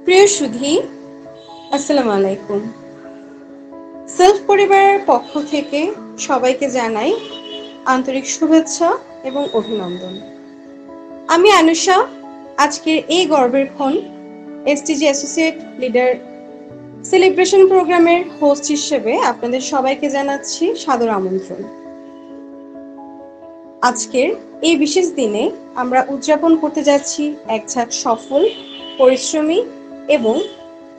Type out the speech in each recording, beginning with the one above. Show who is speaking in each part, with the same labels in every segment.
Speaker 1: প্রিয় সুধী, আসসালামু আলাইকুম। সেলফ পরিবারের পক্ষ থেকে সবাইকে জানাই আন্তরিক শুভেচ্ছা এবং অভিনন্দন। আমি আনুষা, আজকের এই গর্বের ক্ষণ এসটিজি অ্যাসোসিয়েট লিডার সেলিব্রেশন প্রোগ্রামের হোস্ট হিসেবে আপনাদের সবাইকে জানাচ্ছি সাদর আমন্ত্রণ। আজকের এই বিশেষ দিনে আমরা উদযাপন করতে যাচ্ছি এক ঝাঁক সফল, পরিশ্রমী এবং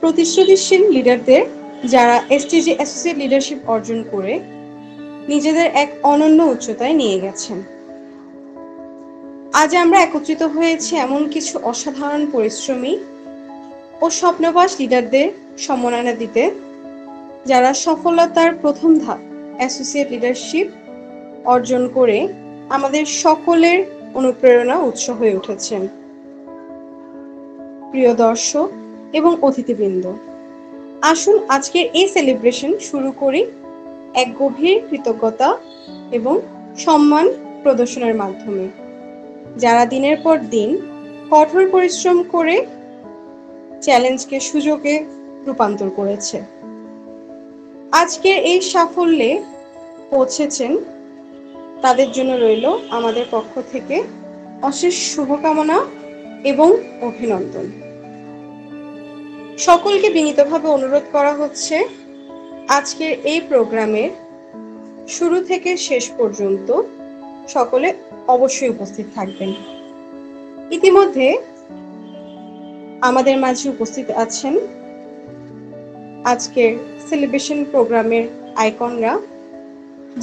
Speaker 1: প্রতিশ্রুতিশীল লিডারদের, যারা এসটিজি অ্যাসোসিয়েট লিডারশিপ অর্জন করে নিজেদের এক অনন্য উচ্চতায় নিয়ে গেছেন। আজ আমরা একত্রিত হয়েছি এমন কিছু অসাধারণ পরিশ্রমী ও স্বপ্নবাস লিডারদের সম্মাননা দিতে, যারা সফলতার প্রথম ধাপ অ্যাসোসিয়েট লিডারশিপ অর্জন করে আমাদের সকলের অনুপ্রেরণা উৎস হয়ে উঠেছেন। প্রিয় দর্শক এবং অতিথিবৃন্দ, আসুন আজকের এই সেলিব্রেশন শুরু করি এক গভীর কৃতজ্ঞতা এবং সম্মান প্রদর্শনের মাধ্যমে, যারা দিনের পর দিন কঠোর পরিশ্রম করে চ্যালেঞ্জকে সুযোগে রূপান্তর করেছে। আজকের এই সাফল্যে পৌঁছেছেন, তাদের জন্য রইল আমাদের পক্ষ থেকে অশেষ শুভকামনা এবং অভিনন্দন। সকলকে বিনীতভাবে অনুরোধ করা হচ্ছে আজকের এই প্রোগ্রামের শুরু থেকে শেষ পর্যন্ত সকলে অবশ্যই উপস্থিত থাকবেন। ইতিমধ্যে আমাদের মাঝে উপস্থিত আছেন আজকের সেলিব্রেশন প্রোগ্রামের আইকনরা,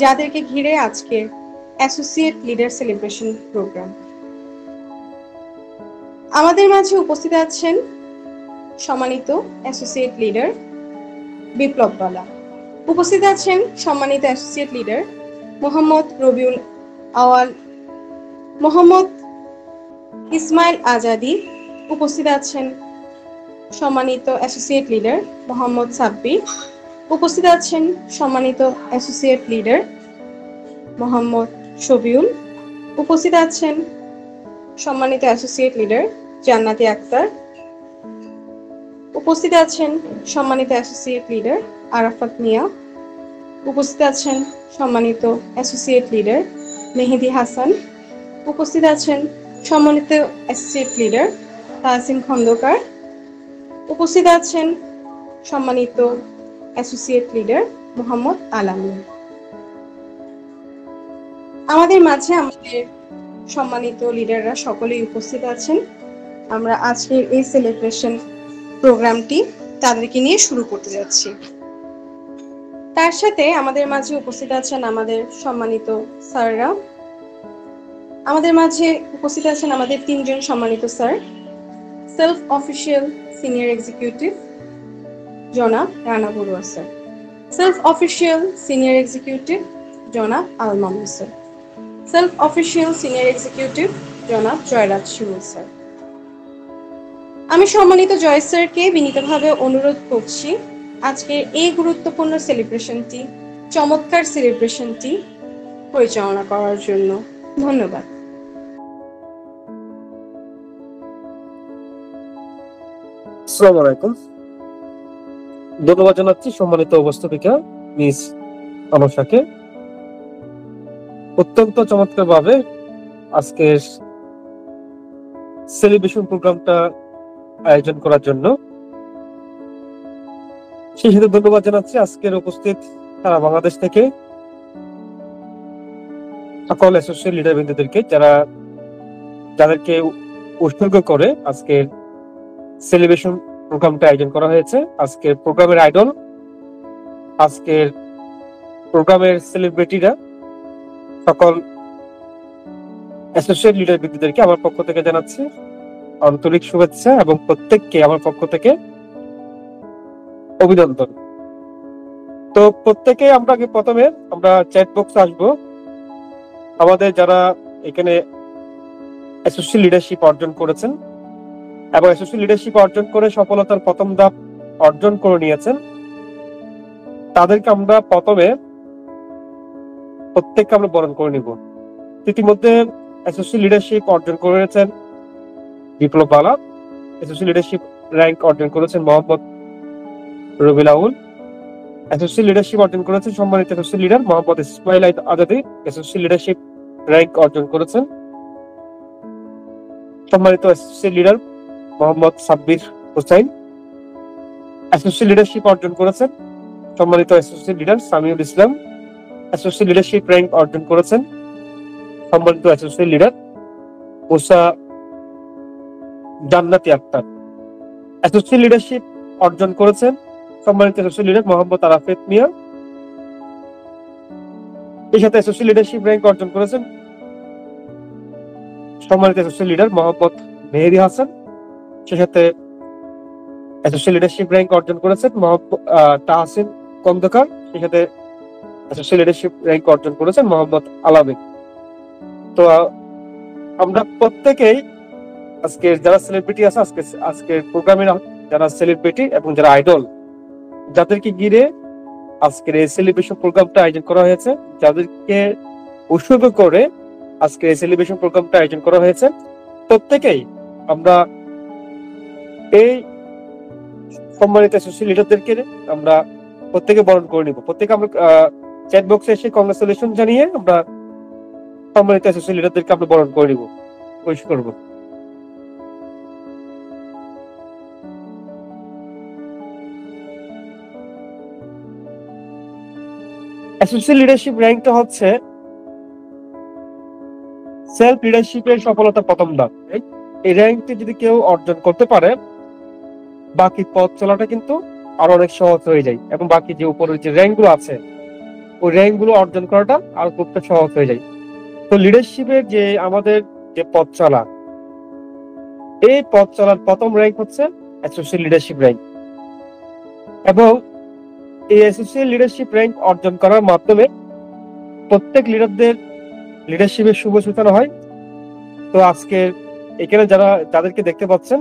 Speaker 1: যাদেরকে ঘিরে আজকের অ্যাসোসিয়েট লিডার সেলিব্রেশন প্রোগ্রাম। আমাদের মাঝে উপস্থিত আছেন সম্মানিত অ্যাসোসিয়েট লিডার বিপ্লব বালা, উপস্থিত আছেন সম্মানিত অ্যাসোসিয়েট লিডার মোহাম্মদ রবিউল আওয়াল, মোহাম্মদ ইসমাইল আজাদি, উপস্থিত আছেন সম্মানিত অ্যাসোসিয়েট লিডার মোহাম্মদ সাব্বির, উপস্থিত আছেন সম্মানিত অ্যাসোসিয়েট লিডার মোহাম্মদ শবিউল, উপস্থিত আছেন সম্মানিত অ্যাসোসিয়েট লিডার জান্নাতি আক্তার, উপস্থিত আছেন সম্মানিত অ্যাসোসিয়েট লিডার আরাফাত মিয়া, উপস্থিত আছেন সম্মানিত অ্যাসোসিয়েট লিডার মেহেদি হাসান, উপস্থিত আছেন সম্মানিত অ্যাসোসিয়েট লিডার তাহসিন খন্দকার, উপস্থিত আছেন সম্মানিত অ্যাসোসিয়েট লিডার মোহাম্মদ আলামিন। আমাদের মাঝে আমাদের সম্মানিত লিডাররা সকলেই উপস্থিত আছেন। আমরা আজকের এই সেলিব্রেশন প্রোগ্রামটি তাদেরকে নিয়ে শুরু করতে যাচ্ছি। তার সাথে আমাদের মাঝে উপস্থিত আছেন আমাদের সম্মানিত স্যাররা। আমাদের মাঝে উপস্থিত আছেন আমাদের তিনজন সম্মানিত sir. Self official senior executive জনাব Rana Barua sir, self official senior executive জনাব Al Mamun sir, self official senior executive জনাব জয়রাজ শিমুল স্যার। আমি সম্মানিত জয় স্যারকে বিনীতভাবে অনুরোধ করছি আজকের এই গুরুত্বপূর্ণ সেলিব্রেশনটি, চমৎকার সেলিব্রেশনটি পরিচালনা করার জন্য। ধন্যবাদ।
Speaker 2: আসসালামু আলাইকুম। ধন্যবাদ জানাচ্ছি সম্মানিত উপস্থাপিকা মিস আনুষাকে অত্যন্ত চমৎকার ভাবে আজকের সেলিব্রেশন প্রোগ্রামটা আয়োজন করার জন্য। সেই সাথে ধন্যবাদ জানাচ্ছি আজকের উপস্থিত সারা বাংলাদেশ থেকে সকল অ্যাসোসিয়েট লিডার বৃন্দদেরকে, যাদেরকে উৎসর্গ করে আজকের সেলিব্রেশন প্রোগ্রামটা আয়োজন করা হয়েছে। আজকের প্রোগ্রামের আইডল, আজকের প্রোগ্রামের সেলিব্রিটিরা, সকল অ্যাসোসিয়েট লিডার বৃন্দদেরকে আমার পক্ষ থেকে জানাচ্ছি আন্তরিক শুভেচ্ছা এবং প্রত্যেককে আমার পক্ষ থেকে অভিনন্দন। তো প্রত্যেকে আমরা প্রথমে চ্যাট বক্সে আসবো। আমাদের যারা এখানে অ্যাসোসিয়েট লিডারশিপ অর্জন করেছেন এবং অ্যাসোসিয়েট লিডারশিপ অর্জন করে সফলতার প্রথম ধাপ অর্জন করে নিয়েছেন, তাদেরকে আমরা প্রত্যেককে আমরা বরণ করে নিব। ইতিমধ্যে অ্যাসোসিয়েট লিডারশিপ অর্জন করেছেন বিপ্লব বালা, অ্যাসোসিয়েট লিডারশিপ র্যাঙ্ক অর্জন করেছেন মোহাম্মদ রবিউল আউয়াল। এসএসসি লিডারশিপ অর্জন করেছেন সম্মানিত SSC leader Mohammad Ismail Azadi. SSC leadership rank অর্জন করেছেন সম্মানিত SSC leader Mohammad Sabbir Hossain. SSC leadership অর্জন করেছেন সম্মানিত এসএসসি লিডার সামিউল ইসলাম। এসএসসি লিডারশিপ র্যাঙ্ক অর্জন করেছেন সম্মানিত এসএসসি লিডার মুসা জান্নাতি আক্তার। এসএসসি লিডারশিপ অর্জন করেছেন সম্মানিত এসএসসি লিডার মোহাম্মদ আরাফাত মিয়া। এই সাথে এসএসসি লিডারশিপ র্যাঙ্ক অর্জন করেছেন সম্মানিত এসএসসি লিডার মোহাম্মদ মেহেদী হাসান। সেই সাথে এসএসসি লিডারশিপ র্যাঙ্ক অর্জন করেছেন মোহাম্মদ তাহসিন কন্দকার। সেই সাথে এসএসসি লিডারশিপ র্যাঙ্ক অর্জন করেছেন মোহাম্মদ আলামিন। তো আমরা প্রত্যেকেই আজকের যারা সেলিব্রিটি আছে, আজকের প্রোগ্রামের যারা সেলিব্রিটি এবং যারা আইডল, যাদেরকে ঘিরে আজকের এই সেলিব্রেশন প্রোগ্রামটা আয়োজন করা হয়েছে, যাদেরকে উৎসর্গ করে আজকের এই সেলিব্রেশন প্রোগ্রামটা আয়োজন করা হয়েছে, প্রত্যেকেই আমরা এই সম্মানিত এসএসসি লিডারদেরকে আমরা প্রত্যেকে বরণ করে নিব। প্রত্যেকে আমরা চ্যাট বক্সে এসে কংগ্রেচুলেশন জানিয়ে আমরা সম্মানিত এসএসসি লিডারদেরকে আমরা বরণ করে নিব, উইশ করব। এসএসসি লিডারশিপ র্যাঙ্কটা হচ্ছে সেলফ লিডারশিপের সফলতার প্রথম ধাপ। এই র্যাঙ্কটি যদি কেউ অর্জন করতে পারে, বাকি পথ চলাটা কিন্তু আরো অনেক সহজ হয়ে যায় এবং বাকি যে উপরের যে র্যাঙ্কগুলো আছে ওই র্যাঙ্কগুলো অর্জন করাটা আরো খুব সহজ হয়ে যায়। তো লিডারশিপের যে আমাদের যে পথ চলা, এই পথ চলার প্রথম র্যাঙ্ক হচ্ছে এসএসসি লিডারশিপ র্যাঙ্ক এবং এই এসএসসি লিডারশিপ র্যাঙ্ক অর্জন করার মাধ্যমে প্রত্যেক লিডারদের লিডারশিপের শুভ সূচনা হয়। তো আজকে এখানে যাদেরকে দেখতে পাচ্ছেন,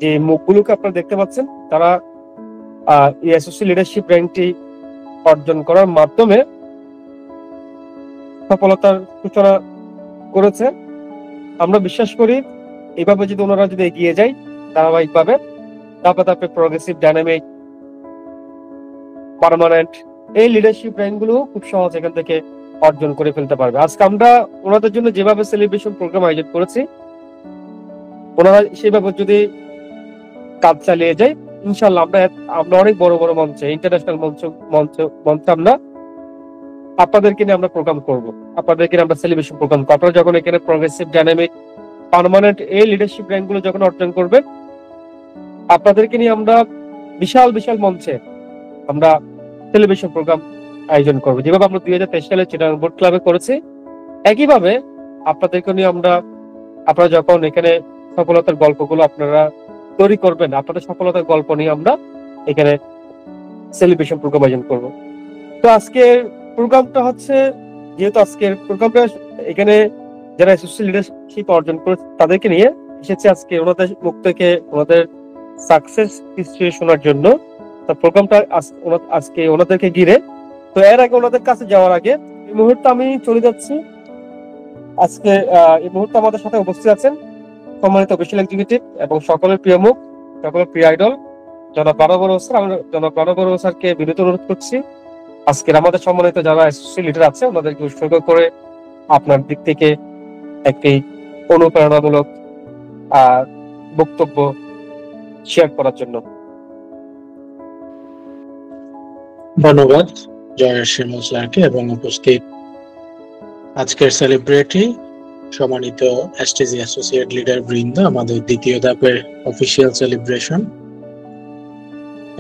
Speaker 2: যে মুখগুলোকে আপনারা দেখতে পাচ্ছেন, তারা এই এসএসসি লিডারশিপ র্যাঙ্কটি অর্জন করার মাধ্যমে সফলতার সূচনা করেছে। আমরা বিশ্বাস করি এইভাবে যদি ওনারা যদি এগিয়ে যায় ধারাবাহিকভাবে, ধাপে ধাপে প্রগ্রেসিভ, ডাইনামিক, পার্মানেন্ট, এই লিডারশিপ র্যাঙ্কগুলো খুব সহজ এখান থেকে অর্জন করে ফেলতে পারবে। আজকে আমরা ওনাদের জন্য যেভাবে সেলিব্রেশন প্রোগ্রাম আয়োজন করেছি, ওনারা সেভাবে যদি কাজ চালিয়ে যায়, ইনশাল্লাহ আমরা অনেক বড় বড় মঞ্চে, ইন্টারন্যাশনাল মঞ্চে আমরা আপনাদেরকে নিয়ে আমরা প্রোগ্রাম করব, আপনাদেরকে নিয়ে আমরা সেলিব্রেশন প্রোগ্রাম করব। আপনারা যখন এখানে প্রগ্রেসিভ, ডাইনামিক, পার্মানেন্ট এই লিডারশিপ র্যাঙ্কগুলো যখন অর্জন করবেন, আপনাদেরকে নিয়ে আমরা বিশাল বিশাল মঞ্চে আমরা সেলিব্রেশন প্রোগ্রাম আয়োজন করবো, যেভাবে আমরা 2023 সালে চিটাগাং বোট ক্লাবে করেছি। একইভাবে আপনাদেরকে নিয়ে আপনারা যখন এখানে সফলতার গল্পগুলো আপনারা তৈরি করবেন, আপনাদের সফলতার গল্প নিয়ে আমরা এখানে সেলিব্রেশন প্রোগ্রাম আয়োজন করব। তো আজকের প্রোগ্রামটা হচ্ছে, যেহেতু আজকের প্রোগ্রামটা এখানে যারা এসএসসি লিডারশিপ অর্জন করে তাদেরকে নিয়ে এসেছে, আজকে ওনাদের মুখ থেকে ওনাদের সাকসেস হিস্ট্রি শোনার জন্য। তো প্রোগ্রামটা আজকে ওনাদেরকে ঘিরে। তো এর আগে ওনাদের কাছে যাওয়ার আগে এই মুহূর্তে আমি চলে যাচ্ছি, আজকে এই মুহূর্তে আমাদের সাথে উপস্থিত আছেন সম্মানিত অফিসিয়াল এক্সিকিউটিভ এবং সকলের প্রিয় মুখ, সকলের প্রিয় আইডল জনাব বানর স্যার। আমি জনাব বানর স্যারকে বিনীত অনুরোধ করছি আজকের আমাদের সম্মানিত যারা এসএসসি লিডার আছে ওনাদেরকে উৎসর্গ করে আপনার দিক থেকে একটি অনুপ্রেরণামূলক বক্তব্য শেয়ার করার জন্য।
Speaker 3: ধন্যবাদ জয়ের শিমুল স্যারকে এবং উপস্থিত আজকের সেলিব্রিটি সম্মানিত এসটিজি অ্যাসোসিয়েট লিডার বৃন্দ। আমাদের দ্বিতীয় ধাপের অফিসিয়াল সেলিব্রেশন,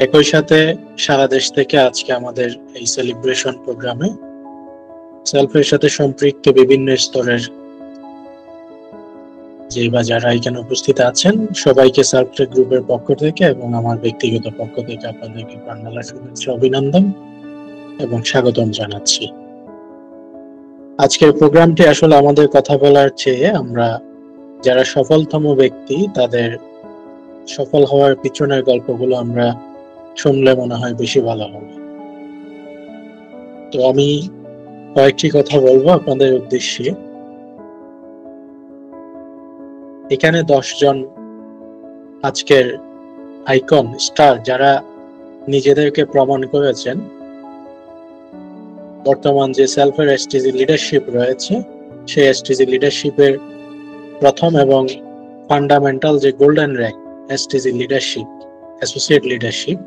Speaker 3: একই সাথে সারা দেশ থেকে আজকে আমাদের এই সেলিব্রেশন প্রোগ্রামে সেলফের সাথে সম্পৃক্ত বিভিন্ন স্তরের যে বা যারা এখানে উপস্থিত আছেন সবাইকে সেলফ গ্রুপের পক্ষ থেকে এবং আমার ব্যক্তিগত পক্ষ থেকে আপনাদেরকে প্রাণঢালা শুভেচ্ছা, অভিনন্দন এবং স্বাগতম জানাচ্ছি। আজকের প্রোগ্রামটি আসলে আমাদের কথা বলার চেয়ে আমরা যারা সফলতম ব্যক্তি তাদের সফল হওয়ার পিছনের গল্পগুলো আমরা শুনলে মনে হয় বেশি ভালো হবে। তো আমি কয়েকটি কথা বলবো আপনাদের উদ্দেশ্যে। এখানে 10 জন আজকের আইকন স্টার যারা নিজেদেরকে প্রমাণ করেছেন, বর্তমান যে সেলফের এসটিজি লিডারশিপ রয়েছে সেই এসটিজি লিডারশিপের প্রথম এবং ফান্ডামেন্টাল যে golden rank STG leadership, associate leadership,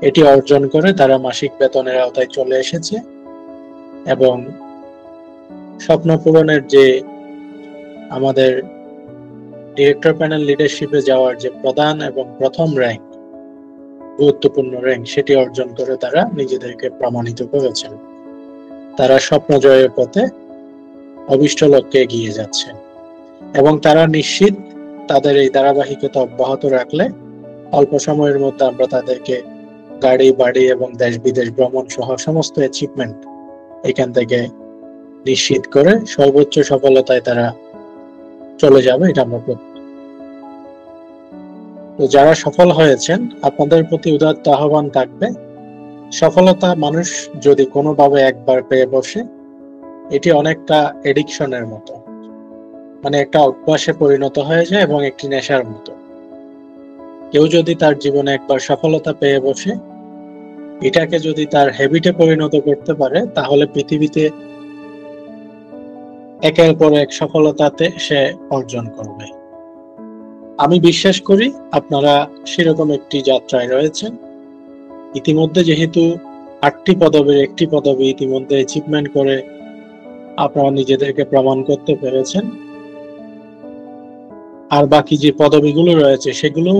Speaker 3: এটি অর্জন করে তারা মাসিক বেতনের আওতায় চলে এসেছে এবং স্বপ্ন পূরণের যে আমাদের ডিরেক্টর প্যানেল লিডারশিপে যাওয়ার যে প্রধান এবং প্রথম র্যাঙ্ক, গুরুত্বপূর্ণ র্যাঙ্ক, সেটি অর্জন করে তারা নিজেদেরকে প্রমাণিত করেছেন। তারা স্বপ্ন জয়ের পথে অভিষ্ট লক্ষ্যে এগিয়ে যাচ্ছেন এবং তারা নিশ্চিত তাদের এই ধারাবাহিকতা অব্যাহত রাখলে অল্প সময়ের মধ্যে আমরা তাদেরকে গাড়ি বাড়ি এবং দেশ বিদেশ ভ্রমণ সহ সমস্ত অ্যাচিভমেন্ট এখান থেকে নিশ্চিত করে সর্বোচ্চ সফলতায় তারা চলে যাবে, এটা আমরা প্রত্যয়। তো যারা সফল হয়েছেন আপনাদের প্রতি উদাত্ত আহ্বান থাকবে, সফলতা মানুষ যদি কোনোভাবে একবার পেয়ে বসে এটি অনেকটা এডিকশনের মতো, মানে একটা অভ্যাসে পরিণত হয়ে যায় এবং একটি নেশার মতো। কেউ যদি তার জীবনে একবার সফলতা পেয়ে বসে এটাকে যদি তার হ্যাবিটে পরিণত করতে পারে তাহলে পৃথিবীতে একের পর এক সফলতাতে সে অর্জন করবে। আমি বিশ্বাস করি আপনারা সেরকম একটি যাত্রায় রয়েছেন। ইতিমধ্যে যেহেতু 8টি পদবীর একটি পদবী ইতিমধ্যে অ্যাচিভমেন্ট করে আপনারা নিজেদেরকে প্রমাণ করতে পেরেছেন, আর বাকি যে পদবীগুলো রয়েছে সেগুলো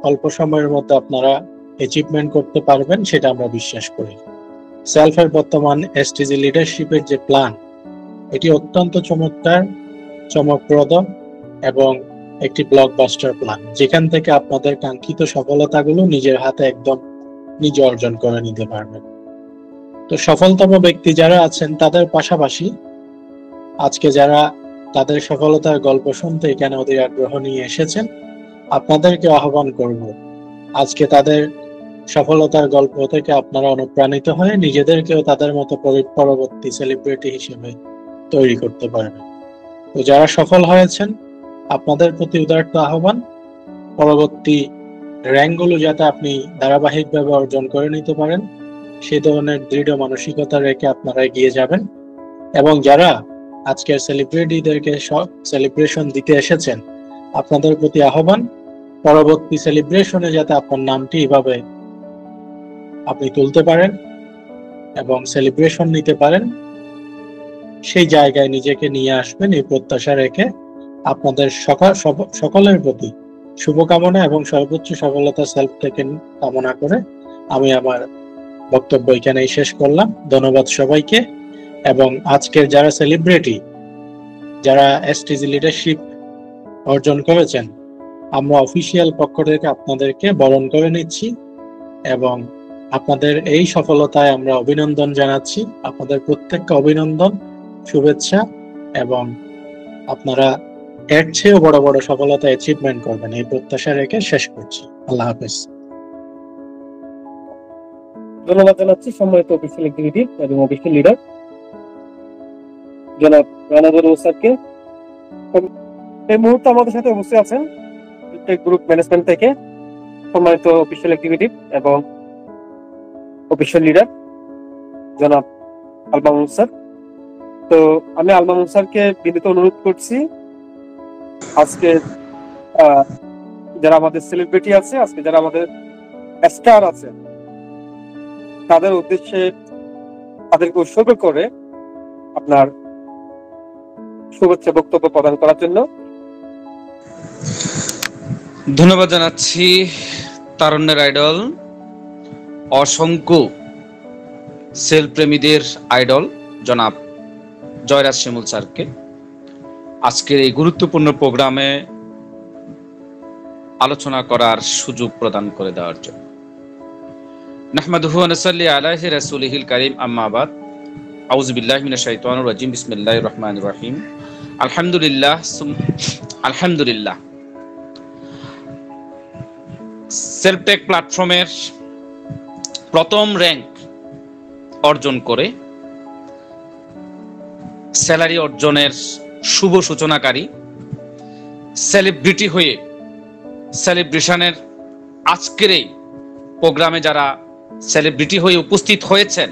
Speaker 3: অল্প সময়ের মধ্যে আপনারা অ্যাচিভমেন্ট করতে পারবেন, সেটা আমরা বিশ্বাস করি। সেলফের বর্তমান এসটিজি লিডারশিপের যে প্ল্যান, এটি অত্যন্ত চমৎকার, চমকপ্রদ এবং একটি ব্লকবাস্টার প্ল্যান, যেখান থেকে আপনাদের কাঙ্ক্ষিত সফলতাগুলো নিজের হাতে একদম নিজে অর্জন করে নিতে পারবেন। তো সফলতম ব্যক্তি যারা আছেন তাদের পাশাপাশি আজকে যারা তাদের সফলতার গল্প শুনতে এখানে অধীর আগ্রহ নিয়ে এসেছেন, আপনাদেরকে আহ্বান করব আজকে তাদের সফলতার গল্প থেকে আপনারা অনুপ্রাণিত হয়ে নিজেদেরকেও তাদের মতো পরবর্তী সেলিব্রিটি হিসেবে তৈরি করতে পারবেন। তো যারা সফল হয়েছেন আপনাদের প্রতি উদারত আহ্বান, পরবর্তী র্যাঙ্কগুলো যাতে আপনি ধারাবাহিকভাবে অর্জন করে নিতে পারেন সেই ধরনের দৃঢ় মানসিকতা রেখে আপনারা এগিয়ে যাবেন। এবং যারা আজকের সেলিব্রিটিদেরকে সেলিব্রেশন দিতে এসেছেন আপনাদের প্রতি আহ্বান, পরবর্তী সেলিব্রেশনে যাতে আপনার নামটি এভাবে আপনি তুলতে পারেন এবং সেলিব্রেশন নিতে পারেন, সেই জায়গায় নিজেকে নিয়ে আসবেন এই প্রত্যাশা রেখে আপনাদের সকলের প্রতি শুভকামনা এবং সর্বোচ্চ সফলতা সেলফ থেকে কামনা করে আমি আমার বক্তব্য এখানেই শেষ করলাম। ধন্যবাদ সবাইকে। এবং আজকের যারা সেলিব্রিটি, যারা এসটিজি লিডারশিপ অর্জন করেছেন, আমরা অফিসিয়াল পক্ষ থেকে আপনাদেরকে বরণ করে নিচ্ছি এবং আপনাদের এই সফলতায় আমরা অভিনন্দন জানাচ্ছি। আপনাদের প্রত্যেককে অভিনন্দন, শুভেচ্ছা এবং আপনারা এর চেয়েও বড় বড় সফলতা অ্যাচিভমেন্ট করবেন এই প্রত্যাশা রেখে শেষ করছি। আল্লাহ হাফেজ।
Speaker 2: ধন্যবাদ জানাচ্ছি সম্মানিত অফিসিয়াল এক্সিকিউটিভ এবং অফিসিয়াল লিডার জনাব রানাদুল ওস্তাদকে। এই মুহূর্তে আমাদের সাথে উপস্থিত আছেন গ্রুপ ম্যানেজমেন্ট থেকে সম্মানিত অফিসিয়াল এক্সিকিউটিভ এবং অফিসিয়াল লিডার জনাব আল মামুন স্যার। তো আমি আল মামুন স্যারকে বিনীত অনুরোধ করছি আজকে যারা আমাদের সেলিব্রিটি আছে, আজকে যারা আমাদের স্টার আছে, তাদের উদ্দেশ্যে তাদেরকে উৎসর্গ করে আপনার শুভেচ্ছা বক্তব্য প্রদান করার জন্য।
Speaker 4: ধন্যবাদ জানাচ্ছি তারুণ্যের আইডল, অসংখ্য সেল প্রেমীদের আইডল জনাব জয়রাজ শিমুল স্যারকে আজকের এই গুরুত্বপূর্ণ প্রোগ্রামে আলোচনা করার সুযোগ প্রদান করে দেওয়ার জন্য। নাহমাদুহু ওয়া নুসাল্লি আলা রাসূলিহিল কারীম, আম্মা বাদ। আউযু বিল্লাহি মিনাশ শাইতানির রাজীম, বিসমিল্লাহির রহমানির রহিম। আলহামদুলিল্লাহ সেলফটেক প্ল্যাটফর্মের প্রথম র্যাঙ্ক অর্জন করে স্যালারি অর্জনের শুভ সূচনাকারী, সেলিব্রিটি হয়ে সেলিব্রেশনের আজকের এই প্রোগ্রামে যারা সেলিব্রিটি হয়ে উপস্থিত হয়েছেন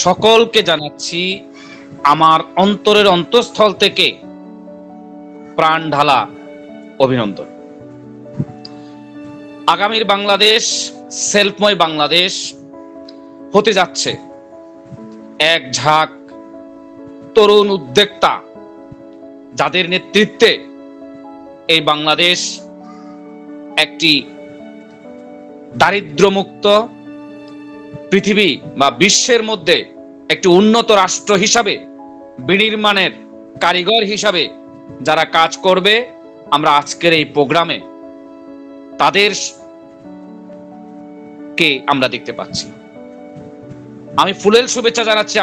Speaker 4: সকলকে জানাচ্ছি আমার অন্তরের অন্তঃস্থল থেকে প্রাণ ঢালা অভিনন্দন। আগামীর বাংলাদেশ সেলফময় বাংলাদেশ হতে যাচ্ছে এক ঝাঁক তরুণ উদ্যোক্তা যাদের নেতৃত্বে এই বাংলাদেশ একটি দারিদ্র্যমুক্ত পৃথিবী বা বিশ্বের মধ্যে একটি উন্নত রাষ্ট্র হিসাবে বিনির্মাণের কারিগর হিসাবে যারা কাজ করবে, আমরা আজকের এই প্রোগ্রামে তাদেরকে আমরা দেখতে পাচ্ছি। আমি ফুলেল শুভেচ্ছা জানাচ্ছি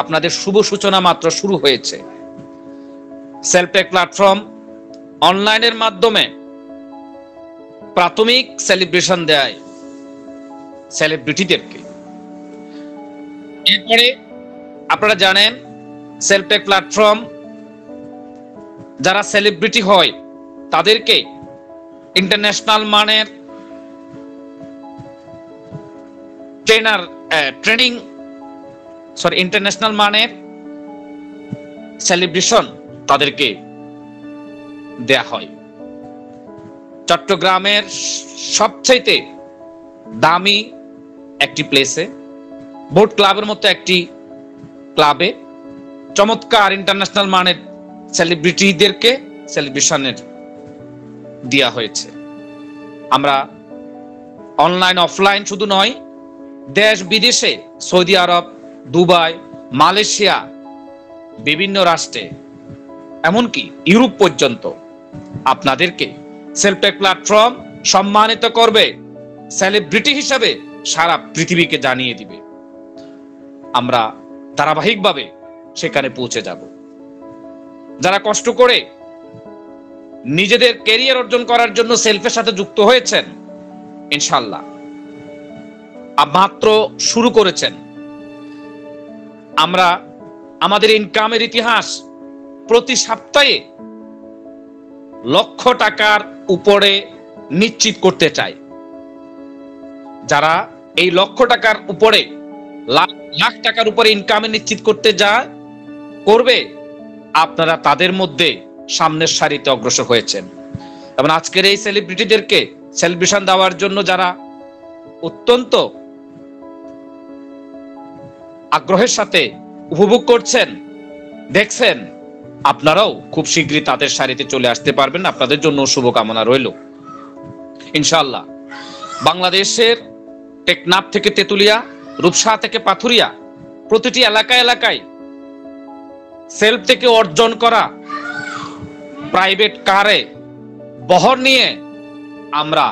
Speaker 4: আপনাদের শুভ সূচনা মাত্র শুরু হয়েছে। সেলফটেক প্ল্যাটফর্ম অনলাইনের মাধ্যমে প্রাথমিক সেলিব্রেশন দেয় সেলিব্রিটিদেরকে। এরপরে আপনারা জানেন সেলফটেক প্ল্যাটফর্ম যারা সেলিব্রিটি হয় তাদেরকে ইন্টারন্যাশনাল মানের ইন্টারন্যাশনাল মানের সেলিব্রেশন তাদেরকে দেয়া হয়। চট্টগ্রামের সবচাইতে দামি একটি প্লেসে, বোট ক্লাবের মতো একটি ক্লাবে চমৎকার ইন্টারন্যাশনাল মানের সেলিব্রিটিদেরকে সেলিব্রেশনের দেয়া হয়েছে। আমরা অনলাইন অফলাইন শুধু নয়, দেশ বিদেশে সৌদি আরব, দুবাই, মালয়েশিয়া, বিভিন্ন রাষ্ট্রে এমনকি ইউরোপ পর্যন্ত আপনাদেরকে সেলফটেক প্ল্যাটফর্ম সম্মানিত করবে, সেলিব্রিটি হিসাবে সারা পৃথিবীকে জানিয়ে দিবে। আমরা ধারাবাহিকভাবে সেখানে পৌঁছে যাব। যারা কষ্ট করে নিজেদের ক্যারিয়ার অর্জন করার জন্য সেলফের সাথে যুক্ত হয়েছেন, ইনশাআল্লাহ মাত্র শুরু করেছেন। আমরা আমাদের ইনকামের ইতিহাস প্রতি সপ্তাহে লক্ষ টাকার উপরে নিশ্চিত করতে চাই। যারা এই লক্ষ টাকার উপরে লাখ টাকার উপরে ইনকামে নিশ্চিত করবে, আপনারা তাদের মধ্যে সামনের সারিতে অগ্রসর হয়েছেন। এবং আজকের এই সেলিব্রিটিদেরকে সেলিব্রেশন দেওয়ার জন্য যারা অত্যন্ত আগ্রহের সাথে উপভোগ করছেন, দেখছেন, আপনারাও খুব শীঘ্রই তাদের সারিতে চলে আসতে পারবেন। আপনাদের জন্য শুভকামনা রইল। ইনশাআল্লাহ বাংলাদেশের টেকনাফ থেকে তেতুলিয়া, রূপসা থেকে পাথুরিয়া, প্রতিটি এলাকায় সেলফ থেকে অর্জন করা প্রাইভেট কারে বহর নিয়ে আমরা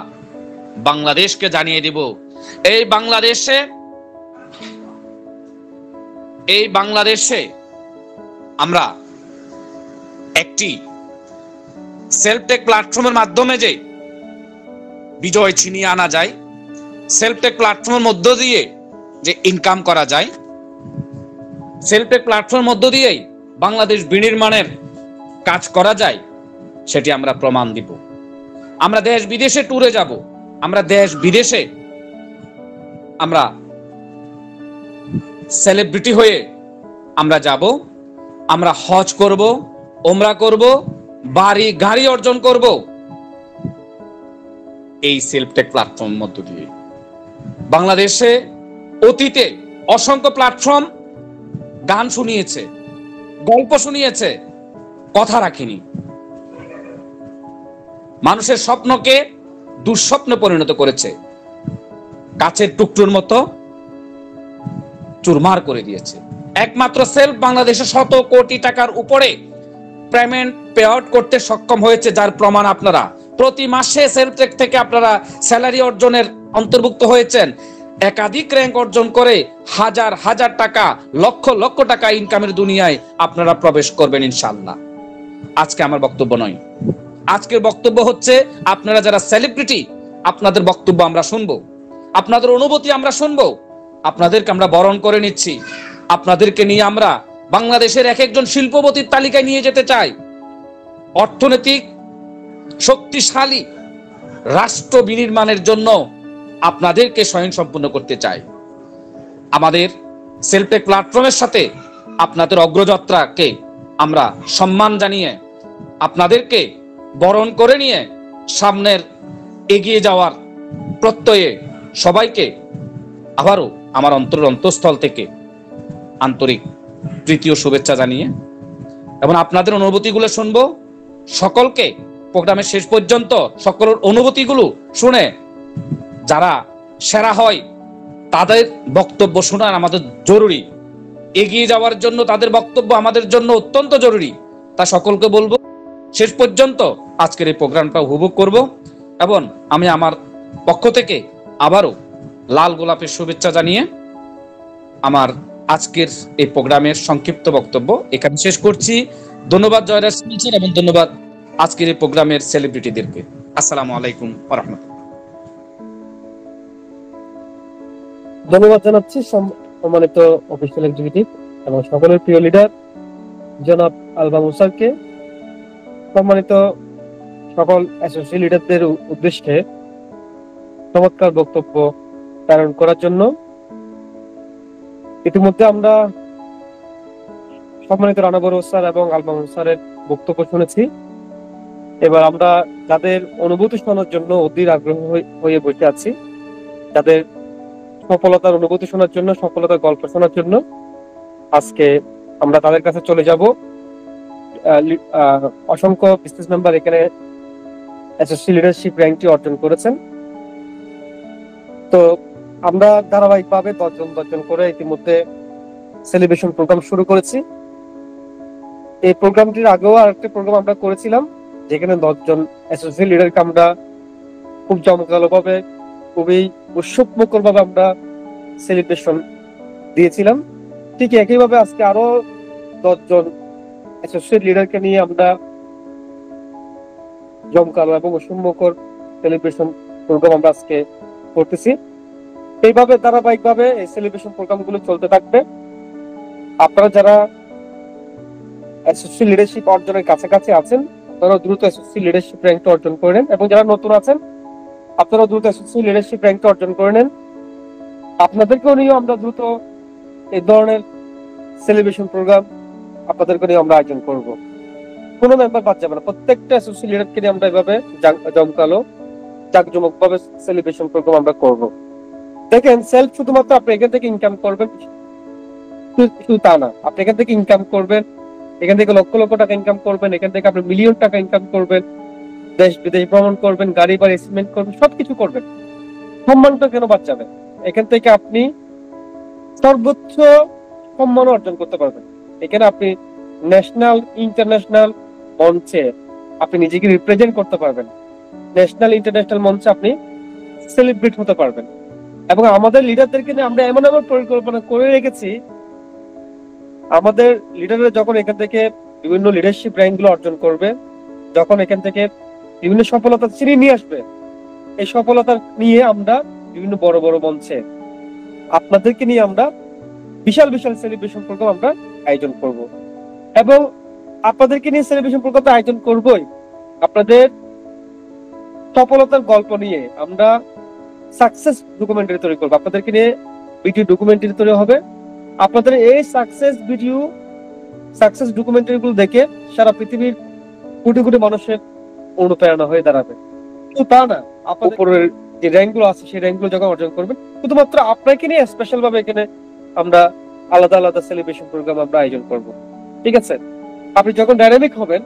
Speaker 4: বাংলাদেশকে জানিয়ে দিব, এই বাংলাদেশে আমরা একটি সেলফটেক প্ল্যাটফর্মের মাধ্যমে যে বিজয় ছিনিয়ে আনা যায়, সেলফটেক প্ল্যাটফর্মের মধ্য দিয়ে যে ইনকাম করা যায়, সেলফটেক প্ল্যাটফর্মের মধ্য দিয়েই বাংলাদেশ বিনির্মাণের কাজ করা যায়, সেটি আমরা প্রমাণ দিব। আমরা দেশ বিদেশে ট্যুরে যাব, আমরা দেশ বিদেশে আমরা সেলিব্রিটি হয়ে আমরা যাব, আমরা হজ করব, ওমরা করব, বাড়ি গাড়ি অর্জন করব এই সেলফটেক প্ল্যাটফর্ম মধ্য দিয়ে। বাংলাদেশে অতীতে অসংখ্য প্ল্যাটফর্ম গান শুনিয়েছে, গল্প শুনিয়েছে, কথা রাখিনি, মানুষের স্বপ্নকে দুঃস্বপ্নে পরিণত করেছে, কাচের টুকরোর মতো চুরমার করে দিয়েছে। একমাত্র সেলফ বাংলাদেশে শত কোটি টাকার উপরে পেমেন্ট পে আউট করতে সক্ষম হয়েছে, যার প্রমাণ আপনারা প্রতি মাসে সেলফটেক থেকে আপনারা স্যালারি অর্জনের অন্তর্ভুক্ত হয়েছেন। একাধিক র্যাঙ্ক অর্জন করে হাজার হাজার টাকা, লক্ষ লক্ষ টাকা ইনকামের দুনিয়ায় আপনারা প্রবেশ করবেন ইনশাআল্লাহ। আজকে আমার বক্তব্য নয়, আজকের বক্তব্য হচ্ছে আপনারা যারা সেলিব্রিটি, আপনাদের বক্তব্য আমরা শুনবো, আপনাদের অনুভূতি আমরা শুনবো, আপনাদেরকে আমরা বরণ করে নিচ্ছি। আপনাদেরকে নিয়ে আমরা বাংলাদেশের এক একজন শিল্পপতির তালিকায় নিয়ে যেতে চাই। অর্থনৈতিক শক্তিশালী রাষ্ট্র বিনির্মাণের জন্য আপনাদেরকে স্বয়ংসম্পূর্ণ করতে চাই। আমাদের সেলফটেক প্ল্যাটফর্মের সাথে আপনাদের অগ্রযাত্রাকে আমরা সম্মান জানিয়ে আপনাদেরকে বরণ করে নিয়ে সামনের এগিয়ে যাওয়ার প্রত্যয়ে সবাইকে আবারও আমার অন্তঃস্থল থেকে আন্তরিক প্রীতি ও শুভেচ্ছা জানিয়ে এবং আপনাদের অনুভূতিগুলো শুনবো। সকলকে প্রোগ্রামের শেষ পর্যন্ত সকল অনুভূতিগুলো শুনে যারা সেরা হয় তাদের বক্তব্য শোনা আমাদের জরুরি। এগিয়ে যাওয়ার জন্য তাদের বক্তব্য আমাদের জন্য অত্যন্ত জরুরি। তা সকলকে বলবো শেষ পর্যন্ত আজকের এই প্রোগ্রামটা উপভোগ করব এবং আমি আমার পক্ষ থেকে আবারও লাল গোলাপের শুভেচ্ছা জানিয়ে আমার আজকের এই প্রোগ্রামের সংক্ষিপ্ত বক্তব্য এখানে শেষ করছি। ধন্যবাদ জয়রাজ সিং এবং ধন্যবাদ আজকের এই প্রোগ্রামের সেলিব্রিটিদেরকে। আসসালামু আলাইকুম ওয়া রাহমাতুল্লাহ।
Speaker 2: ধন্যবাদ জানাচ্ছি সম্মানিত অফিসিয়াল এক্সিকিউটিভ এবং সকলের প্রিয় লিডার জনাব আলবা মুসারকে। সম্মানিত সকল অ্যাসোসিয়েট লিডারদের উদ্দেশ্যে চমৎকার বক্তব্য প্রেরণ করার জন্য ইতিমধ্যে আমরা সম্মানিত রানা বড়ুয়া স্যার এবং আলবা স্যারের বক্তব্য শুনেছি। এবার আমরা যাদের অনুভূতি শোনার জন্য অধীর আগ্রহ হয়ে বসে আছি, যাদের সফলতার অনুভূতি শোনার জন্য, সফলতার গল্প শোনার জন্য আজকে আমরা তাদের কাছে চলে যাব। অসংখ্য বিজনেস মেম্বার এখানে এসএসসি লিডারশিপ র্যাঙ্কটি অর্জন করেছেন। তো আমরা ধারাবাহিকভাবে 10 জন করে ইতিমধ্যে সেলিব্রেশন প্রোগ্রাম শুরু করেছি। এই প্রোগ্রামটির আগেও আরেকটি প্রোগ্রাম আমরা করেছিলাম, যেখানে 10 জন এসএসসি লিডারকে আমরা খুব জমকালোভাবে, খুবই উৎসবমুখর ভাবে আমরা সেলিব্রেশন দিয়েছিলাম। ঠিক একইভাবে আজকে আরো 10 জন অ্যাসোসিয়েট লিডারকে নিয়ে আমরা জমকালো এবং উৎসবমুখর সেলিব্রেশন প্রোগ্রাম আমরা আজকে করতেছি। এইভাবে ধারাবাহিকভাবে এই সেলিব্রেশন প্রোগ্রামগুলো চলতে থাকবে। আপনারা যারা এসএসসি লিডারশিপ অর্জনের কাছাকাছি আছেন তারা দ্রুত এসএসসি লিডারশিপ র্যাঙ্কটা অর্জন করে নেন, এবং যারা নতুন আছেন আপনারা দ্রুত এসএসসি লিডারশিপ র্যাঙ্কটা অর্জন করে নেন। আপনাদেরকেও নিয়ে আমরা দ্রুত এই ধরনের সেলিব্রেশন প্রোগ্রাম আপনাদেরকে নিয়ে আমরা আয়োজন করব। কোনো মেম্বার বাদ যাবে না, প্রত্যেকটা এসএসসি লিডারকে নিয়ে আমরা এভাবে জমকালো জাঁকজমক ভাবে সেলিব্রেশন প্রোগ্রাম আমরা করব। দেখেন, সেলফ শুধুমাত্র আপনি এখান থেকে ইনকাম করবেন শুধু তা না, আপনি এখান থেকে ইনকাম করবেন, এখান থেকে লক্ষ লক্ষ টাকা ইনকাম করবেন, এখান থেকে আপনি মিলিয়ন টাকা ইনকাম করবেন, দেশ বিদেশ ভ্রমণ করবেন, গাড়ি বাড়ি সিমেন্ট করবেন, সবকিছু করবেন। সম্মানটা কেন বাদ যাবে? এখান থেকে আপনি সর্বোচ্চ সম্মান অর্জন করতে পারবেন। এখানে আপনি ন্যাশনাল ইন্টারন্যাশনাল মঞ্চে আপনি নিজেকে রিপ্রেজেন্ট করতে পারবেন, ন্যাশনাল ইন্টারন্যাশনাল মঞ্চে আপনি সেলিব্রেট হতে পারবেন। এবং আমাদের লিডারদেরকে নিয়ে আমরা এমন এমন পরিকল্পনা করে রেখেছি, আমাদের লিডাররা যখন এখান থেকে বিভিন্ন লিডারশিপ র্যাঙ্ক গুলো অর্জন করবে, যখন এখান থেকে বিভিন্ন সফলতা ছিনিয়ে নিয়ে আসবে, এই সফলতা নিয়ে আমরা বিভিন্ন বড় বড় মঞ্চে আপনাদেরকে নিয়ে আমরা বিশাল বিশাল সেলিব্রেশন প্রোগ্রাম আমরা আয়োজন করব। এবং আপনাদেরকে নিয়ে সেলিব্রেশন প্রোগ্রাম আয়োজন করবই, আপনাদের সফলতার গল্প নিয়ে আমরা সাকসেস ডকুমেন্টারি তৈরি করবো। আপনাদেরকে নিয়ে ভিডিও ডকুমেন্টারি তৈরি হবে। আপনাদের এই সাকসেস ডকুমেন্টারি গুলো দেখে সারা পৃথিবীর কোটি কোটি মানুষের অনুপ্রেরণা হয়ে দাঁড়াবে। কিন্তু তা না, আপনাদের উপরের যে র্যাঙ্ক গুলো আছে সেই র্যাঙ্ক গুলো যখন অর্জন করবেন, শুধুমাত্র আপনাকে নিয়ে স্পেশাল ভাবে এখানে আমরা আলাদা আলাদা সেলিব্রেশন প্রোগ্রাম আমরা আয়োজন করব। ঠিক আছে? আপনি যখন ডাইনামিক হবেন,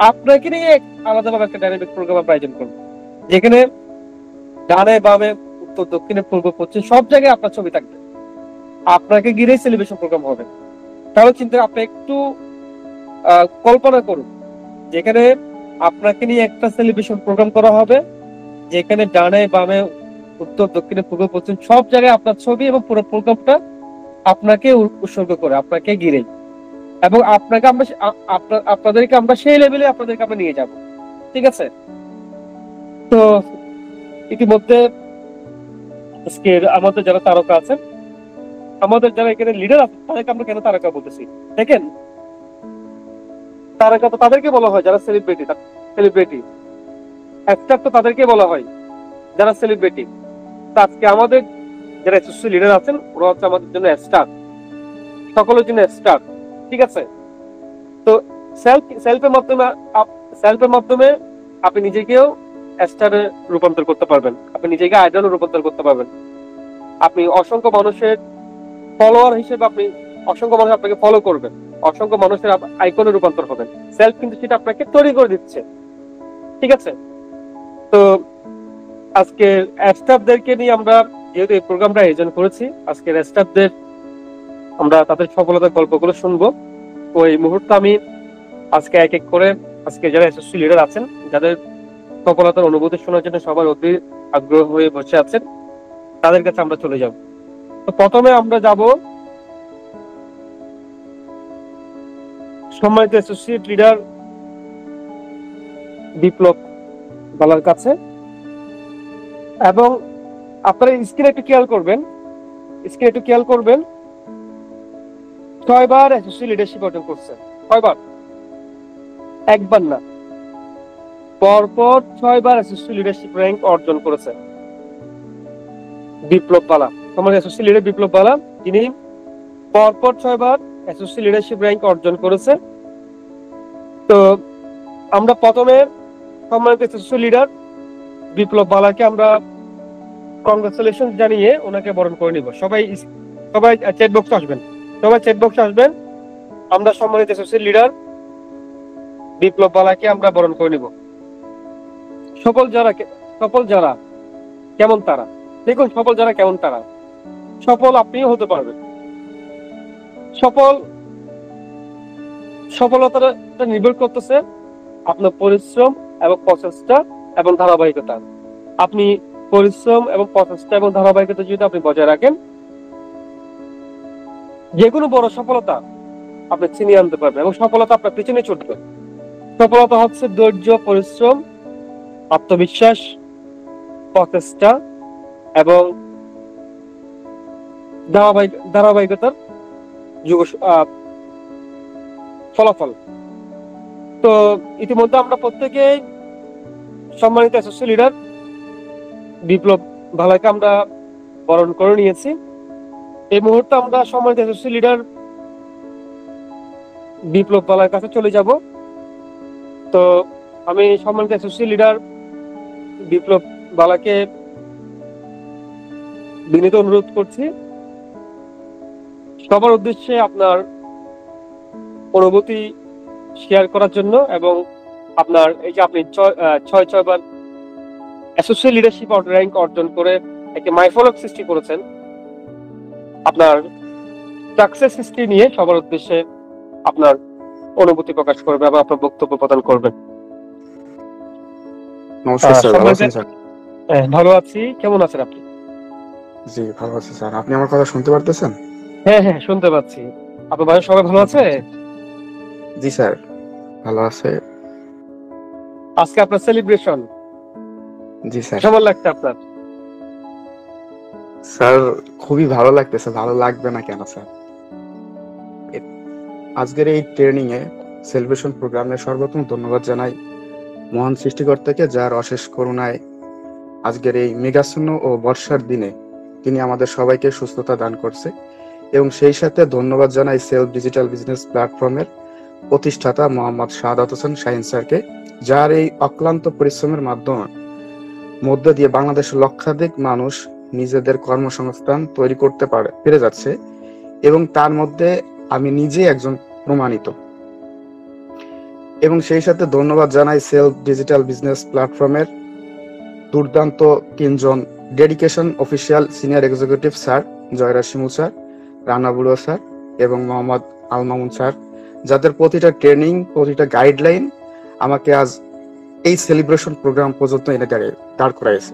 Speaker 2: আপনাকে নিয়ে আলাদাভাবে একটা ডাইনামিক প্রোগ্রাম আমরা আয়োজন করবো, যেখানে ডানে বামে উত্তর দক্ষিণে পূর্ব পশ্চিম সব জায়গায় আপনার ছবি থাকবে, আপনাকে ঘিরেই সেলিব্রেশন প্রোগ্রাম হবে। তাহলে চিন্তা আপনি একটু কল্পনা করুন, যেখানে আপনাকে নিয়ে একটা সেলিব্রেশন প্রোগ্রাম করা হবে, যেখানে ডানে বামে উত্তর দক্ষিণে পূর্ব পশ্চিম সব জায়গায় আপনার ছবি, এবং পুরো প্রোগ্রামটা আপনাকে উৎসর্গ করে, আপনাকে ঘিরেই। এবং আপনাকে আমরা আপনাদেরকে আমরা সেই লেভেলে আপনাদেরকে আমরা নিয়ে যাব। ঠিক আছে? তো ইতিমধ্যে আজকের আমাদের যারা তারকা আছেন, আমাদের যারা এখানে লিডার আছে, তাদেরকে আমরা কেন তারকা বলতেছি? দেখেন, তারকা তো তাদেরকে বলা হয় যারা সেলিব্রিটি। স্টার তো তাদেরকে বলা হয় যারা সেলিব্রিটি। আজকে আমাদের যারা এসএসসি লিডার আছেন ওরা হচ্ছে আমাদের জন্য স্টার, সকলের জন্য স্টার। ঠিক আছে? তো সেলফের মাধ্যমে আপনি নিজেকেও স্টারে রূপান্তর করতে পারবেন, আপনি নিজেকে আইডলে রূপান্তর করতে পারবেন। আপনি অসংখ্য মানুষের ফলোয়ার হিসেবে আপনি অসংখ্য মানুষ আপনাকে ফলো করবেন, অসংখ্য মানুষের আইকনে রূপান্তর হবেন। সেলফ কিন্তু সেটা আপনাকে তৈরি করে দিচ্ছে। ঠিক আছে? তো আজকে স্টাফদেরকে নিয়ে আমরা যেহেতু এই প্রোগ্রামটা আয়োজন করেছি, আজকের স্টাফদের আমরা তাদের সফলতার গল্পগুলো শুনবো। তো এই মুহূর্তে আমি আজকে এক এক করে আজকে যারা এসএসসি লিডার আছেন, যাদের সফলতার অনুভূতি শোনার জন্য সবার অতি আগ্রহ হয়ে বসে আছেন, তাদের কাছে আমরা চলে যাব। তো প্রথমে আমরা যাব সম্মানিত অ্যাসোসিয়েট লিডার বিপ্লব বালার কাছে। এবং আপনারা স্ক্রিনে একটু খেয়াল করবেন, 6 বার অ্যাসোসিয়েট লিডারশিপ অর্জন করছেন। 6 বার, একবার না, পরপর 6 বার অ্যাসোসিয়েট লিডারশিপ র্যাঙ্ক অর্জন করেছেন বিপ্লব বালা। আমাদের অ্যাসোসিয়েট লিডার বিপ্লব বালা, তিনি পরপর 6 বার অ্যাসোসিয়েট লিডারশিপ র্যাঙ্ক অর্জন করেছে। তো আমরা প্রথমে সম্মানিত অ্যাসোসিয়েট লিডার বিপ্লব বালাকে আমরা কংগ্রেচুলেশন জানিয়ে ওনাকে বরণ করে নিব। সবাই চ্যাট বক্সে আসবেন, আমরা সম্মানিত অ্যাসোসিয়েট লিডার বিপ্লব বালাকে আমরা বরণ করে নিব। সফল যারা কেমন তারা, দেখুন সফল যারা কেমন তারা, সফল আপনিও হতে পারবেন। সফলতাটা নির্ভর করতেছে আপনার পরিশ্রম এবং প্রচেষ্টা এবং ধারাবাহিকতা। আপনি পরিশ্রম এবং প্রচেষ্টা এবং ধারাবাহিকতা যদি আপনি বজায় রাখেন, যে কোনো বড় সফলতা আপনি ছিনিয়ে আনতে পারবেন এবং সফলতা আপনার পিছনে ছুটবে। সফলতা হচ্ছে ধৈর্য, পরিশ্রম, আত্মবিশ্বাস, প্রচেষ্টা এবং ধারাবাহিকতার ফলাফল। তো ইতিমধ্যে আমরা প্রত্যেকেই সম্মানিত অ্যাসোসিয়েট লিডার বিপ্লব বালাকে আমরা বরণ করে নিয়েছি। এই মুহূর্তে আমরা সম্মানিত অ্যাসোসিয়েট লিডার বিপ্লব বালার কাছে চলে যাব। তো আমি সম্মানিত অ্যাসোসিয়েট লিডার বিপ্লব বালাকে বিনীত অনুরোধ করছি সবার উদ্দেশ্যে আপনার অনুভূতি শেয়ার করার জন্য, এবং আপনার এই যে আপনি 6 বার অ্যাসোসিয়েট লিডারশিপ র্যাঙ্ক অর্জন করে একটি মাইলফলক সৃষ্টি করেছেন, আপনার সাকসেস হিস্ট্রি নিয়ে সবার উদ্দেশ্যে আপনার অনুভূতি প্রকাশ করবে এবং আপনার বক্তব্য প্রদান করবেন।
Speaker 5: নমস্কার স্যার, ভালো আছেন স্যার?
Speaker 2: ভালো আছি, কেমন আছেন আপনি?
Speaker 5: জি ভালো আছি স্যার। আপনি আমার কথা শুনতে পারতেছেন?
Speaker 2: হ্যাঁ, শুনতে পাচ্ছি। আপনার বাড়ির সবাই ভালো আছে?
Speaker 5: জি স্যার, ভালো আছে।
Speaker 2: আজকে আপনার সেলিব্রেশন,
Speaker 5: জি স্যার।
Speaker 2: কেমন লাগছে আপনার?
Speaker 5: স্যার খুবই ভালো লাগতেছে, ভালো লাগবে না কেন স্যার? আজকের এই ট্রেনিং এ সেলিব্রেশন প্রোগ্রামে সর্বপ্রথম ধন্যবাদ জানাই মহান সৃষ্টিকর্তাকে, যার অশেষ করুণায় আজকের এই মেঘাচ্ছন্ন ও বর্ষার দিনে তিনি আমাদের সবাইকে সুস্থতা দান করছে। এবং সেই সাথে ধন্যবাদ জানাই সেলফ ডিজিটাল বিজনেস প্ল্যাটফর্মের প্রতিষ্ঠাতা মোহাম্মদ শাহাদাত হোসেন শাহিন স্যারকে, যার এই অক্লান্ত পরিশ্রমের মধ্য দিয়ে বাংলাদেশের লক্ষাধিক মানুষ নিজেদের কর্মসংস্থান তৈরি করতে পেরে যাচ্ছে, এবং তার মধ্যে আমি নিজে একজন প্রমাণিত। এবং সেই সাথে ধন্যবাদ জানাই সেলফ ডিজিটাল বিজনেস প্ল্যাটফর্মের দুর্দান্ত 3 জন dedication official senior executive sir, Joyraj Shimul sir, Rana বুড়ো স্যার এবং মোহাম্মদ আল মামুন স্যার, যাদের প্রতিটা ট্রেনিং, প্রতিটা গাইডলাইন আমাকে আজ এই সেলিব্রেশন প্রোগ্রাম পর্যন্ত এনে দাঁড় করাইছে।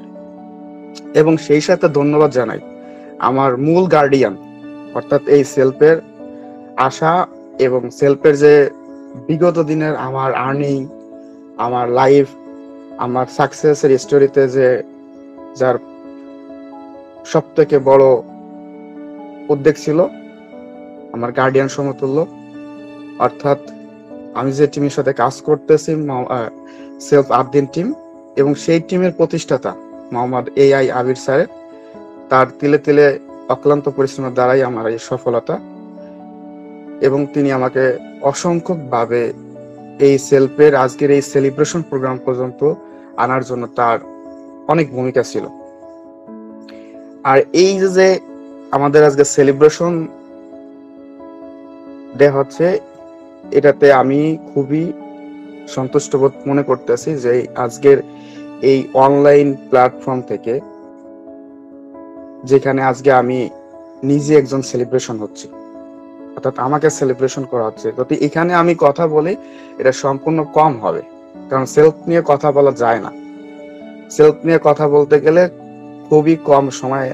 Speaker 5: এবং সেই সাথে ধন্যবাদ জানাই আমার মূল গার্ডিয়ান, অর্থাৎ এই সেলফের আশা এবং সেলফের যে বিগত দিনের আমার আর্নিং, আমার লাইফ, আমার সাকসেসের স্টোরিতে যার সব থেকে বড় উদ্যোগ ছিল আমার গার্ডিয়ান সমতুল্য, অর্থাৎ আমি যে টিমের সাথে কাজ করতেছি সেলফ আবদিন টিম, এবং সেই টিমের প্রতিষ্ঠাতা মোহাম্মদ AI আবির স্যারের, তার তিলে তিলে অক্লান্ত পরিশ্রমের দ্বারাই আমার এই সফলতা। এবং তিনি আমাকে অসংখ্যভাবে এই সেলফের আজকের এই সেলিব্রেশন প্রোগ্রাম পর্যন্ত আনার জন্য তার অনেক ভূমিকা ছিল। আর এই যে আমাদের আজকে সেলিব্রেশন ডে হচ্ছে, এটাতে আমি খুবই সন্তুষ্ট বোধ মনে করতেছি যে আজকের এই অনলাইন প্ল্যাটফর্ম থেকে, যেখানে আজকে আমি নিজে একজন সেলিব্রেশন হচ্ছি, অর্থাৎ আমাকে সেলিব্রেশন করা হচ্ছে। যদি এখানে আমি কথা বলি এটা সম্পূর্ণ কম হবে, কারণ সেলফ নিয়ে কথা বলা যায় না। সেলফ নিয়ে কথা বলতে গেলে খুবই কম সময়ে,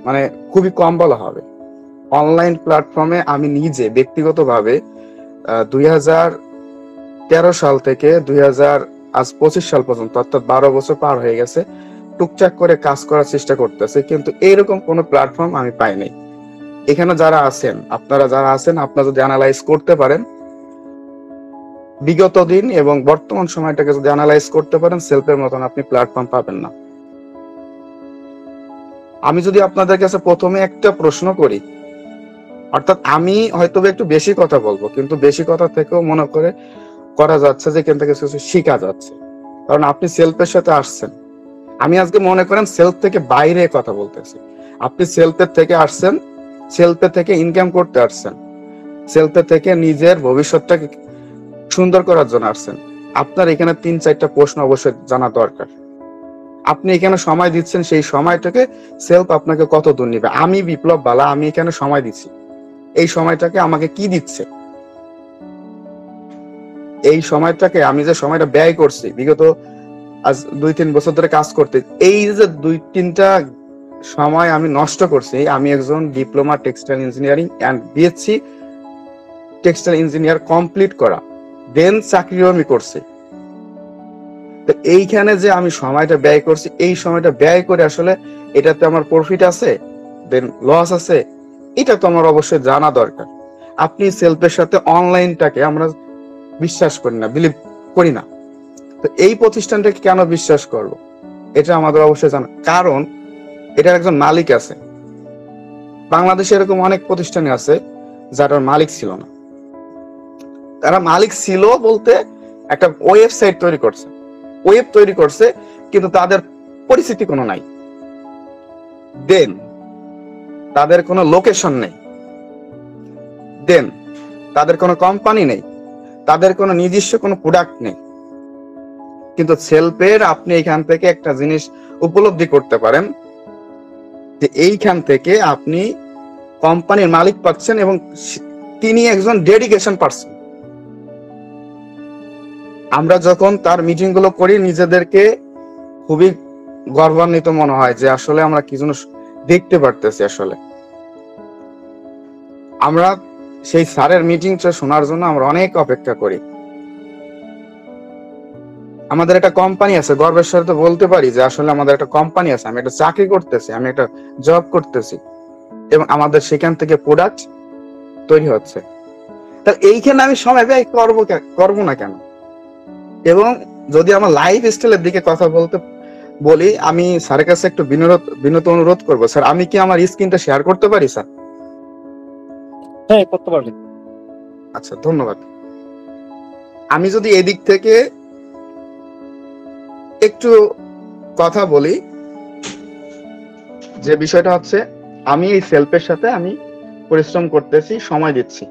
Speaker 5: মানে খুবই কম বলা হবে। অনলাইন প্ল্যাটফর্মে আমি নিজে ব্যক্তিগতভাবে 2013 সাল থেকে 2025 সাল পর্যন্ত, অর্থাৎ 12 বছর পার হয়ে গেছে, টুকটাক করে কাজ করার চেষ্টা করতেছে, কিন্তু এইরকম কোনো প্ল্যাটফর্ম আমি পাইনি। এখানে যারা আছেন, আপনারা যদি অ্যানালাইজ করতে পারেন বিগত দিন এবং বর্তমান সময়টাকে যদি অ্যানালাইজ করতে পারেন, সেলফের মতন আপনি প্ল্যাটফর্ম পাবেন না। আমি যদি আপনাদের কাছে প্রথমে একটা প্রশ্ন করি, অর্থাৎ আমি হয়তো একটু বেশি কথা বলবো, কিন্তু বেশি কথা থেকেও মনে করা যাচ্ছে যে এখান থেকে কিছু শেখা যাচ্ছে, কারণ আপনি সেলফের সাথে আসছেন। আমি আজকে মনে করেন সেলফ থেকে বাইরে কথা বলতেছি, আপনি সেলফের থেকে আসছেন, সেলফে থেকে ইনকাম করতে আসছেন, সেলফে থেকে নিজের ভবিষ্যৎটাকে সুন্দর করার জন্য আসছেন। আপনার এখানে 3-4টা প্রশ্ন অবশ্যই জানা দরকার। আপনি এখানে সময় দিচ্ছেন, সেই সময়টাকে সেলফ আপনাকে কত দূর নিবে? আমি বিপ্লব বালা, আমি এখানে সময় দিচ্ছি, এই সময়টাকে আমাকে কি দিচ্ছে? এই সময়টাকে আমি যে সময়টা ব্যয় করছি বিগত আজ 2-3 বছর ধরে কাজ করতে, এই যে 2-3টা সময় আমি নষ্ট করছি। আমি একজন diploma textile engineering and BSc textile engineer complete করা, দেন চাকরিও আমি করছি। তো এইখানে যে আমি সময়টা ব্যয় করছি, এই সময়টা ব্যয় করে আসলে এটাতে আমার প্রফিট আছে, দেন লস আছে, এটা তো আমার অবশ্যই জানা দরকার। আপনি সেলফের সাথে অনলাইনটাকে আমরা বিশ্বাস করি না, বিলিভ করি না। তো এই প্রতিষ্ঠানটাকে কেন বিশ্বাস করব, এটা আমাদের অবশ্যই জানা, কারণ এটার একজন মালিক আছে। বাংলাদেশে এরকম অনেক প্রতিষ্ঠান আছে যার মালিক ছিল না। তারা মালিক ছিল বলতে একটা ওয়েবসাইট তৈরি করছে, ওয়েব তৈরি করছে, কিন্তু তাদের পরিচিতি কোনো নাই, দেন তাদের কোনো লোকেশন নেই, দেন তাদের কোনো কোম্পানি নেই, তাদের কোনো নিজস্ব কোনো প্রোডাক্ট নেই। কিন্তু সেলফের আপনি এখান থেকে একটা জিনিস উপলব্ধি করতে পারেন যে এইখান থেকে আপনি কোম্পানির মালিক পাচ্ছেন এবং তিনি একজন ডেডিকেশন পারসন। আমরা যখন তার মিটিং গুলো করি, নিজেদেরকে খুবই গর্বান্বিত মনে হয় যে আসলে আমরা কি জন্য দেখতে পারতেছি। আসলে আমরা সেই স্যারের মিটিংটা শোনার জন্য আমরা অনেক অপেক্ষা করি। আমাদের একটা কোম্পানি আছে, গর্বের সাথে বলতে পারি যে আসলে আমাদের একটা কোম্পানি আছে, আমি একটা চাকরি করতেছি, আমি একটা জব করতেছি, এবং আমাদের সেখান থেকে প্রোডাক্ট তৈরি হচ্ছে। তাহলে এইখানে আমি সময় ব্যয় করবো না কেন? এবং যদি আমার লাইফ স্টাইলের দিকে কথা বলি, আমি স্যারের কাছে একটু বিনত অনুরোধ করবো। স্যার, আমি কি আমার স্ক্রিনটা শেয়ার করতে পারি স্যার?
Speaker 2: হ্যাঁ, করতে পারবেন।
Speaker 5: আচ্ছা, ধন্যবাদ। আমি যদি এদিক থেকে একটু কথা বলি, যে বিষয়টা হচ্ছে আমি এই সেলফের সাথে আমি পরিশ্রম করতেছি, সময় দিচ্ছি।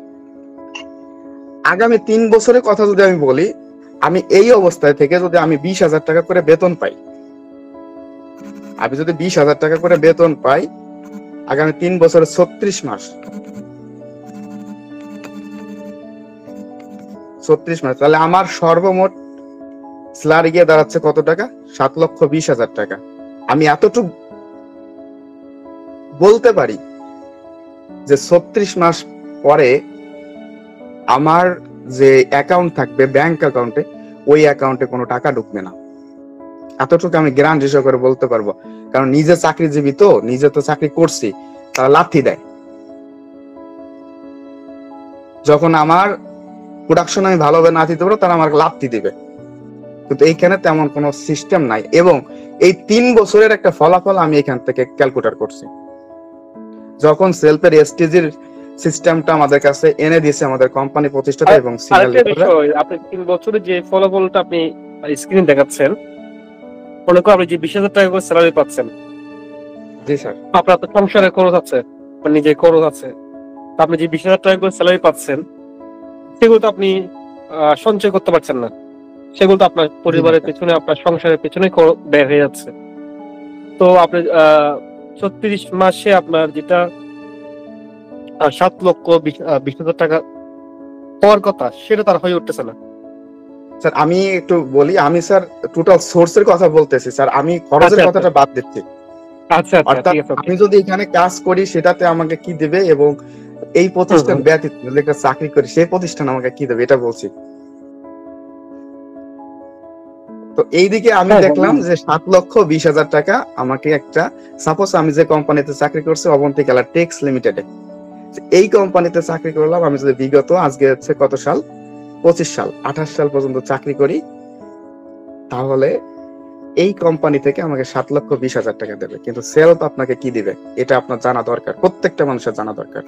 Speaker 5: আগামী 3 বছরের কথা যদি আমি বলি, আমি এই অবস্থায় থেকে যদি আমি 20,000 টাকা করে বেতন পাই, আমি যদি 20,000 টাকা করে বেতন পাই আগামী 3 বছরে 36 মাস, তাহলে আমার সর্বমোট স্যালারি গিয়ে দাঁড়াচ্ছে কত টাকা? 7,20,000 টাকা। আমি এতটুকু বলতে পারি যে 36 মাস পরে আমার যে অ্যাকাউন্ট থাকবে ব্যাংক অ্যাকাউন্টে, ওই অ্যাকাউন্টে কোনো টাকা ঢুকবে না। এতটুকু আমি গ্যারান্টি সহকারে বলতে পারবো, কারণ নিজে চাকরিজীবী তো, নিজে তো চাকরি করছি। তারা লাথি দেয়, যখন আমার প্রোডাকশন আমি ভালোভাবে না দিতে পারবো তারা আমার লাথি দিবে। কিন্তু এইখানে তেমন কোনো সিস্টেম নাই, এবং এই 3 বছরের একটা ফলাফল আমি এখান থেকে ক্যালকুলেট করছি। যখন সেলফের এসটিজির সিস্টেমটা আমাদের কাছে এনে দিয়েছে আমাদের কোম্পানি প্রতিষ্ঠাতা এবং সিনিয়র
Speaker 2: আরেকটা
Speaker 5: লিডাররা।
Speaker 2: বিষয়, আপনি 3 বছরে যে ফলাফলটা আপনি স্ক্রিনে দেখাচ্ছেন, মনে করেন আপনি যে 20,000 টাকা করে স্যালারি পাচ্ছেন,
Speaker 5: জি স্যার।
Speaker 2: আপনার তো সংসারের খরচ আছে, আপনার নিজের খরচ আছে, তো আপনি যে 20,000 টাকা করে স্যালারি পাচ্ছেন সেগুলো তো আপনি সঞ্চয় করতে পারছেন না, সেগুলো তো আপনার পরিবারের পেছনে, আপনার সংসারের পেছনে ব্যয় হয়ে যাচ্ছে। তো আপনি 36 মাসে আপনার যেটা 7,20,000 টাকা হওয়ার কথা, সেটা তার হয়ে উঠতেছে না।
Speaker 5: স্যার আমি একটু বলি, আমি স্যার টোটাল সোর্সের কথা বলতেছি স্যার, আমি খরচের কথাটা বাদ দিচ্ছি।
Speaker 2: আচ্ছা আচ্ছা,
Speaker 5: অর্থাৎ
Speaker 2: ঠিক আছে।
Speaker 5: আমি যদি এখানে কাজ করি সেটাতে আমাকে কি দেবে, এবং এই প্রতিষ্ঠান ব্যতীত যদি একটা চাকরি করি সেই প্রতিষ্ঠান আমাকে কি দেবে, এটা বলছি। তো এইদিকে আমি দেখলাম যে 7,20,000 টাকা আমাকে একটা, সাপোজ আমি যে কোম্পানিতে চাকরি করছি অবন্তিকালা টেক্স লিমিটেডে, এই কোম্পানিতে চাকরি করলাম আমি যদি বিগত আজকে হচ্ছে কত সাল, 25 সাল 28 সাল পর্যন্ত চাকরি করি, তাহলে এই কোম্পানি থেকে আমাকে 7,20,000 টাকা দেবে। কিন্তু সেলফ আপনাকে কি দিবে এটা আপনার জানা দরকার, প্রত্যেকটা মানুষের জানা দরকার।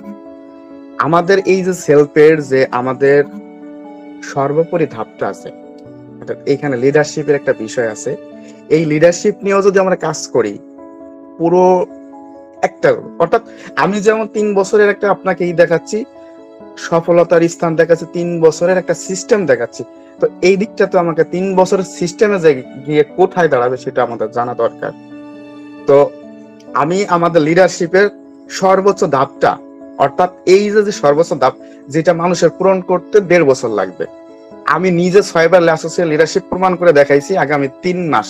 Speaker 5: আমাদের এই যে সেলফের যে আমাদের সর্বোপরি ধাপটা আছে, এইখানে লিডারশিপের একটা বিষয় আছে। এই লিডারশিপ নিয়েও যদি আমরা কাজ করি পুরো একটা, অর্থাৎ আমি যেমন 3 বছরের একটা আপনাকে দেখাচ্ছি সফলতার স্থান দেখাচ্ছি, 3 বছরের একটা সিস্টেম দেখাচ্ছি, তো এই দিকটা তো আমাকে 3 বছরের সিস্টেমে গিয়ে কোথায় দাঁড়াবে সেটা আমাদের জানা দরকার। তো আমি আমাদের লিডারশিপের সর্বোচ্চ ধাপটা, অর্থাৎ এই যে সর্বোচ্চ ধাপ যেটা মানুষের পূরণ করতে 1.5 বছর লাগবে, আমি নিজে 6 বার অ্যাসোসিয়েট লিডারশিপ প্রমাণ করে দেখাইছি আগামী 3 মাস,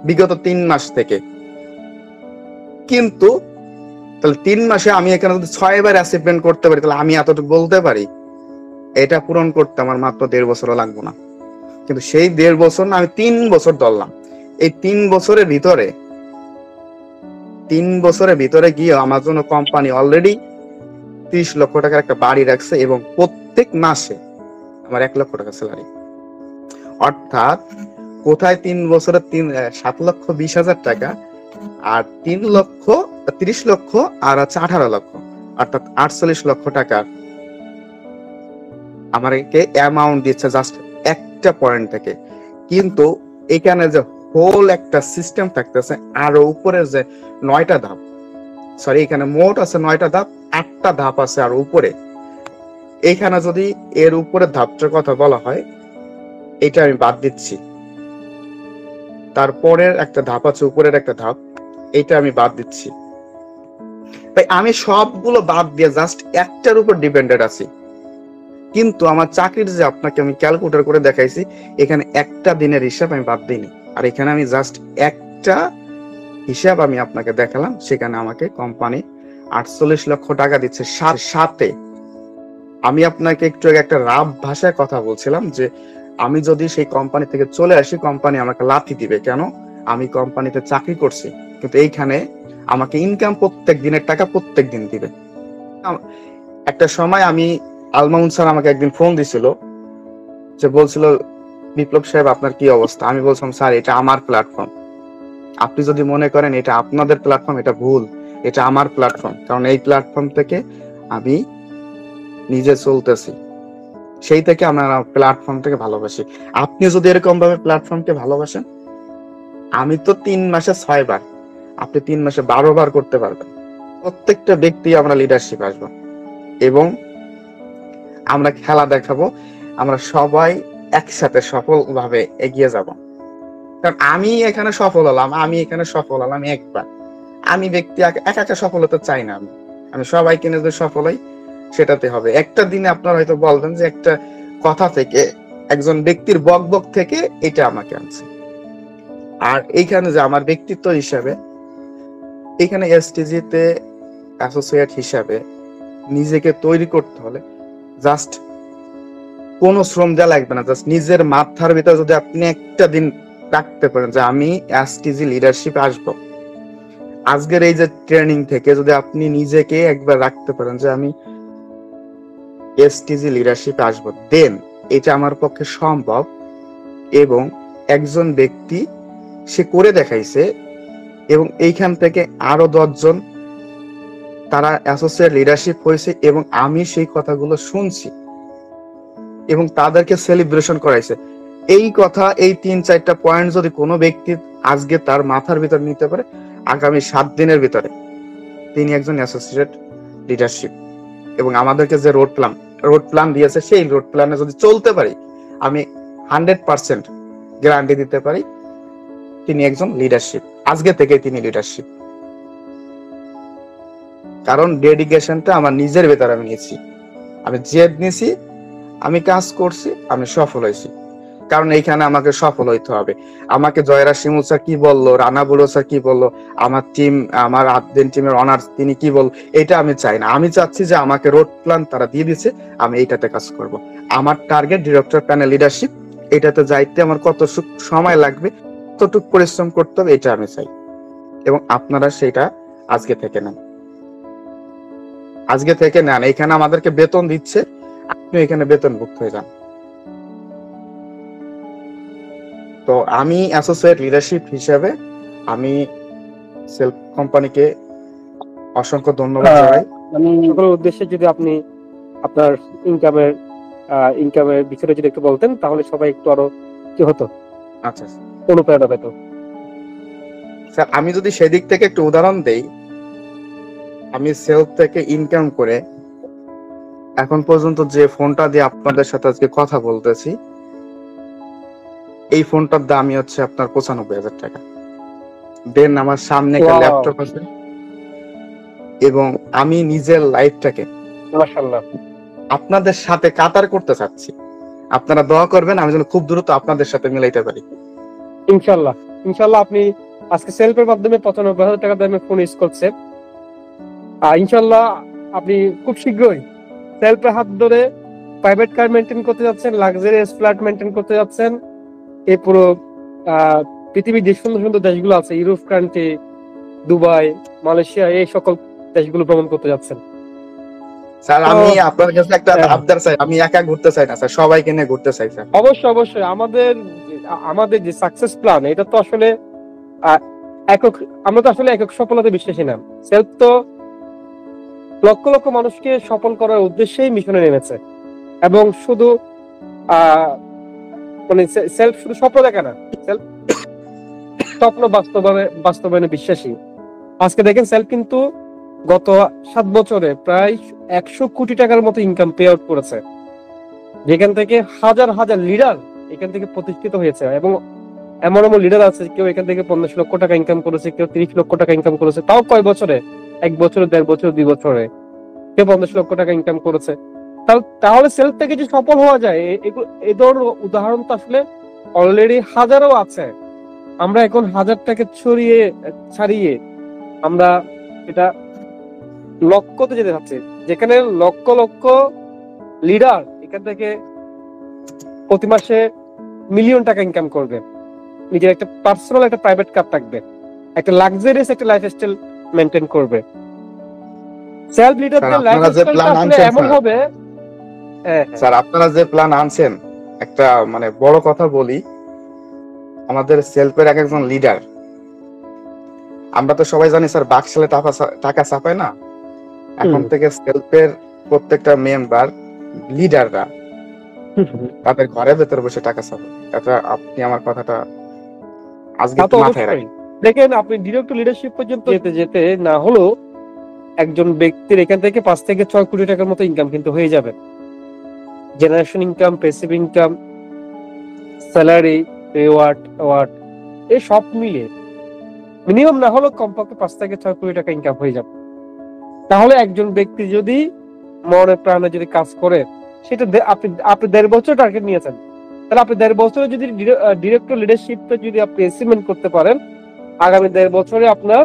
Speaker 5: বিগত 3 মাস থেকে। কিন্তু তাহলে 3 মাসে আমি এখানে যদি 6 বার অ্যাচিভমেন্ট করতে পারি, তাহলে আমি এতটুকু বলতে পারি এটা পূরণ করতে আমার মাত্র 1.5 বছরও লাগবে না। কিন্তু সেই 1.5 বছর না, আমি 3 বছর ধরলাম। এই 3 বছরের ভিতরে গিয়ে আমার জন্য কোম্পানি অলরেডি 30 লক্ষ টাকার একটা বাড়ি রাখছে, এবং প্রত্যেক মাসে আমার 1 লক্ষ টাকা স্যালারি। অর্থাৎ কোথায় 3 বছরে 7,20,000 টাকা, আর 30 লক্ষ আর আছে 18 লক্ষ, অর্থাৎ 48 লক্ষ টাকা আমাকে অ্যামাউন্ট দিচ্ছে জাস্ট একটা পয়েন্ট থেকে। কিন্তু এখানে যে হোল একটা সিস্টেম থাকতেছে, আরো উপরে যে 9টা ধাপ, সরি এখানে মোট আছে 9টা ধাপ, 8টা ধাপ আছে আর উপরে। এখানে যদি এর উপরে ধাপটার কথা বলা হয়, এটা আমি বাদ দিচ্ছি। তারপরের একটা ধাপ আছে, উপরের একটা ধাপ, এটা আমি বাদ দিচ্ছি। তাই আমি সবগুলো বাদ দিয়ে জাস্ট একটার উপর ডিপেন্ডেন্ট আছি। কিন্তু আমার চাকরির যে আপনাকে আমি ক্যালকুলেটর করে দেখাইছি, এখানে একটা দিনের হিসাব আমি বাদ দিইনি, আর এখানে আমি জাস্ট একটা হিসাব আমি আপনাকে দেখালাম। সেখানে আমাকে কোম্পানি 48 লক্ষ টাকা দিচ্ছে। সাথে আমি আপনাকে একটু আগে একটা রাফ ভাষায় কথা বলছিলাম যে আমি যদি সেই কোম্পানি থেকে চলে আসি, কোম্পানি আমাকে লাথি দিবে, কেন আমি কোম্পানিতে চাকরি করছি। কিন্তু এইখানে আমাকে ইনকাম প্রত্যেক দিনের টাকা প্রত্যেক দিন দিবে। একটা সময় আমি আলমাউন স্যার আমাকে একদিন ফোন দিছিল, যে বলছিল বিপ্লব সাহেব আপনার কি অবস্থা। আমি বলছিলাম স্যার এটা আমার প্ল্যাটফর্ম, আপনি যদি মনে করেন এটা আপনাদের প্ল্যাটফর্ম, এটা ভুল, এটা আমার প্ল্যাটফর্ম, কারণ এই প্ল্যাটফর্ম থেকে আমি নিজে চলতেছি, সেই থেকে আমরা প্ল্যাটফর্ম থেকে ভালোবাসি। আপনি যদি এরকম ভাবে প্ল্যাটফর্মকে ভালোবাসেন, আমি তো 3 মাসে 6 বার, আপনি 3 মাসে 12 বার করতে পারবেন। প্রত্যেকটা ব্যক্তি আমরা লিডারশিপ আসবো এবং আমরা খেলা দেখাবো, আমরা সবাই একসাথে সফলভাবে এগিয়ে যাব। কারণ আমি এখানে সফল হলাম একবার, আমি ব্যক্তি একা সফল হতে চাই না। আমি সবাইকে নিয়ে যদি সফল হই সেটাতে হবে। একটা দিনে আপনারা হয়তো বলবেন যে একটা কথা থেকে, একজন ব্যক্তির বকবক থেকে এটা আমাকে আনছে। আর এইখানে যে আমার ব্যক্তিত্ব হিসাবে, এখানে এসটিজি তে অ্যাসোসিয়েট হিসাবে নিজেকে তৈরি করতে হলে জাস্ট কোনো শ্রম দেওয়া লাগবে না। জাস্ট নিজের মাথার ভিতরে যদি আপনি একটা দিন রাখতে পারেন যে আমি এসটিজি লিডারশিপ আসবো, আজকের এই যে ট্রেনিং থেকে যদি আপনি নিজেকে একবার রাখতে পারেন যে আমি এসটিজি লিডারশিপ আসবো, দেন এটা আমার পক্ষে সম্ভব। এবং একজন ব্যক্তি সে করে দেখাইছে এবং এইখান থেকে আরো 10 জন তারা অ্যাসোসিয়েট লিডারশিপ হয়েছে এবং আমি সেই কথাগুলো শুনছি এবং তাদেরকে সেলিব্রেশন করাইছে। এই কথা, এই 3-4টা পয়েন্ট যদি কোনো ব্যক্তি আজকে তার মাথার ভিতর নিতে পারে, আগামী 7 দিনের ভিতরে তিনি একজন অ্যাসোসিয়েট লিডারশিপ। এবং আমাদেরকে যে রোড প্ল্যান দিয়েছে, সেই রোড প্ল্যানে যদি চলতে পারি, আমি 100% গ্যারান্টি দিতে পারি তিনি একজন লিডারশিপ। আজকে থেকে তিনি লিডারশিপ, কারণ ডেডিকেশনটা আমার নিজের ভেতরে আমি নিয়েছি, আমি জেদ নিয়েছি, আমি কাজ করছি, আমি সফল হয়েছি। কারণ এইখানে আমাকে সফল হইতে হবে। আমাকে জয়রা শিমুল স্যার কি বললো, রানা বুড়ো স্যার কি বললো, আমার টিম, আমার আদদিন টিমের অনার্স তিনি কি বললো, এটা আমি চাই না। আমি চাচ্ছি যে আমাকে রোড প্ল্যান তারা দিয়ে দিচ্ছে, আমি এইটাতে কাজ করব। আমার টার্গেট ডিরেক্টর প্যানেল লিডারশিপ, এটাতে যাইতে আমার কত সময় লাগবে, কতটুকু পরিশ্রম করতে হবে, এটা আমি চাই। এবং আপনারা সেটা আজকে থেকে নেন, আজকে থেকে নেন। এইখানে আমাদেরকে বেতন দিচ্ছে, আপনি এখানে বেতনভুক্ত হয়ে যান। তো আমি অ্যাসোসিয়েট লিডারশিপ হিসেবে আমি সেলফ কোম্পানিকে অসংখ্য ধন্যবাদ জানাই।
Speaker 2: সকলের উদ্দেশ্যে যদি আপনি আপনার ইনকামের বিষয়টা যদি একটু বলতেন, তাহলে সবাই একটু আরো কি হতো,
Speaker 5: আচ্ছা
Speaker 2: অনুপ্রেরণা পেত।
Speaker 5: স্যার, আমি যদি সেদিক থেকে একটু উদাহরণ দেই, আমি সেলফ থেকে ইনকাম করে এখন পর্যন্ত যে ফোনটা দিয়ে আপনাদের সাথে আজকে কথা বলতেছি, এই ফোনটার দামই হচ্ছে আপনার 95,000 টাকা। দেন আমার সামনে একটা ল্যাপটপ আছে এবং আমি নিজের লাইফটাকে
Speaker 2: মাশাআল্লাহ
Speaker 5: আপনাদের সাথে কাতার করতে চাচ্ছি। আপনারা দোয়া করবেন আমি যেন খুব দ্রুত আপনাদের সাথে মিলাইতে পারি।
Speaker 2: ইনশাআল্লাহ ইনশাআল্লাহ। আপনি আজকে সেলফের মাধ্যমে 95,000 টাকা দামে ফোন ইউজ করছেন, ইনশাআল্লাহ আপনি খুব শীঘ্রই সেলফের হাত ধরে প্রাইভেট কার মেনটেন করতে যাচ্ছেন, লাক্সারিয়াস ফ্ল্যাট মেনটেন করতে যাচ্ছেন। এই পুরো পৃথিবীর যে সুন্দর সুন্দর দেশগুলো আছে, ইউরোপ কান্ট্রি, দুবাই, মালয়েশিয়া, এই সকল দেশগুলো ভ্রমণ করতে যাচ্ছেন।
Speaker 5: স্যার, আমি আপনার কাছে একটা আবদার চাই, আমি একা ঘুরতে চাই না স্যার, সবাইকে নিয়ে ঘুরতে চাই স্যার।
Speaker 2: অবশ্যই অবশ্যই। আমাদের যে সাকসেস প্ল্যান, এটা তো আসলে একক, আমরা তো আসলে একক সফলতা বিশ্বাসী না। সেলফ তো লক্ষ লক্ষ মানুষকে সফল করার উদ্দেশ্যেই মিশনে নেমেছে এবং শুধু মানে সেলফ শুধু স্বপ্ন দেখে না, সেলফ স্বপ্ন বাস্তবায়নে বিশ্বাসী। আজকে দেখেন সেলফ কিন্তু গত 7 বছরে প্রায় 100 কোটি টাকার মতো ইনকাম পে আউট করেছে, যেখান থেকে হাজার হাজার লিডার এখান থেকে প্রতিষ্ঠিত হয়েছে। এবং এমন এমন লিডার আছে, কেউ এখান থেকে 50 লক্ষ টাকা ইনকাম করেছে, কেউ 30 লক্ষ টাকা ইনকাম করেছে। তাও কয় বছরে? 1 বছরে, 1.5 বছর, 2 বছরে কেউ 50 লক্ষ টাকা ইনকাম করেছে। তাহলে সেলফ থেকে যে সফল হওয়া যায়, এই ধরনের উদাহরণ তো আসলে অলরেডি হাজারও আছে। আমরা এখন 1000টাকে ছাড়িয়ে আমরা এটা লক্ষ্যতে যেতে চাচ্ছি, যেখানে লক্ষ লক্ষ লিডার এখান থেকে প্রতি মাসে মিলিয়ন টাকা ইনকাম করবে, নিজের একটা পার্সোনাল একটা প্রাইভেট কার থাকবে, একটা লাক্সারিয়াস একটা লাইফস্টাইল মেনটেন করবে। সেলফ লিডারদের লাইফস্টাইলটা আসলে এমন হবে।
Speaker 5: স্যার, আপনারা যে প্ল্যান আনছেন, একটা মানে বড় কথা বলি, আমাদের সেলফের একজন লিডার, আমরা তো সবাই জানি স্যার, বাক্সেলে টাকা ছাপায় না। এখন থেকে সেলফের প্রত্যেকটা মেম্বার, লিডাররা তাদের ঘরের ভেতর বসে টাকা ছাপায়। এটা আপনি আমার কথাটা আজকে মাথায় রাখেন।
Speaker 2: দেখেন, আপনি ডিরেক্ট লিডারশিপ পর্যন্ত যেতে যেতে না হলো একজন ব্যক্তির এখান থেকে 5 থেকে 6 কোটি টাকার মতো ইনকাম কিন্তু হয়ে যাবে। Generation income, passive income, salary, reward, এই সব মিলে মিনিমাম না হলো কমপক্ষে 5 থেকে 6 কোটি টাকা ইনকাম হয়ে যাবে। তাহলে একজন ব্যক্তি যদি মনে প্রাণে যদি কাজ করে, সেটা আপনি 1.5 বছর টার্গেট নিয়েছেন, তাহলে আপনি 1.5 বছরে যদি ডিরেক্টর লিডারশিপটা যদি আপনি অ্যাচিভমেন্ট করতে পারেন, আগামী 1.5 বছরে আপনার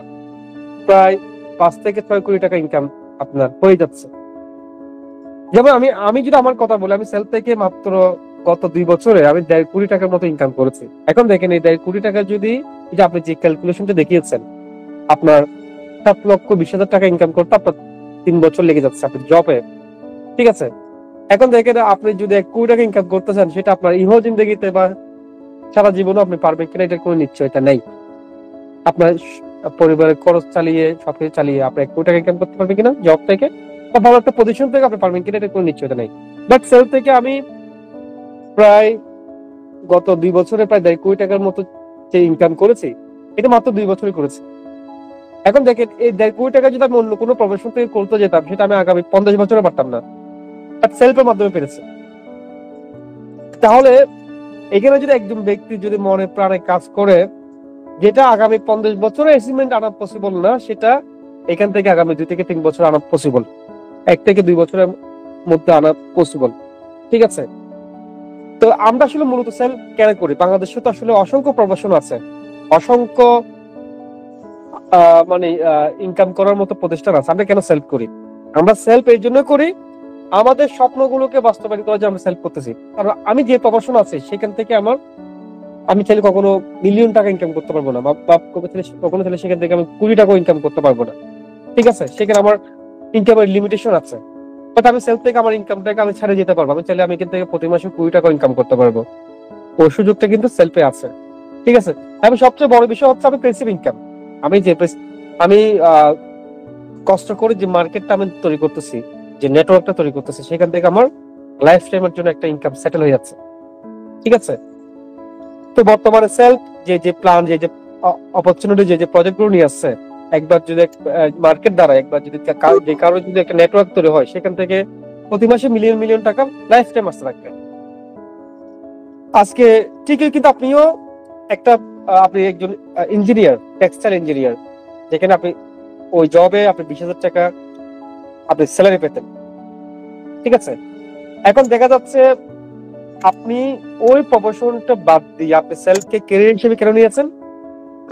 Speaker 2: প্রায় 5 থেকে 6 কোটি টাকা ইনকাম আপনার হয়ে যাচ্ছে। যেমন আমি যদি আমার কথা বলি, আমি সেলফ থেকে মাত্র গত 2 বছরে আমি 1.5 কোটি টাকার মতো ইনকাম করেছি। এখন দেখেন, এই 1.5 কোটি টাকা যদি আপনি যে ক্যালকুলেশনটা দেখিয়েছেন, আপনার 7,20,000 টাকা ইনকাম করতে আপনার 3 বছর লেগে যাচ্ছে আপনার জবে, ঠিক আছে? এখন দেখেন, আপনি যদি 1 কোটি টাকা ইনকাম করতে চান, সেটা আপনার ইহো জিন্দগিতে বা সারা জীবনও আপনি পারবেন কিনা এটার কোনো নিশ্চয়তা নেই। আপনার পরিবারের খরচ চালিয়ে সবকিছু চালিয়ে আপনি 1 কোটি টাকা ইনকাম করতে পারবেন কিনা জব থেকে বা ভালো একটা পজিশন থেকে আপনি পারবেন কিনা এটার কোনো নিশ্চয়তা নেই। বাট সেলফ থেকে আমি প্রায় গত 2 বছরে প্রায় 1.5 কোটি টাকার মতো যে ইনকাম করেছি, এটা মাত্র 2 বছরই করেছি। এখন দেখেন এই 1.5 কোটি টাকা যদি আমি অন্য কোনো প্রফেশন থেকে করতে যেতাম সেটা আমি আগামী 50 বছরে পারতাম না, বাট সেলফের মাধ্যমে পেরেছি। তাহলে এখানে যদি একজন ব্যক্তি যদি মনে প্রাণে কাজ করে, যেটা আগামী 50 বছরে অ্যাচিভমেন্ট আনা পসিবল না, সেটা এখান থেকে আগামী 2 থেকে 3 বছর আনা পসিবল, 1 থেকে 2 বছরের মধ্যে আনা পসিবল। ঠিক আছে, তো আমরা আসলে মূলত সেলফ কেন করি? বাংলাদেশে তো আসলে অসংখ্য প্রফেশন আছে, অসংখ্য মানে ইনকাম করার মতো প্রতিষ্ঠান আছে, আমরা কেন সেলফ করি? আমরা সেলফ এই জন্য করি আমাদের স্বপ্নগুলোকে বাস্তবায়ন করার জন্য আমরা সেলফ করতেছি। কারণ আমি যে প্রফেশন আছে সেখান থেকে আমি চাইলে কখনো মিলিয়ন টাকা ইনকাম করতে পারবো না, বা কখনো চাইলে সেখান থেকে আমি 20 টাকা ইনকাম করতে পারবো না। ঠিক আছে, সেখানে আমার ইনকামের লিমিটেশন আছে। বাট আমি সেলফ থেকে আমার ইনকামটাকে আমি ছাড়ে যেতে পারবো, আমি চাইলে আমি এখান থেকে প্রতি মাসে 20 টাকা ইনকাম করতে পারবো, ওই সুযোগটা কিন্তু সেলফে আছে। ঠিক আছে, আমি সবচেয়ে বড় বিষয় হচ্ছে আমি প্যাসিভ ইনকাম। আমি কষ্ট করে যে মার্কেটটা আমি তৈরি করতেছি, যে নেটওয়ার্কটা তৈরি করতেছি, সেখান থেকে আমার লাইফ টাইমের জন্য একটা ইনকাম সেটেল হয়ে যাচ্ছে। ঠিক আছে, তো বর্তমানে সেলফ যে প্ল্যান, যে অপরচুনিটি, যে প্রজেক্টগুলো নিয়ে আসছে, একবার যদি মার্কেট দ্বারা একবার যদি যে কারোর যদি একটা নেটওয়ার্ক তৈরি হয়, সেখান থেকে প্রতি মাসে মিলিয়ন মিলিয়ন টাকা লাইফ টাইম আসতে থাকবে। আজকে ঠিকই, কিন্তু আপনিও আপনি একজন ইঞ্জিনিয়ার, টেক্সটাইল ইঞ্জিনিয়ার, যেখানে আপনি ওই জবে আপনি 20,000 টাকা আপনি স্যালারি পেতেন। ঠিক আছে, এখন দেখা যাচ্ছে আপনি ওই প্রফেশনটা বাদ দিয়ে আপনি সেলফকে ক্যারিয়ার হিসেবে কেন নিয়েছেন?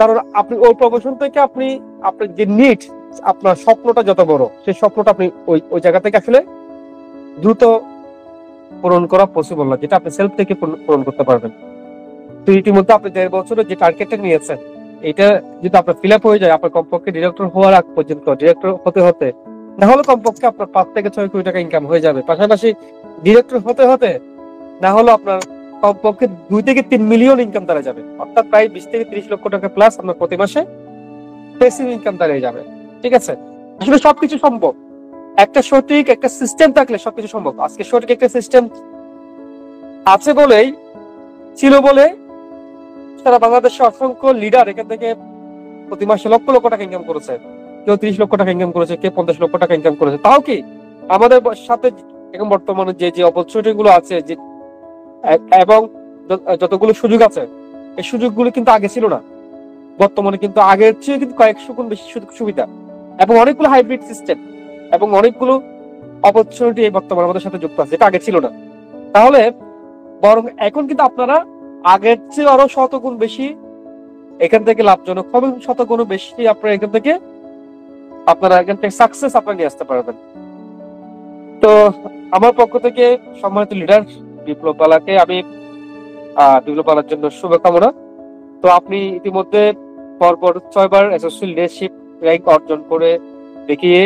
Speaker 2: কারণ আপনি ওই প্রফেশন থেকে আপনার যে নিড, আপনার স্বপ্নটা যত বড়, সেই স্বপ্নটা আপনি ওই জায়গা থেকে আসলে দ্রুত পূরণ করা পসিবল না, যেটা আপনি সেলফ থেকে পূরণ করতে পারবেন। তো ইতিমধ্যে আপনি 1.5 বছরের যে টার্গেটটা নিয়েছেন, এটা যদি আপনার ফিল আপ হয়ে যায়, আপনার কমপক্ষে ডিরেক্টর হওয়ার আগ পর্যন্ত, ডিরেক্টর হতে না হলে কমপক্ষে আপনার 5 থেকে 6 কোটি টাকা ইনকাম হয়ে যাবে। পাশাপাশি ডিরেক্টর হতে না হলে আপনার কমপক্ষে 2 থেকে 3 মিলিয়ন ইনকাম দাঁড়িয়ে যাবে, অর্থাৎ প্রায় 20 থেকে 30 লক্ষ টাকা প্লাস আপনার প্রতি মাসে প্যাসিভ ইনকাম দাঁড়িয়ে যাবে। ঠিক আছে, আসলে সবকিছু সম্ভব, একটা সঠিক একটা সিস্টেম থাকলে সবকিছু সম্ভব। আজকে সঠিক একটা সিস্টেম আছে বলেই, ছিল বলে সারা বাংলাদেশে অসংখ্য লিডার এখান থেকে প্রতি মাসে লক্ষ লক্ষ টাকা ইনকাম করেছে, কেউ 30 লক্ষ টাকা ইনকাম করেছে, কেউ 50 লক্ষ টাকা ইনকাম করেছে। তাও কি আমাদের সাথে এখন বর্তমানে যে অপরচুনিটি গুলো আছে, যে এবং যতগুলো সুযোগ আছে, এই সুযোগগুলো কিন্তু আগে ছিল না। বর্তমানে কিন্তু আগের চেয়ে কিন্তু কয়েকশো গুণ বেশি সুযোগ সুবিধা এবং অনেকগুলো হাইব্রিড সিস্টেম এবং অনেকগুলো অপরচুনিটি বর্তমানে আমাদের সাথে যুক্ত আছে, যেটা আগে ছিল না। তাহলে বরং এখন কিন্তু আপনারা আগের চেয়ে আরো শতগুণ বেশি এখান থেকে লাভজনক হবেন, শতগুণ বেশি আপনারা এখান থেকে সাকসেস আপনারা নিয়ে আসতে পারবেন। তো আমার পক্ষ থেকে সম্মানিত লিডার বিপ্লব বালাকে আমি বিপ্লব বালার জন্য শুভকামনা। তো আপনি ইতিমধ্যে পরপর 6 বার অ্যাসোসিয়েট লিডারশিপ র্যাঙ্ক অর্জন করে দেখিয়ে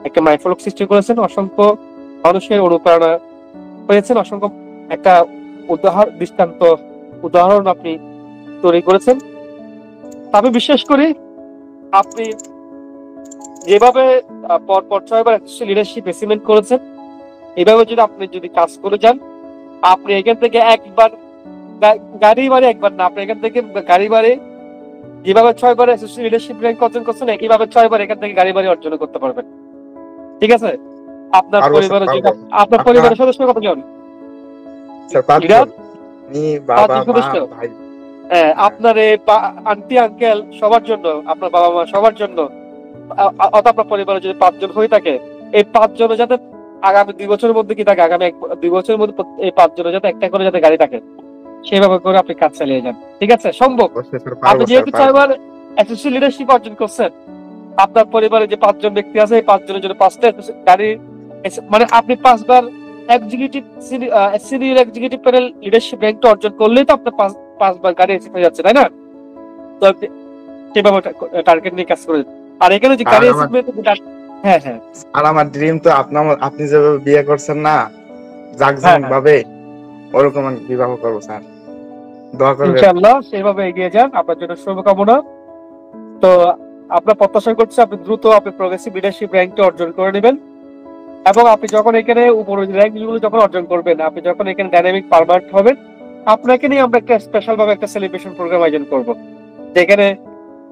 Speaker 2: একটা মাইলফলক সৃষ্টি করেছেন, অসংখ্য মানুষের অনুপ্রেরণা পেয়েছেন, অসংখ্য একটা উদাহরণ আপনি তৈরি করেছেন। আমি বিশ্বাস করি আপনি যেভাবে পরপর 6 বার অ্যাসোসিয়েট লিডারশিপ অ্যাচিভমেন্ট করেছেন, এইভাবে যদি কাজ করে যান, আপনি এখান থেকে একবার একবার না, আপনি এখান থেকে গাড়ি বাড়ি যেভাবে 6 বার অ্যাসোসিয়েট লিডারশিপ র্যাঙ্ক অর্জন করছেন, একইভাবে 6 বার এখান থেকে গাড়ি বাড়ি অর্জন করতে পারবেন। ঠিক আছে, আপনার পরিবারের সদস্য কতজন? আপনার আন্টি আঙ্কেল সবার জন্য, আপনার বাবা মা সবার জন্য, আপনার পরিবারে যদি 5 জন হয়ে থাকে, এই 5 জনের যাতে আগামী 2 বছরের মধ্যে কি থাকে, আগামী 2 বছরের মধ্যে এই 5 জনের যাতে একটা করে যাতে গাড়ি থাকে, সেভাবে করে আপনি কাজ চালিয়ে যান। ঠিক আছে, সম্ভব। আপনি যেহেতু 6 বার অ্যাসোসিয়েট লিডারশিপ অর্জন করছেন, আপনার পরিবারে যে 5 জন ব্যক্তি আছে, এই 5 জনের জন্য 5টা গাড়ি, মানে আপনি 5 বার সিনিয়র এক্সিকিউটিভ প্যানেল লিডারশিপ র্যাঙ্কটা অর্জন করলেই তো আপনার 5 বার গাড়ি অ্যাচিভ হয়ে যাচ্ছে, তাই না? তো সেভাবে টার্গেট নিয়ে কাজ করে। আর এখানে যে গাড়ি হ্যাঁ হ্যাঁ,
Speaker 5: আর আমার ড্রিম তো আপনি যেভাবে বিয়ে করছেন না, জাঁকজমক ভাবে, ওরকম বিবাহ করবো স্যার। দোয়া করবেন।
Speaker 2: ইনশাআল্লাহ সেইভাবে এগিয়ে যান, আপনার জন্য শুভকামনা। তো আপনার প্রত্যাশা করছি আপনি দ্রুত আপনি প্রগ্রেসিভ লিডারশিপ র্যাঙ্কটা অর্জন করে নেবেন, এবং আপনি যখন এখানে উপর র্যাঙ্কগুলো যখন অর্জন করবেন, আপনি যখন এখানে ডাইনামিক পারমানেন্ট হবেন, আপনাকে নিয়ে আমরা একটা স্পেশাল ভাবে একটা সেলিব্রেশন প্রোগ্রাম আয়োজন করব, যেখানে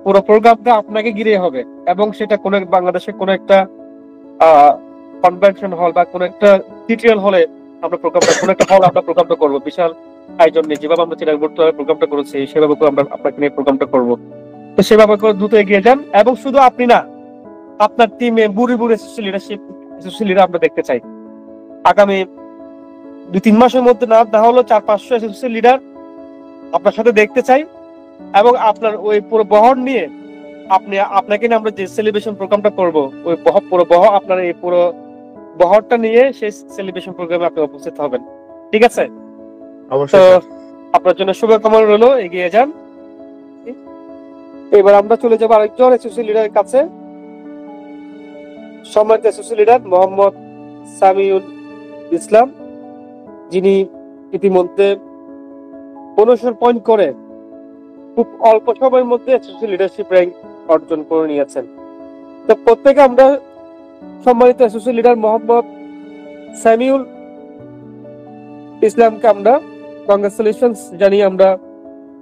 Speaker 2: পুরো প্রোগ্রামটা আপনাকে ঘিরে হবে, এবং সেটা কোনো বাংলাদেশের কোনো একটা কনভেনশন হল বা কোনো একটা টিটিএল হলে আমরা প্রোগ্রামটা, কোনো একটা হল আমরা প্রোগ্রামটা করবো বিশাল আয়োজন নিয়ে, যেভাবে আমরা চিরাগত প্রোগ্রামটা করেছি সেভাবে আমরা আপনাকে নিয়ে প্রোগ্রামটা করবো। তো সেভাবে করে দ্রুত এগিয়ে যান, এবং শুধু আপনি না, আপনার টিমে বুড়ি বুড়ি লিডারশিপ লিডার আমরা দেখতে চাই। আগামী 2-3 মাসের মধ্যে না হলো 400-500 এসএসসি লিডার আপনার সাথে দেখতে চাই, এবং আপনার ওই পুরো বহর নিয়ে আপনাকে নিয়ে আমরা যে সেলিব্রেশন প্রোগ্রামটা করব, ওই পুরো আপনার এই পুরো বহরটা নিয়ে সেই সেলিব্রেশন প্রোগ্রামে আপনি উপস্থিত হবেন। ঠিক আছে? তো
Speaker 5: অবশ্যই
Speaker 2: আপনার জন্য শুভকামনা রইলো, এগিয়ে যান। এবার আমরা চলে যাবো আরেকজন এসএসসি লিডারের কাছে। সম্মানিত এসএসসি লিডার মোহাম্মদ সামিউল ইসলাম, যিনি ইতিমধ্যে 1500 পয়েন্ট করে খুব অল্প সময়ের মধ্যে এসএসসি লিডারশিপ র্যাঙ্ক অর্জন করে নিয়েছেন। তো প্রত্যেকে আমরা সম্মানিত এসএসসি লিডার মোহাম্মদ সামিউল ইসলামকে আমরা কংগ্রেচুলেশনস জানিয়ে আমরা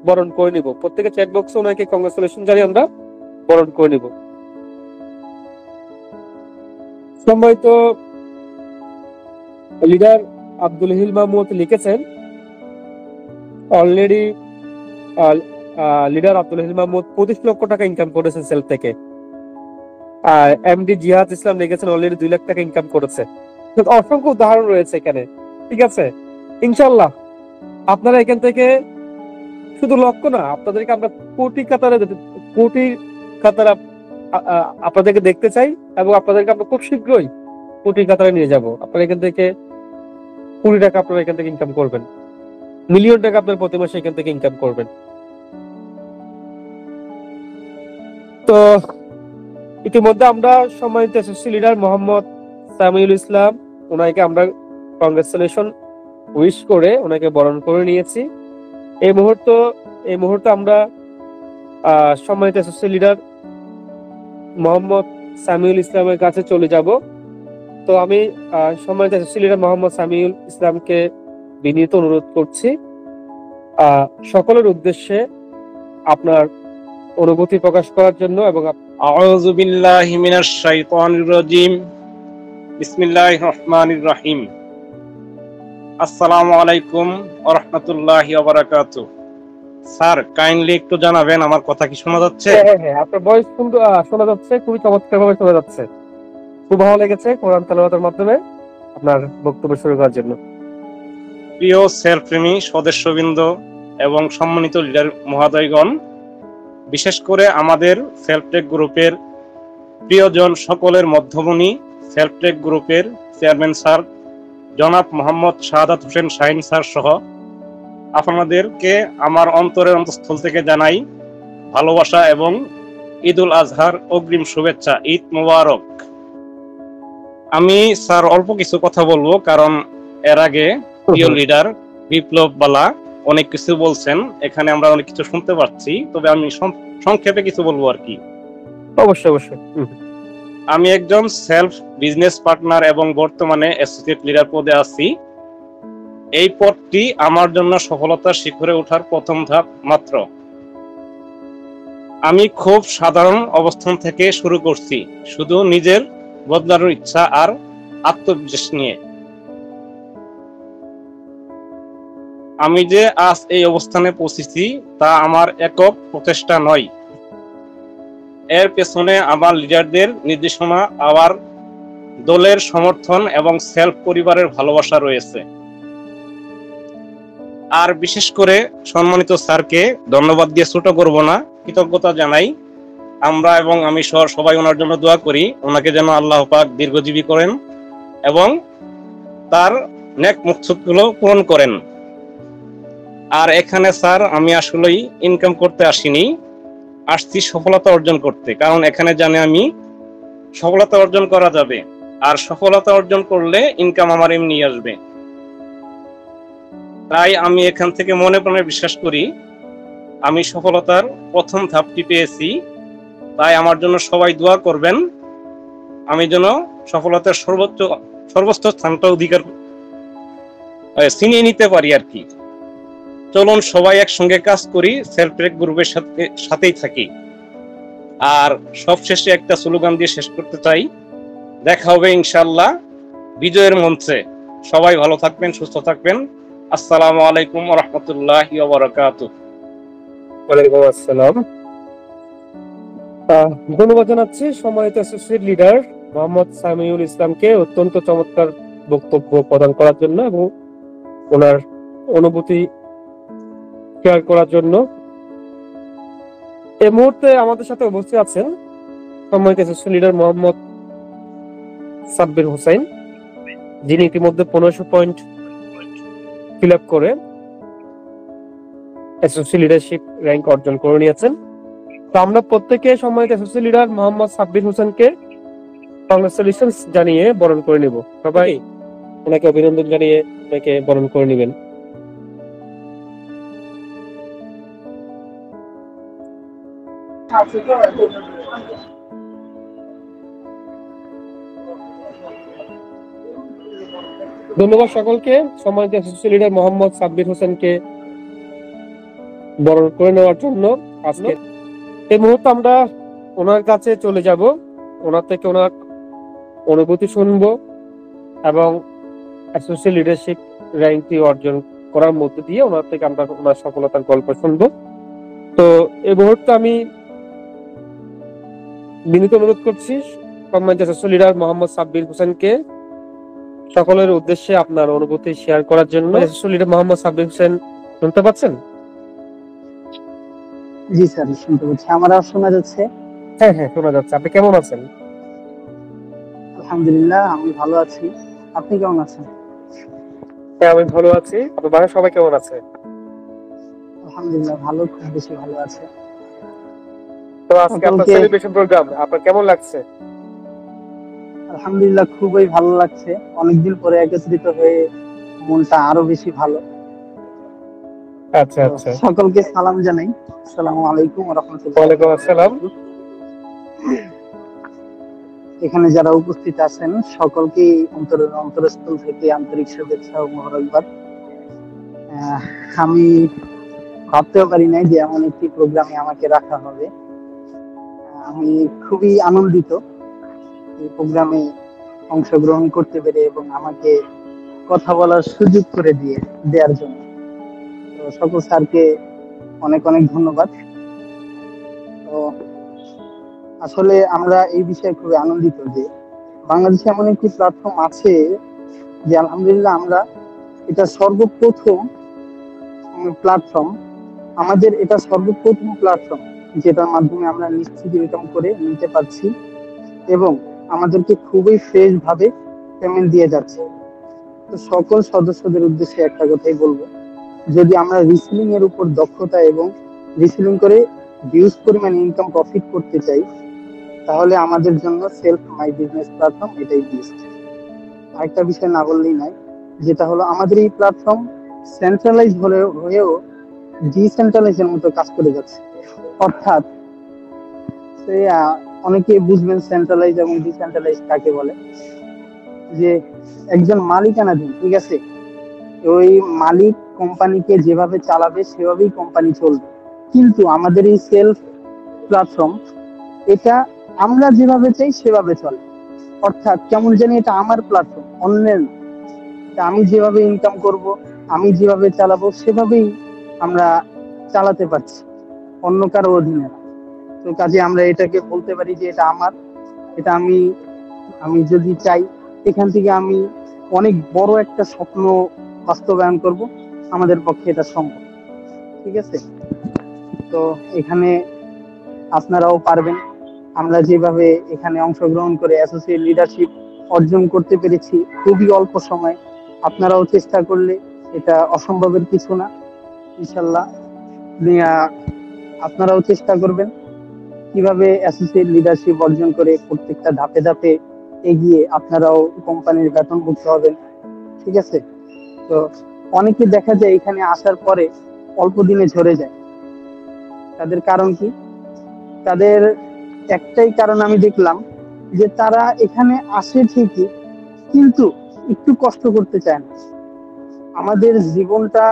Speaker 2: বরণ করে নিব। প্রত্যেকে চ্যাট বক্সে ওনাকে কংগ্রেচুলেশন জানিয়ে আমরা বরণ করে নিব। সম্মানিত লিডার আব্দুল হিল মাহমুদ লিখেছেন, অলরেডি লিডার আব্দুল হিল মাহমুদ 25 লক্ষ টাকা ইনকাম করেছেন সেলফ থেকে। আর এমডি জিহাদ ইসলাম লিখেছেন অলরেডি 2 লাখ টাকা ইনকাম করেছে। অসংখ্য উদাহরণ রয়েছে এখানে। ঠিক আছে, ইনশাল্লাহ আপনারা এখান থেকে শুধু লক্ষ্য না, আপনাদেরকে আমরা কোটি কাতারে আপনাদেরকে দেখতে চাই, এবং আপনাদেরকে আমরা খুব শীঘ্রই কোটি কাতারে নিয়ে যাব। আপনারা এখান থেকে কোটি টাকা আপনারা এখান থেকে ইনকাম করবেন, মিলিয়ন টাকা আপনার প্রতি মাসে এখান থেকে ইনকাম করবেন। তো ইতিমধ্যে আমরা সম্মানিত এসএসসি লিডার মোহাম্মদ সামিউল ইসলাম, ওনাকে আমরা কংগ্রেচুলেশন উইশ করে ওনাকে বরণ করে নিয়েছি। এই মুহূর্তে আমরা সম্মানিত এসএসসি লিডার মোহাম্মদ সামিউল ইসলামের কাছে চলে যাব। তো আমি সম্মানিত এসএসসি লিডার মোহাম্মদ সামিউল ইসলামকে বিনীত অনুরোধ করছি সকলের উদ্দেশ্যে আপনার অনুভূতি প্রকাশ করার জন্য, এবং
Speaker 6: আউযু বিল্লাহি মিনাশ শাইতানির রাজিম। বিসমিল্লাহির রহমানির রহিম। আসসালামু আলাইকুম ওয়া রাহমাতুল্লাহি ওয়া বারাকাতুহু। স্যার, কাইন্ডলি একটু জানাবেন আমার কথা কি শোনা যাচ্ছে?
Speaker 2: হ্যাঁ, আপনার ভয়েস শোনা যাচ্ছে, খুবই চমৎকারভাবে শোনা যাচ্ছে। খুব ভালো লেগেছে কোরআন তেলাওয়াতের মাধ্যমে আপনার বক্তব্য শুরু করার জন্য।
Speaker 6: প্রিয় সেলফপ্রেমী সদস্যবৃন্দ এবং সম্মানিত লিডার মহোদয়গণ, বিশেষ করে আমাদের সেলফটেক গ্রুপের প্রিয়জন সকলের মধ্যমণি সেলফটেক গ্রুপের চেয়ারম্যান স্যার জনাব মোহাম্মদ শাহাদাত হোসেন শাহিন স্যার সহ আপনাদেরকে আমার অন্তরের অন্তঃস্থল থেকে জানাই ভালোবাসা এবং ঈদুল আজহার অগ্রিম শুভেচ্ছা। ঈদ মোবারক। আমি স্যার অল্প কিছু কথা বলবো, কারণ এর আগে প্রিয় লিডার বিপ্লব বালা অনেক কিছু বলছেন, এখানে আমরা অনেক কিছু শুনতে পাচ্ছি, তবে আমি সংক্ষেপে কিছু বলবো আর কি।
Speaker 2: অবশ্যই।
Speaker 6: আমি একজন সেলফ বিজনেস পার্টনার এবং বর্তমানে অ্যাসোসিয়েট লিডার পদে আছি। এই পদটি আমার জন্য সফলতার শিখরে ওঠার প্রথম ধাপ মাত্র। আমি খুব সাধারণ অবস্থান থেকে শুরু করছি, শুধু নিজের বদলানোর ইচ্ছা আর আত্মবিশ্বাস নিয়ে। আমি যে আজ এই অবস্থানে পৌঁছেছি তা আমার একক প্রচেষ্টা নয়, এর পেছনে আমার লিডারদের নির্দেশনা, আমার দলের সমর্থন এবং সেলফ পরিবারের ভালোবাসা রয়েছে। আর বিশেষ করে সম্মানিত স্যারকে ধন্যবাদ দিয়ে ছোট করব না, কৃতজ্ঞতা জানাই। আমরা এবং আমি সবাই ওনার জন্য দোয়া করি, ওনাকে যেন আল্লাহ পাক দীর্ঘজীবী করেন এবং তার নেক মকসুদগুলো পূরণ করেন। আর এখানে স্যার আমি আসলেই ইনকাম করতে আসিনি, আসছি সফলতা অর্জন করতে, কারণ এখানে জানি আমি সফলতা অর্জন করা যাবে, আর সফলতা অর্জন করলে ইনকাম আমার এমনি আসবে। তাই আমি এখান থেকে মনে প্রাণে বিশ্বাস করি আমি সফলতার প্রথম ধাপটি পেয়েছি। তাই আমার জন্য সবাই দোয়া করবেন, আমি যেন সফলতার সর্বোচ্চ স্থানটা অধিকার ছিনিয়ে নিতে পারি আর কি। চলুন সবাই একসঙ্গে কাজ করি, সেলফ ট্রেক গ্রুপের সাথেই থাকি। আর সবশেষে একটা স্লোগান দিয়ে শেষ করতে চাই, দেখা হবে ইনশাআল্লাহ বিজয়ের মঞ্চে। সবাই ভালো থাকবেন, সুস্থ থাকবেন। আসসালামু আলাইকুম ওয়া রাহমাতুল্লাহি ওয়া বারাকাতুহু।
Speaker 2: ওয়ালাইকুম আসসালাম। ধন্যবাদ জানাচ্ছি সম্মানিত অ্যাসোসিয়েট লিডার মোহাম্মদ সামিউল ইসলামকে অত্যন্ত চমৎকার বক্তব্য প্রদান করার জন্য এবং ওনার অনুভূতি শেয়ার করার জন্য। এই মুহূর্তে আমাদের সাথে উপস্থিত আছেন সম্মানিত অ্যাসোসিয়েট লিডার মোহাম্মদ সাব্বির হোসেন, যিনি ইতিমধ্যে 1500 পয়েন্ট ফিল আপ করে অ্যাসোসিয়েট লিডারশিপ র্যাঙ্ক অর্জন করে নিয়েছেন। তো আমরা প্রত্যেকে সম্মানিত অ্যাসোসিয়েট লিডার মোহাম্মদ সাব্বির হোসেনকে কংগ্রেচুলেশনস জানিয়ে বরণ করে নিব। সবাই ওনাকে অভিনন্দন জানিয়ে ওনাকে বরণ করে নেবেন। ধন্যবাদ সকলকে। সম্মানিত অ্যাসোসিয়েট লিডার মোহাম্মদ সাব্বির হোসেনকে বরণ করে নেওয়ার জন্য আজকে এই মুহূর্তে আমরা ওনার কাছে চলে যাব, ওনার থেকে ওনার অনুভূতি শুনবো এবং অ্যাসোসিয়েট লিডারশিপ র্যাঙ্কটি অর্জন করার মধ্য দিয়ে ওনার থেকে আমরা ওনার সফলতার গল্প শুনবো। তো এই মুহূর্তে আমি বিনীত অনুরোধ করছি সম্মানিত অ্যাসোসিয়েট লিডার মোহাম্মদ সাব্বির হোসেনকে সকলের উদ্দেশ্যে আপনার অনুভূতি শেয়ার করার জন্য। অ্যাসোসিয়েট লিডার মোহাম্মদ সাব্বির হোসেন শুনতে পাচ্ছেন?
Speaker 7: জি স্যার, শুনতে পাচ্ছি। আমার আওয়াজ শোনা যাচ্ছে?
Speaker 2: হ্যাঁ হ্যাঁ শোনা যাচ্ছে। আপনি কেমন আছেন?
Speaker 7: আলহামদুলিল্লাহ, আমি ভালো আছি। আপনি কেমন আছেন?
Speaker 2: হ্যাঁ আমি ভালো আছি। আপনার বাসায় সবাই কেমন আছে?
Speaker 7: আলহামদুলিল্লাহ ভালো, খুব বেশি ভালো আছে।
Speaker 2: তো আজকে আপনার সেলিব্রেশন প্রোগ্রাম আপনার কেমন লাগছে?
Speaker 7: আলহামদুলিল্লাহ খুবই ভালো লাগছে। অনেকদিন পরে একত্রিত হয়ে মনটা আরো বেশি ভালো।
Speaker 2: আচ্ছা আচ্ছা।
Speaker 7: সকলকে সালাম জানাই। আসসালামু আলাইকুম ওয়া রাহমাতুল্লাহ।
Speaker 2: ওয়ালাইকুম আসসালাম।
Speaker 7: এখানে যারা উপস্থিত আছেন সকলকে অন্তরস্থল থেকে আন্তরিক শুভেচ্ছা ও মোবারকবাদ। আমি ভাবতেও পারি নাই যে এমন একটি প্রোগ্রামে আমাকে রাখা হবে। আমি খুবই আনন্দিত এই প্রোগ্রামে অংশগ্রহণ করতে পেরে এবং আমাকে কথা বলার সুযোগ করে দেওয়ার জন্য। তো সকল স্যারকে অনেক অনেক ধন্যবাদ। তো আসলে আমরা এই বিষয়ে খুবই আনন্দিত যে বাংলাদেশে এমন একটি প্ল্যাটফর্ম আছে যে আলহামদুলিল্লাহ আমরা এটা সর্বপ্রথম প্ল্যাটফর্ম, আমাদের এটা সর্বপ্রথম প্ল্যাটফর্ম যেটার মাধ্যমে আমরা নিশ্চিত ইনকাম করে নিতে পারছি এবং আমাদেরকে খুবই ফ্রেশ ভাবে পেমেন্ট দিয়ে যাচ্ছে। তো সকল সদস্যদের উদ্দেশ্যে একটা কথাই বলবো, যদি আমরা রিসেলিং এর উপর দক্ষতা এবং রিসেলিং করে হিউজ পরিমাণ ইনকাম প্রফিট করতে চাই, তাহলে আমাদের জন্য সেলফ মাই বিজনেস প্ল্যাটফর্ম এটাই বেস্ট। আরেকটা বিষয় না বললেই নয়, যেটা হলো আমাদের এই প্ল্যাটফর্ম সেন্ট্রালাইজ হয়েও ডিসেন্ট্রালাইজের মতো কাজ করে যাচ্ছে। অর্থাৎ অনেকে বুঝবেন সেন্ট্রালাইজ এবং ডিসেন্ট্রালাইজ কাকে বলে। যে একজন মালিকানাধীন, ঠিক আছে, ওই মালিক কোম্পানিকে যেভাবে চালাবে সেভাবেই কোম্পানি চলবে। কিন্তু আমাদের এই সেলফ প্ল্যাটফর্ম এটা আমরা যেভাবে চাই সেভাবে চলে। অর্থাৎ কেমন জানি এটা আমার প্ল্যাটফর্ম, অন্যের না। আমি যেভাবে ইনকাম করব, আমি যেভাবে চালাবো সেভাবেই আমরা চালাতে পারছি, অন্য কারো অধীনে না। তো কাজে আমরা এটাকে বলতে পারি যে এটা আমার, এটা আমি যদি চাই এখান থেকে আমি অনেক বড় একটা স্বপ্ন বাস্তবায়ন করব, আমাদের পক্ষে এটা সম্ভব। ঠিক আছে, তো এখানে আপনারাও পারবেন। আমরা যেভাবে এখানে অংশগ্রহণ করে অ্যাসোসিয়েট লিডারশিপ অর্জন করতে পেরেছি খুবই অল্প সময়, আপনারাও চেষ্টা করলে এটা অসম্ভবের কিছু না। ইনশাল্লাহ আপনারাও চেষ্টা করবেন কিভাবে অ্যাসোসিয়েট লিডারশিপ অর্জন করে প্রত্যেকটা ধাপে ধাপে এগিয়ে আপনারাও কোম্পানির বেতনভুক্ত হবেন। ঠিক আছে, তো অনেকে দেখা যায় এখানে আসার পরে অল্প দিনে ঝরে যায়। তাদের কারণ কি? তাদের একটাই কারণ আমি দেখলাম, যে তারা এখানে আসে ঠিকই, কিন্তু একটু কষ্ট করতে চায় না। আমাদের জীবনটা,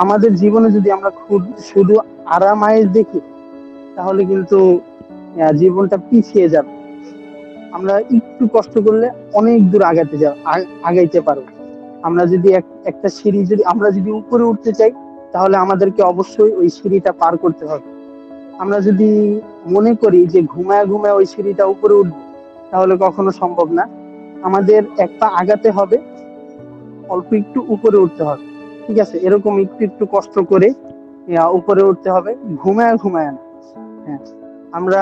Speaker 7: আমাদের জীবনে যদি আমরা শুধু আরাম আয়েশ দেখি, তাহলে কিন্তু জীবনটা পিছিয়ে যাবে। আমরা একটু কষ্ট করলে অনেক দূর আগাইতে পারবো। আমরা যদি একটা সিঁড়ি আমরা যদি উপরে উঠতে চাই, তাহলে আমাদেরকে অবশ্যই ওই সিঁড়িটা পার করতে হবে। আমরা যদি মনে করি যে ঘুমায় ঘুমায় ওই সিঁড়িটা উপরে উঠবো, তাহলে কখনো সম্ভব না। আমাদের এক পা আগাতে হবে, অল্প একটু উপরে উঠতে হবে, ঠিক আছে? এরকম একটু একটু কষ্ট করে উপরে উঠতে হবে, ঘুমায় ঘুমায় না। হ্যাঁ, আমরা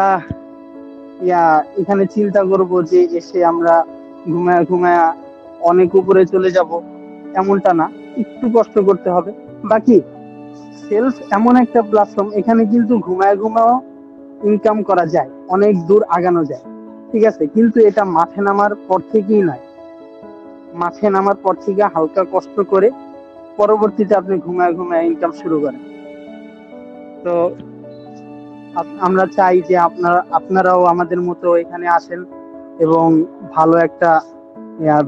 Speaker 7: এখানে চিন্তা করব যে এসে আমরা ঘুমায় ঘুমায় অনেক উপরে চলে যাব, এমনটা না। একটু কষ্ট করতে হবে। বাকি সেলফ এমন একটা প্ল্যাটফর্ম, এখানে কিন্তু ঘুমায় ঘুমাও ইনকাম করা যায়, অনেক দূর আগানো যায়, ঠিক আছে? কিন্তু এটা মাঠে নামার পর থেকেই নয়। মাঠে নামার পর থেকে হালকা কষ্ট করে পরবর্তীতে আপনি ঘুমায় ঘুমায় ইনকাম শুরু করেন। তো আমরা চাই যে আপনারাও আমাদের মতো এখানে আসেন এবং ভালো একটা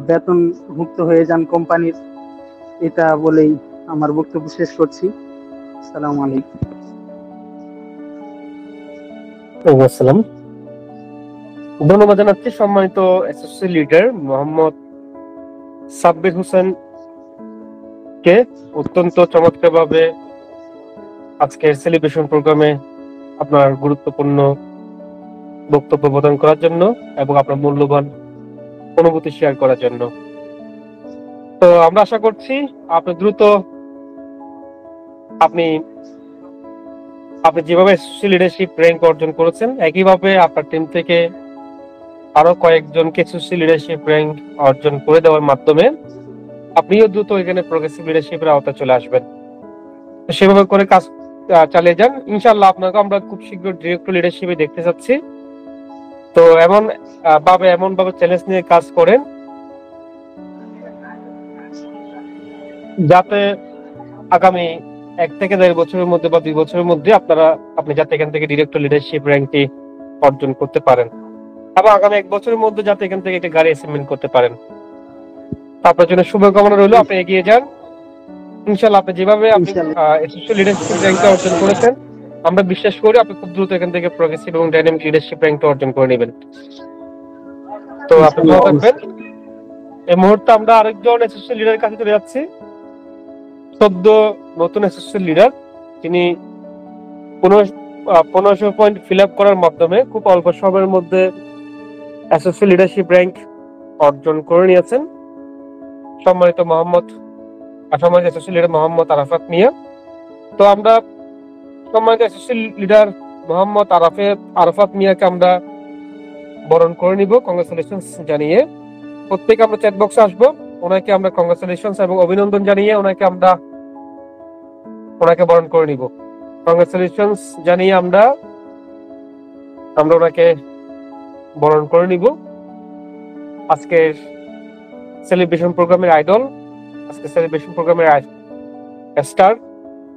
Speaker 7: বেতনভুক্ত হয়ে যান কোম্পানির। এটা বলেই আমার বক্তব্য শেষ করছি। আসসালামু আলাইকুম।
Speaker 2: আসসালাম, ধন্যবাদ জানাচ্ছি সম্মানিত এসএসসি লিডার মোহাম্মদ সাব্বির হোসেন কে অত্যন্ত চমৎকার ভাবে আজকের সেলিব্রেশন প্রোগ্রামে আপনার গুরুত্বপূর্ণ বক্তব্য প্রদান করার জন্য এবং আপনার মূল্যবান অনুভূতি শেয়ার করার জন্য। তো আমরা আশা করছি আপনি দ্রুত আপনি যেভাবে এসএসসি লিডারশিপ র্যাঙ্ক অর্জন করেছেন, একইভাবে আপনার টিম থেকে আরো কয়েকজনকে এসএসসি লিডারশিপ র্যাঙ্ক অর্জন করে দেওয়ার মাধ্যমে আপনিও দ্রুত এখানে প্রোগ্রেসিভ লিডারশিপের আওতায় চলে আসবেন। তো সেভাবে করে কাজ চালিয়ে যান, ইনশাআল্লাহ আপনাকে আমরা খুব শীঘ্র ডিরেক্টর লিডারশিপে দেখতে চাচ্ছি। তো এমন ভাবে চ্যালেঞ্জ নিয়ে কাজ করেন যাতে আগামী 1 থেকে 1.5 বছরের মধ্যে বা 2 বছরের মধ্যে আপনি যাতে এখান থেকে ডিরেক্টর লিডারশিপ র্যাঙ্কটি অর্জন করতে পারেন, এবং আগামী 1 বছরের মধ্যে যাতে এখান থেকে একটা গাড়ি অ্যাসাইনমেন্ট করতে পারেন। আপনার জন্য শুভকামনা রইল, আপনি এগিয়ে যান ইনশাআল্লাহ। আপনি যেভাবে এসএসসি লিডারশিপ র্যাঙ্কটা অর্জন করেছেন, আমরা বিশ্বাস করি আপনি খুব দ্রুত এখান থেকে প্রগ্রেসিভ এবং ডাইনামিক লিডারশিপ র্যাঙ্কটা অর্জন করে নেবেন। তো আপনি ভালো থাকবেন। এই মুহূর্তে আমরা আরেকজন এসএসসি লিডারের কাছে চলে যাচ্ছি, সদ্য নতুন এসএসসি লিডার, তিনি 1500 পয়েন্ট ফিল আপ করার মাধ্যমে খুব অল্প সময়ের মধ্যে এসএসসি লিডারশিপ র্যাঙ্ক অর্জন করে নিয়েছেন সম্মানিত এসএসসি লিডার মোহাম্মদ আরাফাত মিয়া। তো আমরা সম্মানিত এসএসসি লিডার মোহাম্মদ আরাফাত মিয়াকে আমরা বরণ করে নিব কংগ্রেচুলেশনস জানিয়ে। প্রত্যেকে আমরা চ্যাট বক্সে আসবো, ওনাকে আমরা কংগ্রেচুলেশনস এবং অভিনন্দন জানিয়ে ওনাকে বরণ করে নিব। কংগ্রেচুলেশনস জানিয়ে আমরা ওনাকে বরণ করে নিব। আজকের সেলিব্রেশন প্রোগ্রামের আইডল, আজকে সেলিব্রেশন প্রোগ্রামের স্টার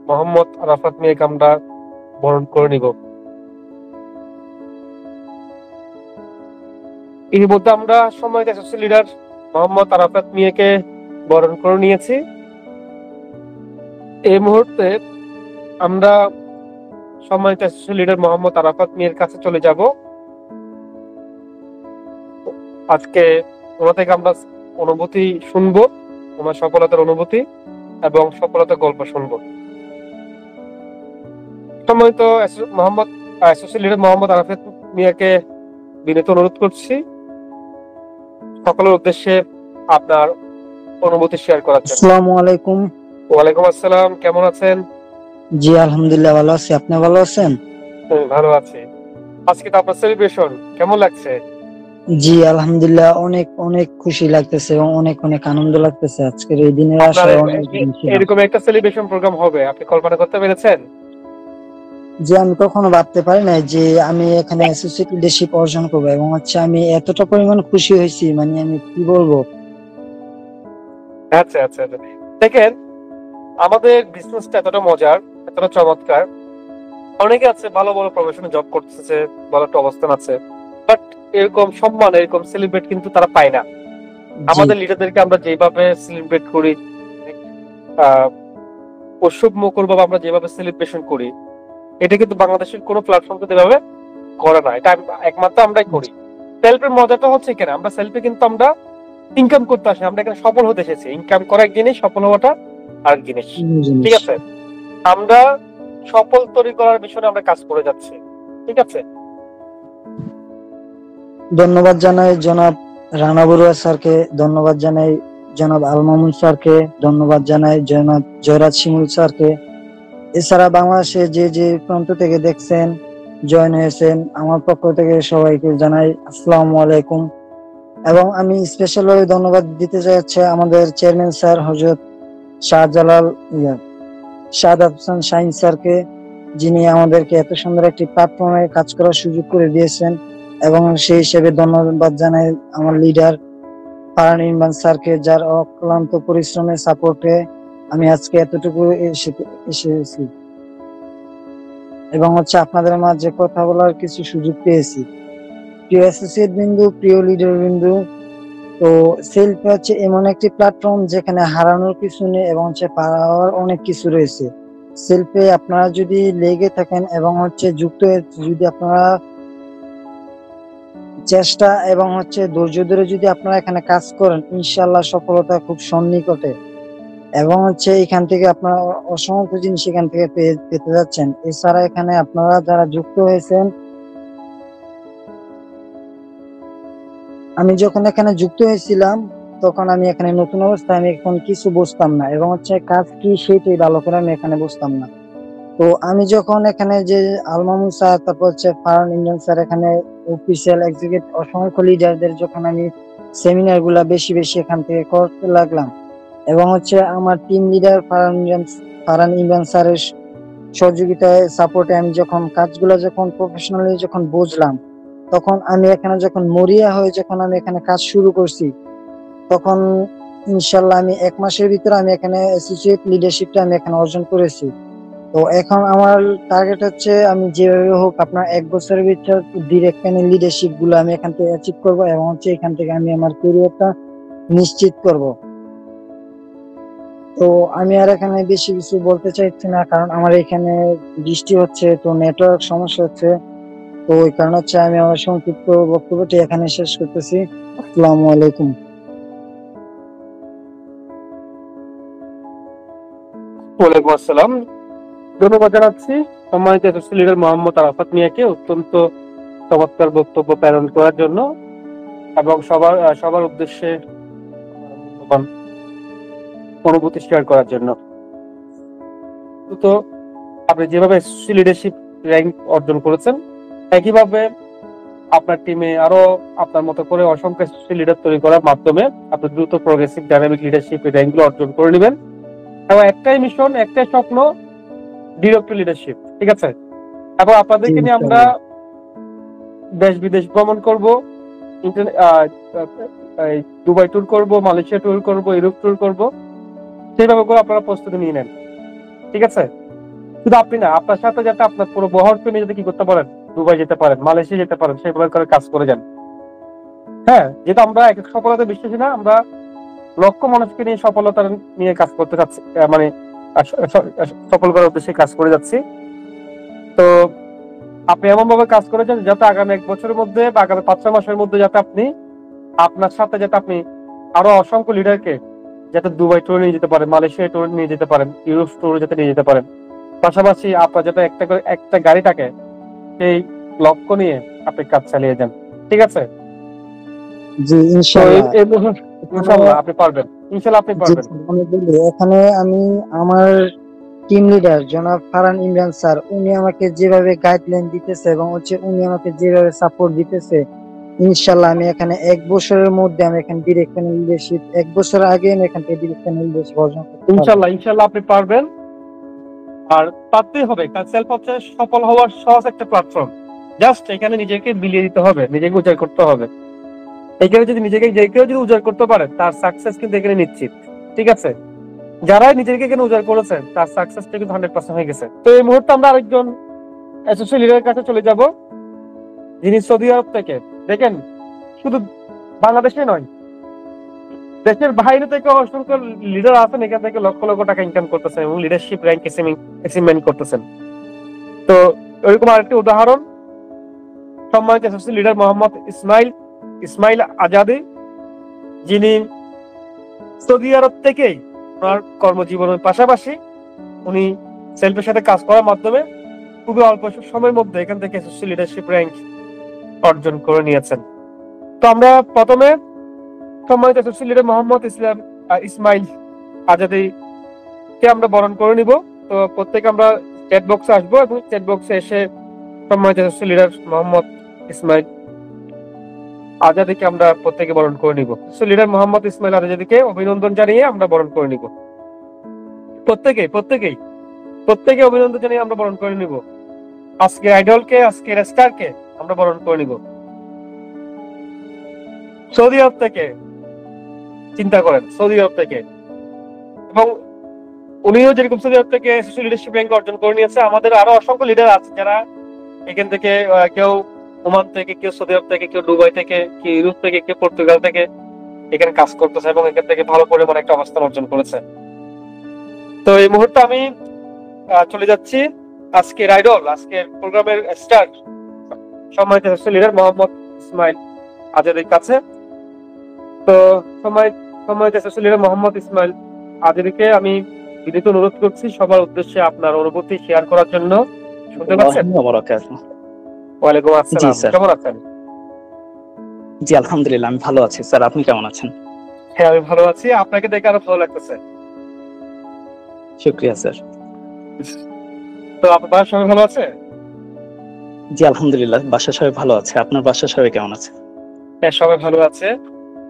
Speaker 2: মোহাম্মদ আরাফাত মিয়াকে আমরা বরণ করে নিব। এর মধ্যে আমরা সম্মানিত এসএসসি লিডার মোহাম্মদ আরাফাত মিয়াকে বরণ করে নিয়েছি। এই মুহূর্তে আমরা সম্মানিত এসএসসি লিডার মোহাম্মদ আরাফাত মিয়ার কাছে চলে যাব। আজকে ওনা থেকে আমরা অনুভূতি শুনবো, ওনার সফলতার অনুভূতি এবং সফলতার গল্প শুনবো। সম্মানিত এসএসসি লিডার মোহাম্মদ আরাফাত মিয়াকে বিনীত অনুরোধ করছি সকলের উদ্দেশ্যে আপনার অনুভূতি শেয়ার করার জন্য।
Speaker 8: আসসালামু আলাইকুম।
Speaker 2: ওয়ালাইকুম আসসালাম, কেমন আছেন?
Speaker 8: জি আলহামদুলিল্লাহ ভালো আছি, আপনি ভালো আছেন?
Speaker 2: ভালো আছি। আজকে তো আপনার সেলিব্রেশন কেমন লাগছে?
Speaker 8: জি আলহামদুলিল্লাহ অনেক অনেক খুশি লাগতেছে এবং অনেক অনেক আনন্দ লাগতেছে আজকের এই দিনের আশায়
Speaker 2: এরকম একটা সেলিব্রেশন প্রোগ্রাম হবে আপনি কল্পনা করতে পেরেছেন?
Speaker 8: যে আমি কখনো ভাবতে পারি না যে আমি এখানে অ্যাসোসিয়েট লিডারশিপ অর্জন করবো, এবং আমি এতটা পরিমাণ খুশি হয়েছি, মানে আমি কি বলবো।
Speaker 2: আচ্ছা আচ্ছা আচ্ছা, দেখেন আমাদের বিজনেসটা এতটা মজার, এতটা চমৎকার, অনেকে আছে ভালো ভালো প্রফেশনে জব করতেছে, ভালো একটা অবস্থান আছে, বাট এরকম সম্মান, এরকম সেলিব্রেট কিন্তু তারা পায় না। আমাদের লিডারদেরকে আমরা যেভাবে সেলিব্রেট করি, উৎসব মুখর ভাবে আমরা যেভাবে সেলিব্রেশন করি, এটা কিন্তু বাংলাদেশের কোনো প্ল্যাটফর্ম কিন্তু এভাবে করে না, এটা একমাত্র আমরাই করি। সেলফের মজাটা হচ্ছে এখানে, আমরা সেলফে কিন্তু আমরা ইনকাম করতে আসি, আমরা এখানে সফল হতে এসেছি। ইনকাম করা এক জিনিস, সফল হওয়াটা আরেক জিনিস, ঠিক আছে? আমরা সফল তৈরি করার বিষয়ে আমরা কাজ করে যাচ্ছি, ঠিক আছে?
Speaker 8: ধন্যবাদ জানাই জনাব রানা বড়ুয়া স্যারকে, ধন্যবাদ জানাই জনাব আল মামুন স্যারকে, ধন্যবাদ জানাই জনাব জয়রাজ শিমুল স্যারকে। এছাড়া বাংলাদেশে যে যে প্রান্ত থেকে দেখছেন, জয়েন হয়েছেন, আমার পক্ষ থেকে সবাইকে জানাই আসসালামু আলাইকুম। এবং আমি স্পেশাল ভাবে ধন্যবাদ দিতে চাইছি আমাদের চেয়ারম্যান স্যার হযরত শাহজালাল শাহাদ হাসান শাহিন স্যারকে, যিনি আমাদেরকে এত সুন্দর একটি প্ল্যাটফর্মে কাজ করার সুযোগ করে দিয়েছেন। এবং সেই হিসেবে ধন্যবাদ জানাই আমার লিডার ফারহান ইমরান স্যারকে, যার অক্লান্ত পরিশ্রমের সাপোর্টে আমি আজকে এতটুকু এসেছি এবং আপনাদের মাঝে কথা বলার কিছু সুযোগ পেয়েছি। প্রিয় অ্যাসোসিয়েট বিন্দু, প্রিয় লিডার বিন্দু, তো সেলফ হচ্ছে এমন একটি প্ল্যাটফর্ম যেখানে হারানোর কিছু নেই এবং পাওয়ার অনেক কিছু রয়েছে। সেলফে আপনারা যদি লেগে থাকেন এবং যুক্ত হয়ে যদি আপনারা চেষ্টা এবং ধৈর্য ধরে যদি আপনারা এখানে কাজ করেন, ইনশাআল্লাহ সফলতা খুব সন্নিকটে। এবং এখান থেকে আপনারা অসংখ্য জিনিস এখান থেকে পেতে যাচ্ছেন। এছাড়া এখানে আপনারা যারা যুক্ত হয়েছেন, আমি যখন এখানে যুক্ত হয়েছিলাম তখন আমি এখানে নতুন অবস্থায় আমি এখন কিছু বুঝতাম না এবং কাজ কি সেটাই ভালো করে আমি এখানে বুঝতাম না। তো আমি যখন এখানে যে আল মামুন স্যার, তারপর ফারহান ইমরান স্যার, এখানে অফিসিয়াল এক্সিকিউটিভ অসংখ্য লিডারদের যখন আমি সেমিনার গুলা বেশি বেশি এখান থেকে করতে লাগলাম এবং আমার টিম লিডার ফারহান ইমরান স্যারের সহযোগিতায় সাপোর্টে আমি যখন কাজগুলো যখন প্রফেশনালি যখন বুঝলাম, তখন আমি এখানে যখন মরিয়া হয়ে যখন আমি এখানে কাজ শুরু করছি, তখন ইনশাল্লাহ আমি 1 মাসের ভিতরে আমি এখানে অ্যাসোসিয়েট লিডারশিপটা আমি এখানে অর্জন করেছি। তো এখন আমার টার্গেট হচ্ছে আমি যেভাবে হোক আপনার 1 বছরের ভিতর ডিরেক্ট লিডারশিপ গুলো আমি এখান থেকে অ্যাচিভ করবো এবং এখান থেকে আমি আমার ক্যারিয়ারটা নিশ্চিত করব। তো আমি আর এখানে বেশি কিছু বলতে চাইছি না, কারণ আমার এখানে বৃষ্টি হচ্ছে, তো নেটওয়ার্ক সমস্যা হচ্ছে। তো ওই কারণে আমি আমার সংক্ষিপ্ত বক্তব্যটি এখানে শেষ করতেছি। আসসালামু আলাইকুম।
Speaker 2: ওয়ালাইকুম আসসালাম। ধন্যবাদ জানাচ্ছি সম্মানিত অ্যাসোসিয়েট লিডার মোহাম্মদ আরাফাত মিয়াকে অত্যন্ত চমৎকার বক্তব্য প্রেরণ করার জন্য এবং সবার উদ্দেশ্যে অনুভূতি শেয়ার করার জন্য। তো আপনি যেভাবে অ্যাসোসিয়েট লিডারশিপ র্যাঙ্ক অর্জন করেছেন, একইভাবে আপনার টিমে আরো আপনার মতো করে অসংখ্য অ্যাসোসিয়েট লিডার তৈরি করার মাধ্যমে আপনি দ্রুত প্রগ্রেসিভ ডাইনামিক লিডারশিপ র্যাঙ্কগুলো অর্জন করে নেবেন। এবং একটাই মিশন, একটাই স্বপ্ন, ডিরেক্ট লিডারশিপ, ঠিক আছে? এবং আপনাদেরকে নিয়ে আমরা দেশ বিদেশ ভ্রমণ করবো, দুবাই ট্যুর করব, মালয়েশিয়া ট্যুর করব, ইউরোপ ট্যুর করব, সেইভাবে করে আপনারা প্রস্তুতি নিয়ে নেন, ঠিক আছে? শুধু আপনি না, আপনার সাথে যাতে আপনার পুরো বহর নিয়ে যাতে কি করতে পারেন, দুবাই যেতে পারেন, মালয়েশিয়া যেতে পারেন, সেইভাবে করে কাজ করে যান। হ্যাঁ, যেহেতু আমরা এক এক সফলতা বিশ্বাসী না, আমরা লক্ষ মানুষকে নিয়ে সফলতা নিয়ে কাজ করতে চাচ্ছি, মানে সফল করার উদ্দেশ্যে কাজ করে যাচ্ছি। তো আপনি এমন ভাবে কাজ করে যান যাতে আগামী 1 বছরের মধ্যে বা আগামী 5-6 মাসের মধ্যে যাতে আপনি আপনার সাথে যাতে আপনি আরো অসংখ্য লিডারকে যাতে দুবাই ট্যুর নিয়ে যেতে পারেন, মালয়েশিয়া ট্যুর নিয়ে যেতে পারেন, ইউরোপ ট্যুর যাতে নিয়ে যেতে পারেন। পাশাপাশি আপনার যাতে একটা গাড়ি থাকে, সেই লক্ষ্য নিয়ে আপনি কাজ চালিয়ে যান, ঠিক আছে?
Speaker 8: জি ইনশাআল্লাহ।
Speaker 2: ইনশাআল্লাহ আপনি পারবেন, ইনশাআল্লাহ আপনি পারবেন।
Speaker 8: এখানে আমি আমার টিম লিডার জনাব ফারহান ইমরান স্যার, উনি আমাকে যেভাবে গাইডলাইন দিতেছে এবং উনি আমাকে যেভাবে সাপোর্ট দিতেছে, ইনশাআল্লাহ আমি এখানে 1 বছরের মধ্যে আমি এখানে ডিরেক্ট লিডারশিপ, 1 বছর আগে আমি এখান থেকে ডিরেক্ট লিডারশিপ অর্জন করতে পারবো।
Speaker 2: ইনশাআল্লাহ আপনি পারবেন। আর পারতেই হবে, কারণ সেলফ হচ্ছে সফল হওয়ার সহজ একটা প্ল্যাটফর্ম। জাস্ট এখানে নিজেকে বিলিয়ে দিতে হবে, নিজেকে উজাড় করতে হবে। এখানে যদি যে কেউ যদি উজাড় করতে পারে, তার সাকসেস কিন্তু এখানে নিশ্চিত। ঠিক আছে, যারাই নিজেকে এখানে উজাড় করেছেন তার সাকসেসটা কিন্তু 100% হয়ে গেছে। তো এই মুহূর্তে আমরা আরেকজন অ্যাসোসিয়েট লিডারের কাছে চলে যাব, যিনি সৌদি আরব থেকে, দেখেন শুধু বাংলাদেশে নয়, দেশের বাইরে থেকে অসংখ্য লিডার আছেন, এখান থেকে লক্ষ লক্ষ টাকা ইনকাম করতেছেন এবং লিডারশিপ র্যাঙ্ক অ্যাচিভমেন্ট করতেছেন। তো এরকম আরেকটি উদাহরণ সম্মানিত অ্যাসোসিয়েট লিডার মোহাম্মদ ইসমাইল আজাদি, যিনি সৌদি আরব থেকেই ওনার কর্মজীবনের পাশাপাশি উনি সেলফের সাথে কাজ করার মাধ্যমে খুবই অল্প সময়ের মধ্যে এখান থেকে অ্যাসোসিয়েট লিডারশিপ র্যাঙ্ক অর্জন করে নিয়েছেন। তো আমরা প্রথমে সম্মানিত অ্যাসোসিয়েট লিডার মোহাম্মদ ইসমাইল আজাদি কে আমরা বরণ করে নিব। তো প্রত্যেকে আমরা চ্যাট বক্সে আসবো এবং চ্যাট বক্সে এসে সম্মানিত অ্যাসোসিয়েট লিডার মোহাম্মদ ইসমাইল আজাদিকে আমরা প্রত্যেকে বরণ করে নিব। লিডার মোহাম্মদ ইসমাইল আজাদিকে অভিনন্দন জানিয়ে আমরা বরণ করে নিব। প্রত্যেকে অভিনন্দন জানিয়ে আমরা বরণ করে নিব। আজকে আইডলকে, আজকে স্টারকে আমরা বরণ করে নিব। সৌদি আরব থেকে, চিন্তা করেন, সৌদি আরব থেকে, এবং উনিও যেরকম সৌদি আরব থেকে অ্যাসোসিয়েট লিডারশিপ র্যাঙ্ক অর্জন করে নিয়েছে। আমাদের আরো অসংখ্য লিডার আছে যারা এখান থেকে, কেউ ওমান থেকে, কেউ সৌদি আরব থেকে, কেউ দুবাই থেকে, কেউ ইউরোপ থেকে, কেউ পর্তুগাল থেকে এখানে কাজ করতেছে এবং এখান থেকে ভালো পরিমাণে একটা অবস্থান অর্জন করেছে। তো এই মুহূর্তে আমি চলে যাচ্ছি আজকের আইডল, আজকের প্রোগ্রামের স্টার সম্মানিত লিডার মোহাম্মদ ইসমাইল আজাদির কাছে। তো সম্মানিত লিডার মোহাম্মদ ইসমাইল আজাদিকে আমি বিনীত অনুরোধ করছি সবার উদ্দেশ্যে আপনার অনুভূতি শেয়ার করার জন্য। শুনতে পাচ্ছেন? ওয়ালাইকুম আসসালাম, কেমন আছেন?
Speaker 9: জি আলহামদুলিল্লাহ, আমি ভালো আছি স্যার, আপনি কেমন আছেন?
Speaker 2: হ্যাঁ আমি ভালো আছি, আপনাকে দেখে আরো ভালো লাগতেছে।
Speaker 9: শুকরিয়া স্যার।
Speaker 2: তো আপনার বাসার সবাই ভালো আছে?
Speaker 9: জি আলহামদুলিল্লাহ, বাসার সবাই ভালো আছে। আপনার বাসার সবাই কেমন আছে?
Speaker 2: হ্যাঁ সবাই ভালো আছে।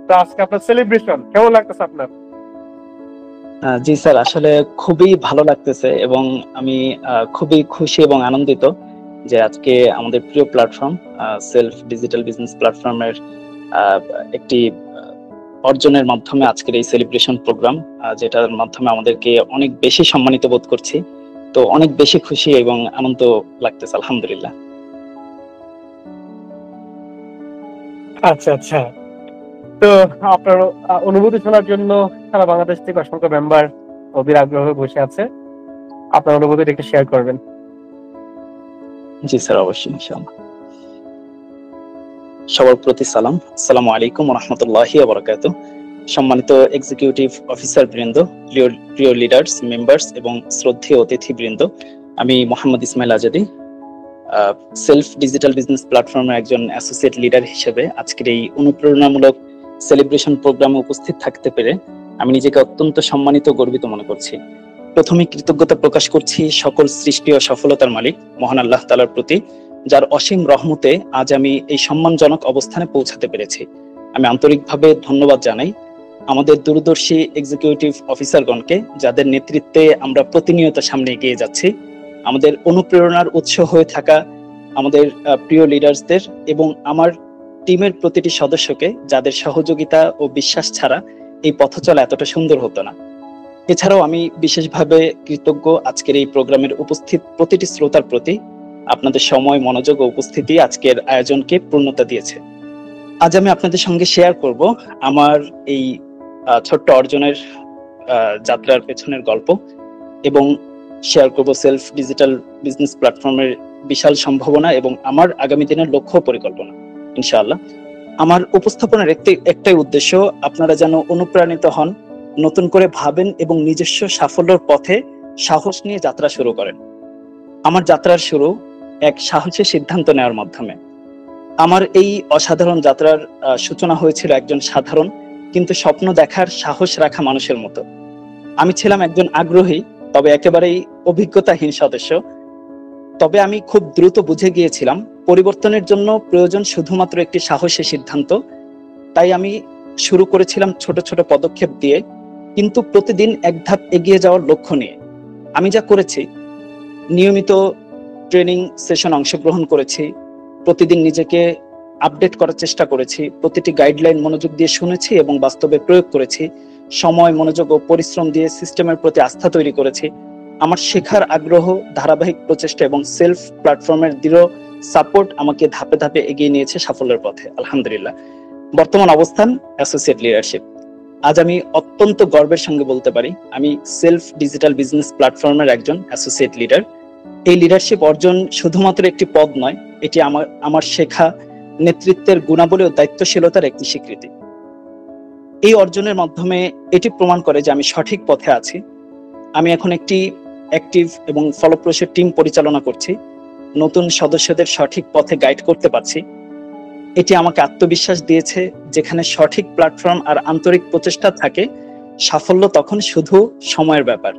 Speaker 2: তো আজকে আপনার সেলিব্রেশন কেমন লাগতেছে আপনার?
Speaker 9: জি স্যার, আসলে খুবই ভালো লাগতেছে এবং আমি খুবই খুশি এবং আনন্দিত যে আজকে আমাদের প্রিয় প্ল্যাটফর্ম সেলফ ডিজিটাল বিজনেস প্ল্যাটফর্মের একটি অর্জনের মাধ্যমে আজকের এই সেলিব্রেশন প্রোগ্রাম, যেটার মাধ্যমে আমাদেরকে অনেক বেশি সম্মানিত বোধ করছি। তো অনেক বেশি খুশি এবং আনন্দ লাগতেছে আলহামদুলিল্লাহ।
Speaker 2: আচ্ছা আচ্ছা, তো আপনার অনুভূতি শোনার জন্য সারা বাংলাদেশ থেকে অসংখ্য মেম্বার অধীর আগ্রহে বসে আছে, আপনার অনুভূতিটা একটু শেয়ার করবেন।
Speaker 9: জি স্যার, অবশ্যই ইনশাআল্লাহ। সবার প্রতি সালাম, আসসালামু আলাইকুম ওয়া রাহমাতুল্লাহি ওয়া বারাকাতুহু। সম্মানিত এক্সিকিউটিভ অফিসার বৃন্দ, প্রিয় লিডার্স, মেম্বার্স এবং শ্রদ্ধেয় অতিথি বৃন্দ, আমি Mohammad Ismail Azadi self digital business প্ল্যাটফর্মের একজন অ্যাসোসিয়েট লিডার হিসেবে আজকের এই অনুপ্রেরণামূলক সেলিব্রেশন প্রোগ্রামে উপস্থিত থাকতে পেরে আমি নিজেকে অত্যন্ত সম্মানিত ও গর্বিত মনে করছি। প্রথমে কৃতজ্ঞতা প্রকাশ করছি সকল সৃষ্টি ও সফলতার মালিক মহান আল্লাহ তাআলার প্রতি, যার অসীম রহমতে আজ আমি এই সম্মানজনক অবস্থানে পৌঁছাতে পেরেছি। আমি আন্তরিকভাবে ধন্যবাদ জানাই আমাদের দূরদর্শী এক্সিকিউটিভ অফিসারগণকে, যাদের নেতৃত্বে আমরা প্রতিনিয়ত সামনে এগিয়ে যাচ্ছি, আমাদের অনুপ্রেরণার উৎস হয়ে থাকা আমাদের প্রিয় লিডার্সদের এবং আমার টিমের প্রতিটি সদস্যকে, যাদের সহযোগিতা ও বিশ্বাস ছাড়া এই পথ চলা এতটা সুন্দর হতো না। এছাড়াও আমি বিশেষভাবে কৃতজ্ঞ আজকের এই প্রোগ্রামের উপস্থিত প্রতিটি শ্রোতার প্রতি, আপনাদের সময়, মনোযোগ ও উপস্থিতি আজকের আয়োজনকে পূর্ণতা দিয়েছে। আজ আমি আপনাদের সঙ্গে শেয়ার করব আমার এই ছোট্ট অর্জনের যাত্রার পেছনের গল্প এবং শেয়ার করব সেলফ ডিজিটাল বিজনেস প্ল্যাটফর্মের বিশাল সম্ভাবনা এবং আমার আগামী দিনের লক্ষ্য পরিকল্পনা। ইনশাআল্লাহ আমার উপস্থাপনার একটাই উদ্দেশ্য, আপনারা যেন অনুপ্রাণিত হন, নতুন করে ভাবেন এবং নিজস্ব সাফল্যের পথে সাহস নিয়ে যাত্রা শুরু করেন। আমার যাত্রার শুরু এক সাহসী সিদ্ধান্ত নেওয়ার মাধ্যমে। আমার এই অসাধারণ যাত্রার সূচনা হয়েছিল একজন সাধারণ কিন্তু স্বপ্ন দেখার সাহস রাখা মানুষের মতো। আমি ছিলাম একজন আগ্রহী তবে একেবারেই অভিজ্ঞতাহীন সদস্য। তবে আমি খুব দ্রুত বুঝে গিয়েছিলাম পরিবর্তনের জন্য প্রয়োজন শুধুমাত্র একটি সাহসী সিদ্ধান্ত। তাই আমি শুরু করেছিলাম ছোট ছোট পদক্ষেপ দিয়ে, কিন্তু প্রতিদিন এক ধাপ এগিয়ে যাওয়ার লক্ষ্য নিয়ে। আমি যা করেছি, নিয়মিত ট্রেনিং সেশন অংশগ্রহণ করেছি, প্রতিদিন নিজেকে আপডেট করার চেষ্টা করেছি, প্রতিটি গাইডলাইন মনোযোগ দিয়ে শুনেছি এবং বাস্তবে প্রয়োগ করেছি, সময়, মনোযোগ ও পরিশ্রম দিয়ে সিস্টেমের প্রতি আস্থা তৈরি করেছি। আমার শেখার আগ্রহ, ধারাবাহিক প্রচেষ্টা এবং সেলফ প্ল্যাটফর্মের দৃঢ় সাপোর্ট আমাকে ধাপে ধাপে এগিয়ে নিয়েছে সাফল্যের পথে, আলহামদুলিল্লাহ। বর্তমান অবস্থান অ্যাসোসিয়েট লিডারশিপ। আজ আমি অত্যন্ত গর্বের সঙ্গে বলতে পারি আমি সেলফ ডিজিটাল বিজনেস প্ল্যাটফর্মের একজন অ্যাসোসিয়েট লিডার। এই লিডারশিপ অর্জন শুধুমাত্র একটি পদ নয়, এটি আমার শেখা, নেতৃত্বের গুণাবলী ও দায়িত্বশীলতার একটি স্বীকৃতি। এই অর্জনের মাধ্যমে এটি প্রমাণ করে যে আমি সঠিক পথে আছি। আমি এখন একটি অ্যাক্টিভ এবং ফলপ্রসূ টিম পরিচালনা করছি, নতুন সদস্যদের সঠিক পথে গাইড করতে পারছি। এটি আমাকে আত্মবিশ্বাস দিয়েছে, যেখানে সঠিক প্ল্যাটফর্ম আর আন্তরিক প্রচেষ্টা থাকে, সাফল্য তখন শুধু সময়ের ব্যাপার।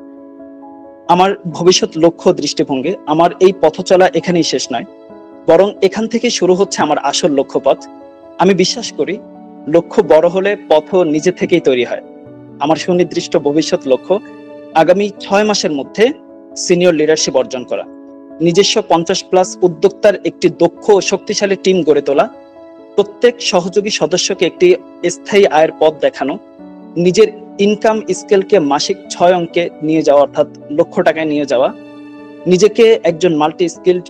Speaker 9: আমার ভবিষ্যৎ লক্ষ্য, দৃষ্টিভঙ্গি, আমার এই পথ চলা এখানেই শেষ নয়, বরং এখান থেকে শুরু হচ্ছে আমার আসল লক্ষ্যপথ। আমি বিশ্বাস করি লক্ষ্য বড় হলে পথ নিজে থেকেই তৈরি হয়। আমার সুনির্দিষ্ট ভবিষ্যৎ লক্ষ্য আগামী 6 মাসের মধ্যে সিনিয়র লিডারশিপ অর্জন করা, নিজস্ব 50+ উদ্যোক্তার একটি দক্ষ ও শক্তিশালী টিম গড়ে তোলা, প্রত্যেক সহযোগী সদস্যকে একটি স্থায়ী আয়ের পথ দেখানো, নিজের ইনকাম স্কেলকে মাসিক 6 অঙ্কে নিয়ে যাওয়া, অর্থাৎ লক্ষ টাকায় নিয়ে যাওয়া, নিজেকে একজন multi skilled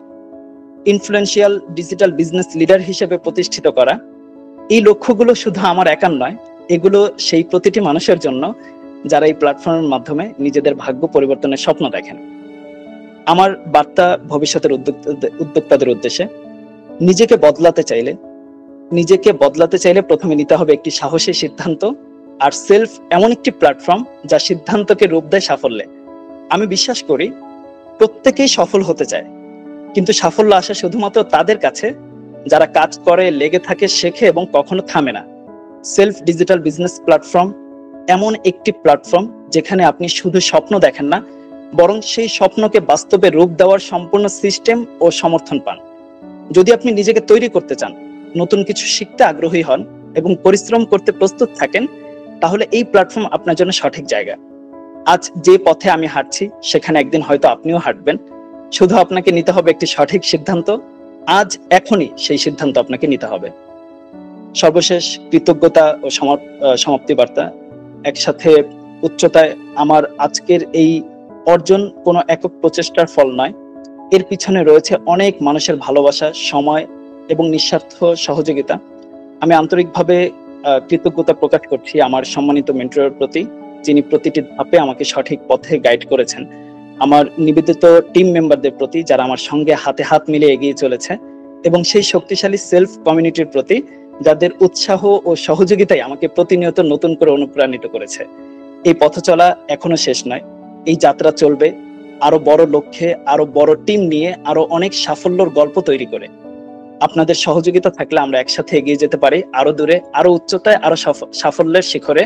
Speaker 9: influential digital business leader হিসেবে প্রতিষ্ঠিত করা। এই লক্ষ্যগুলো শুধু আমার একার নয়, এগুলো সেই প্রতিটি মানুষের জন্য যারা এই প্ল্যাটফর্মের মাধ্যমে নিজেদের ভাগ্য পরিবর্তনের স্বপ্ন দেখেন। আমার বার্তা ভবিষ্যতের উদ্যোক্তাদের উদ্দেশ্যে, নিজেকে বদলাতে চাইলে প্রথমে নিতে হবে একটি সাহসী সিদ্ধান্ত। আর সেলফ এমন একটি প্ল্যাটফর্ম যা সিদ্ধান্তকে রূপ দেয় সাফল্যে। আমি বিশ্বাস করি প্রত্যেকেই সফল হতে চায়, কিন্তু সাফল্য আসে শুধুমাত্র তাদের কাছে যারা কাজ করে, লেগে থাকে, শেখে এবং কখনো থামে না। সেলফ ডিজিটাল বিজনেস প্ল্যাটফর্ম এমন একটি প্ল্যাটফর্ম যেখানে আপনি শুধু স্বপ্ন দেখেন না, বরং সেই স্বপ্নকে বাস্তবে রূপ দেওয়ার সম্পূর্ণ সিস্টেম ও সমর্থন পান। যদি আপনি নিজেকে তৈরি করতে চান, নতুন কিছু শিখতে আগ্রহী হন এবং পরিশ্রম করতে প্রস্তুত থাকেন, তাহলে এই প্ল্যাটফর্ম আপনার জন্য সঠিক জায়গা। আজ যে পথে আমি হাঁটছি, সেখানে একদিন হয়তো আপনিও হাঁটবেন। শুধু আপনাকে নিতে হবে একটি সঠিক সিদ্ধান্ত। আজ এখনই সেই সিদ্ধান্ত আপনাকে নিতে হবে। সর্বশেষ কৃতজ্ঞতা ও সমাপ্তি বার্তা। একসাথে উচ্চতায়। আমার আজকের এই অর্জন কোনো একক প্রচেষ্টার ফল নয়, এর পিছনে রয়েছে অনেক মানুষের ভালোবাসা, সময় এবং নিঃস্বার্থ সহযোগিতা। আমি আন্তরিকভাবে কৃতজ্ঞতা প্রকাশ করছি আমার সম্মানিত মেন্টরের প্রতি, যিনি প্রতিটি ধাপে আমাকে সঠিক পথে গাইড করেছেন, আমার নিবেদিত টিম মেম্বারদের প্রতি যারা আমার সঙ্গে হাতে হাত মিলে এগিয়ে চলেছে, এবং সেই শক্তিশালী সেলফ কমিউনিটির প্রতি যাদের উৎসাহ ও সহযোগিতাই আমাকে প্রতিনিয়ত নতুন করে অনুপ্রাণিত করেছে। এই পথ চলা এখনো শেষ নয়, এই যাত্রা চলবে আরো বড় লক্ষ্যে, আরো বড় টিম নিয়ে, আরো অনেক সাফল্যর গল্প তৈরি করে। আপনাদের সহযোগিতা থাকলে আমরা একসাথে এগিয়ে যেতে পারি আরো দূরে, আরো উচ্চতায়, আরো সাফল্যের শিখরে।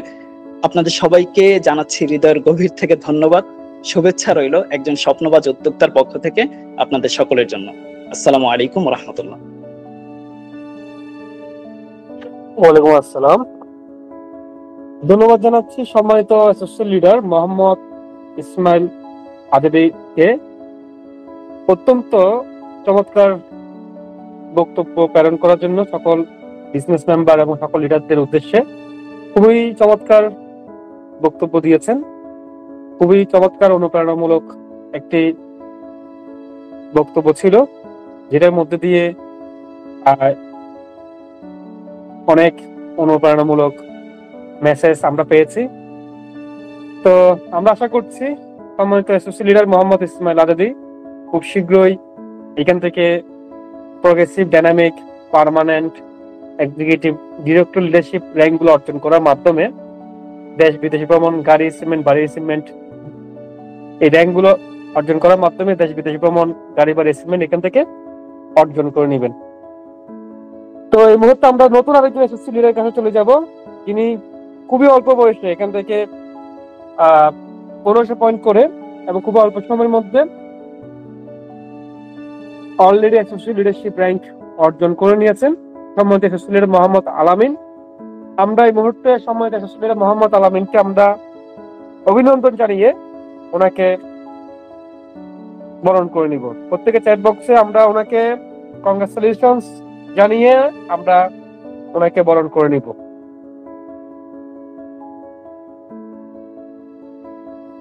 Speaker 9: আপনাদের সবাইকে জানাচ্ছি হৃদয়ের গভীর থেকে ধন্যবাদ, শুভেচ্ছা রইল একজন স্বপ্নবাজ উদ্যোক্তার পক্ষ থেকে আপনাদের সকলের জন্য। আসসালামু আলাইকুম ওয়া রাহমাতুল্লাহ।
Speaker 2: ওয়ালাইকুম আসসালাম। ধন্যবাদ জানাচ্ছি সম্মানিত অ্যাসোসিয়েট লিডার মোহাম্মদ ইসমাইল আজাদীকে অত্যন্ত চমৎকার বক্তব্য প্রেরণ করার জন্য সকল বিজনেস মেম্বার এবং সকল লিডারদের উদ্দেশ্যে। খুবই চমৎকার বক্তব্য দিয়েছেন, খুবই চমৎকার অনুপ্রেরণামূলক একটি বক্তব্য ছিল, যেটার মধ্যে দিয়ে অনেক অনুপ্রেরণামূলক মেসেজ আমরা পেয়েছি। তো আমরা আশা করছি সম্মানিত অ্যাসোসিয়েট লিডার মোহাম্মদ ইসমাইল আজাদী খুব শীঘ্রই এখান থেকে progressive, dynamic, permanent executive director leadership র্যাঙ্কগুলো অর্জন করার মাধ্যমে দেশ বিদেশি ভ্রমণ, গাড়ি সিমেন্ট, বাড়ি সিমেন্ট, এই র্যাঙ্কগুলো অর্জন করার মাধ্যমে দেশ বিদেশি ভ্রমণ, গাড়ি বাড়ি সিমেন্ট এখান থেকে অর্জন করে নেবেন। তো এই মুহূর্তে আমরা নতুন আরেকজন এসএসসি লিডারের কাছে চলে যাব, যিনি খুবই অল্প বয়সে এখান থেকে 1500 পয়েন্ট করে এবং খুব অল্প সময়ের মধ্যে অলরেডি অ্যাসোসিয়েট লিডারশিপ র্যাঙ্ক অর্জন করে নিয়েছেন সম্মানিত অ্যাসোসিয়েট লিডার মোহাম্মদ আলামিন। আমরা এই মুহূর্তে সম্মানিত অ্যাসোসিয়েট লিডার মোহাম্মদ আলামিনকে আমরা অভিনন্দন জানিয়ে ওনাকে বরণ করে নিব। প্রত্যেকে চ্যাট বক্সে আমরা ওনাকে কংগ্রাচুলেশনস জানিয়ে আমরা ওনাকে বরণ করে নিব।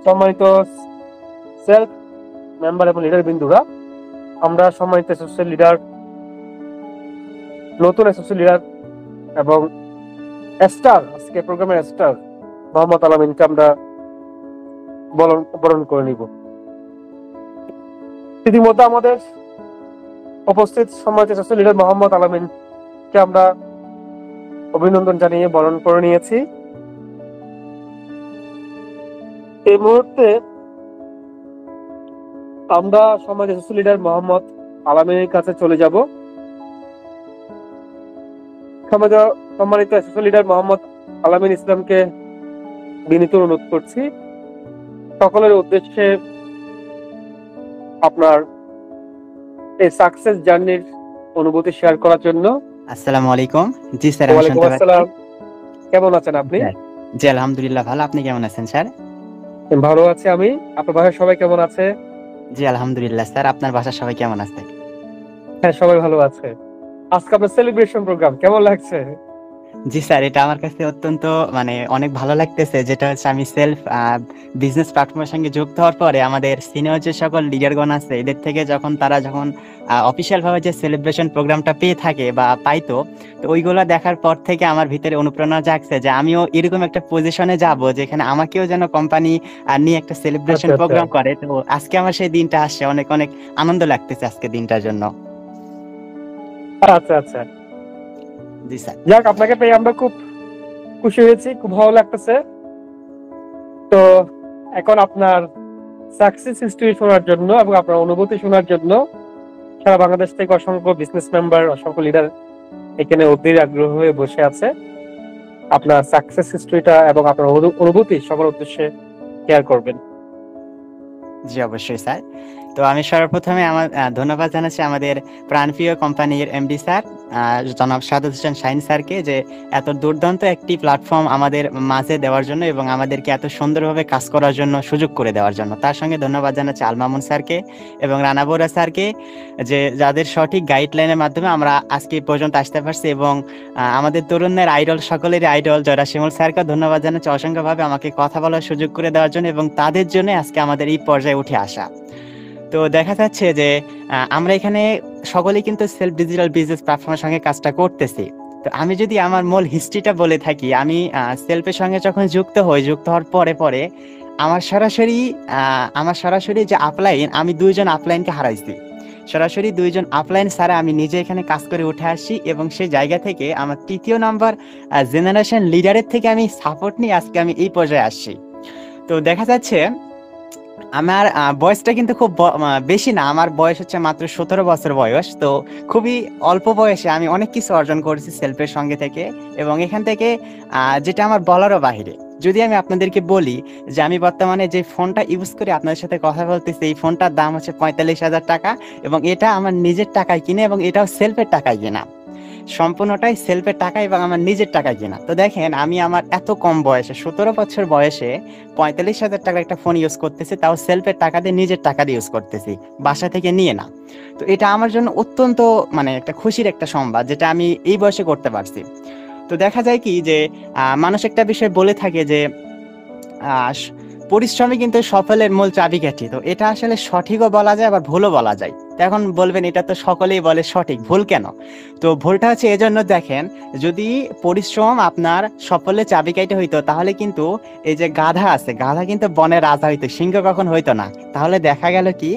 Speaker 2: সম্মানিত সেলফ মেম্বার এবং লিডার বিন্দুরা, আমরা সম্মানিত অ্যাসোসিয়েট লিডার, নতুন অ্যাসোসিয়েট লিডার এবং স্টার, আজকে প্রোগ্রামের স্টার মোহাম্মদ আলামিনকে আমরা বরণ করে নিব। ইতিমধ্যে আমাদের উপস্থিত সম্মানিত অ্যাসোসিয়েট লিডার মোহাম্মদ আলামিনকে আমরা অভিনন্দন জানিয়ে বরণ করে নিয়েছি। এই মুহূর্তে আমরা সমাজ অ্যাসোসিয়েট লিডার মোহাম্মদ আলামিনের কাছে চলে যাব। সম্মানিত অ্যাসোসিয়েট লিডার মোহাম্মদ আলামিন ইসলামকে বিনীত অনুরোধ করছি সকলের উদ্দেশ্যে আপনার এই সাকসেস জার্নির অনুভূতি শেয়ার করার জন্য।
Speaker 10: আসসালামু আলাইকুম। জি স্যার,
Speaker 2: ওয়ালাইকুম আসসালাম। কেমন আছেন আপনি?
Speaker 10: জি আলহামদুলিল্লাহ ভালো। আপনি কেমন আছেন স্যার?
Speaker 2: ভালো আছি আমি। আপনার বাসার সবাই কেমন আছে?
Speaker 10: জি আলহামদুলিল্লাহ স্যার। আপনার বাসার সবাই কেমন আছে?
Speaker 2: হ্যাঁ, সবাই ভালো আছে। আজকে আপনার সেলিব্রেশন প্রোগ্রাম কেমন লাগছে?
Speaker 10: জি স্যার, এটা আমার কাছে অত্যন্ত অনেক ভালো লাগতেছে। যেটা হচ্ছে আমি সেলফ বিজনেস প্ল্যাটফর্মের সঙ্গে যুক্ত হওয়ার পরে আমাদের সিনিয়র যে সকল লিডারগণ আছে এদের থেকে যখন অফিসিয়াল ভাবে যে সেলিব্রেশন প্রোগ্রামটা পেয়ে থাকে বা পাইতো, তো ওইগুলো দেখার পর থেকে আমার ভিতরে অনুপ্রেরণা জাগছে যে আমিও এরকম একটা পজিশনে যাব যেখানে আমাকেও যেন কোম্পানি নিয়ে একটা সেলিব্রেশন প্রোগ্রাম করে। তো আজকে আমার সেই দিনটা আসছে, অনেক অনেক আনন্দ লাগতেছে আজকে দিনটার জন্য।
Speaker 2: আচ্ছা আচ্ছা,
Speaker 10: জি স্যার।
Speaker 2: যাক, আপনাকে পেয়ে আমরা খুব খুশি হয়েছি, খুব ভালো লাগতেছে। তো এখন আপনার সাকসেস হিস্টরি শোনার জন্য এবং আপনার অনুভূতি শোনার জন্য সারা বাংলাদেশ থেকে অসংখ্য বিজনেস মেম্বার, অসংখ্য লিডার এখানে অধীর আগ্রহ হয়ে বসে আছে। আপনার সাকসেস হিস্টরিটা এবং আপনার অনুভূতি সবার উদ্দেশ্যে শেয়ার করবেন।
Speaker 10: জি অবশ্যই স্যার। তো আমি সর্বপ্রথমে আমার ধন্যবাদ জানাচ্ছি আমাদের প্রাণপ্রিয় কোম্পানির এমডি স্যার জনাব সাদত হোসেন শাহিন স্যারকে, যে এত দুর্দান্ত একটি প্ল্যাটফর্ম আমাদের মাঝে দেওয়ার জন্য এবং আমাদেরকে এত সুন্দরভাবে কাজ করার জন্য সুযোগ করে দেওয়ার জন্য। তার সঙ্গে ধন্যবাদ জানাচ্ছি আল মামুন স্যারকে এবং রানা বড়ুয়া স্যারকে, যে যাদের সঠিক গাইডলাইনের মাধ্যমে আমরা আজকে পর্যন্ত আসতে পারছি, এবং আমাদের তরুণদের আইডল, সকলেরই আইডল জয়রা শিমুল স্যারকে ধন্যবাদ জানাচ্ছি অসংখ্যভাবে আমাকে কথা বলার সুযোগ করে দেওয়ার জন্য এবং তাদের জন্য আজকে আমাদের এই পর্যায়ে উঠে আসা। তো দেখা যাচ্ছে যে আমরা এখানে সকলেই কিন্তু সেলফ ডিজিটাল বিজনেস প্ল্যাটফর্মের সঙ্গে কাজটা করতেছি। তো আমি যদি আমার মূল হিস্ট্রিটা বলে থাকি, আমি সেলফের সঙ্গে যখন যুক্ত হওয়ার পরে আমার সরাসরি যে আপলাইন, আমি দুইজন আপলাইনকে হারাইছি। সরাসরি দুইজন আপলাইন ছাড়া আমি নিজে এখানে কাজ করে উঠে আসি এবং সেই জায়গা থেকে আমার তৃতীয় নাম্বার জেনারেশন লিডারের থেকে আমি সাপোর্ট নিয়ে আজকে আমি এই পর্যায়ে আসছি। তো দেখা যাচ্ছে আমার বয়সটা কিন্তু খুব বেশি না, আমার বয়স হচ্ছে মাত্র 17 বছর বয়স। তো খুবই অল্প বয়সে আমি অনেক কিছু অর্জন করেছি সেলফের সঙ্গে থেকে, এবং এখান থেকে যেটা আমার বলারও বাহিরে। যদি আমি আপনাদেরকে বলি যে আমি বর্তমানে যে ফোনটা ইউজ করে আপনাদের সাথে কথা বলতেছি, এই ফোনটার দাম হচ্ছে 45,000 টাকা, এবং এটা আমার নিজের টাকায় কিনে এবং এটাও সেলফের টাকায় কেনা, সম্পূর্ণটাই সেলফের টাকা এবং আমার নিজের টাকায় কেনা। তো দেখেন, আমি আমার এত কম বয়সে 17 বছর বয়সে 45,000 টাকার একটা ফোন ইউজ করতেছি, তাও সেলফের টাকা দিয়ে, নিজের টাকা দিয়ে ইউজ করতেছি, বাসা থেকে নিয়ে না। তো এটা আমার জন্য অত্যন্ত একটা খুশির একটা সংবাদ, যেটা আমি এই বয়সে করতে পারছি। তো দেখা যায় কি যে মানুষ একটা বিষয় বলে থাকে যে পরিশ্রমই কিন্তু সফলের মূল চাবিকাঠি। তো এটা আসলে সঠিকও বলা যায় আবার ভুলও বলা যায়। তো এখন বলবেন এটা তো সকলেই বলে সঠিক, ভুল কেন? তো ভুলটা হচ্ছে এজন্য, দেখেন, যদি পরিশ্রম আপনার সফলের চাবিকাঠি হইতো তাহলে কিন্তু এই যে গাধা আছে, গাধা কিন্তু বনের রাজা হইতো, সিংহ কখন হইতো না। তাহলে দেখা গেল কি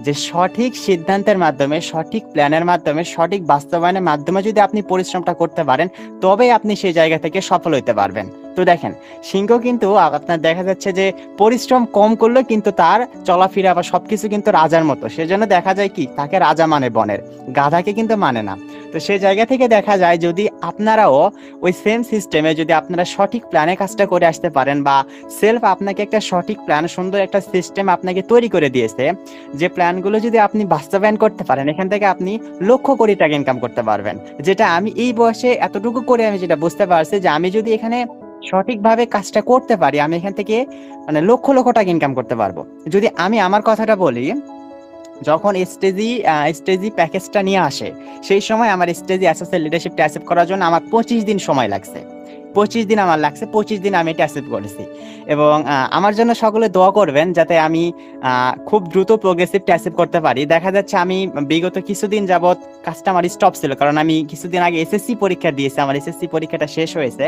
Speaker 10: যে সঠিক সিদ্ধান্তের মাধ্যমে, সঠিক প্ল্যানের মাধ্যমে, সঠিক বাস্তবায়নের মাধ্যমে যদি আপনি পরিশ্রমটা করতে পারেন, তবেই আপনি সেই জায়গা থেকে সফল হইতে পারবেন। তো দেখেন, সিংহ কিন্তু আপনার দেখা যাচ্ছে যে পরিশ্রম কম করলে কিন্তু তার চলাফেরা বা সবকিছু কিন্তু রাজার মতো, সেজন্য দেখা যায় কি তাকে রাজা মানে বনের, গাধাকে কিন্তু মানে না। তো সেই জায়গা থেকে দেখা যায় যদি আপনারাও ওই সেম সিস্টেমে যদি আপনারা সঠিক প্ল্যানে কাজটা করে আসতে পারেন, বা সেলফ আপনাকে একটা সঠিক প্ল্যান, সুন্দর একটা সিস্টেম আপনাকে তৈরি করে দিয়েছে, যে প্ল্যানগুলো যদি আপনি বাস্তবায়ন করতে পারেন, এখান থেকে আপনি লক্ষ কোটি টাকা ইনকাম করতে পারবেন। যেটা আমি এই বয়সে এতটুকু করে আমি যেটা বুঝতে পারছি যে আমি যদি এখানে সঠিকভাবে কাজটা করতে পারি, আমি এখান থেকে লক্ষ লক্ষ টাকা ইনকাম করতে পারবো। যদি আমি আমার কথাটা বলি, যখন স্টেজি প্যাকেজটা নিয়ে আসে, সেই সময় আমার স্টেজি অ্যাসোসিয়েট লিডারশিপটা অ্যাকসেপ্ট করার জন্য আমার 25 দিন সময় লাগছে। 25 দিন আমার লাগছে, 25 দিন আমি এটা অ্যাচিভ করেছি। এবং আমার জন্য সকলে দোয়া করবেন যাতে আমি খুব দ্রুত প্রোগ্রেসিভটা অ্যাচিভ করতে পারি। দেখা যাচ্ছে আমি বিগত কিছুদিন যাবত কাস্টমার স্টপ ছিল, কারণ আমি কিছুদিন আগে এসএসসি পরীক্ষা দিয়েছি, আমার এসএসসি পরীক্ষাটা শেষ হয়েছে।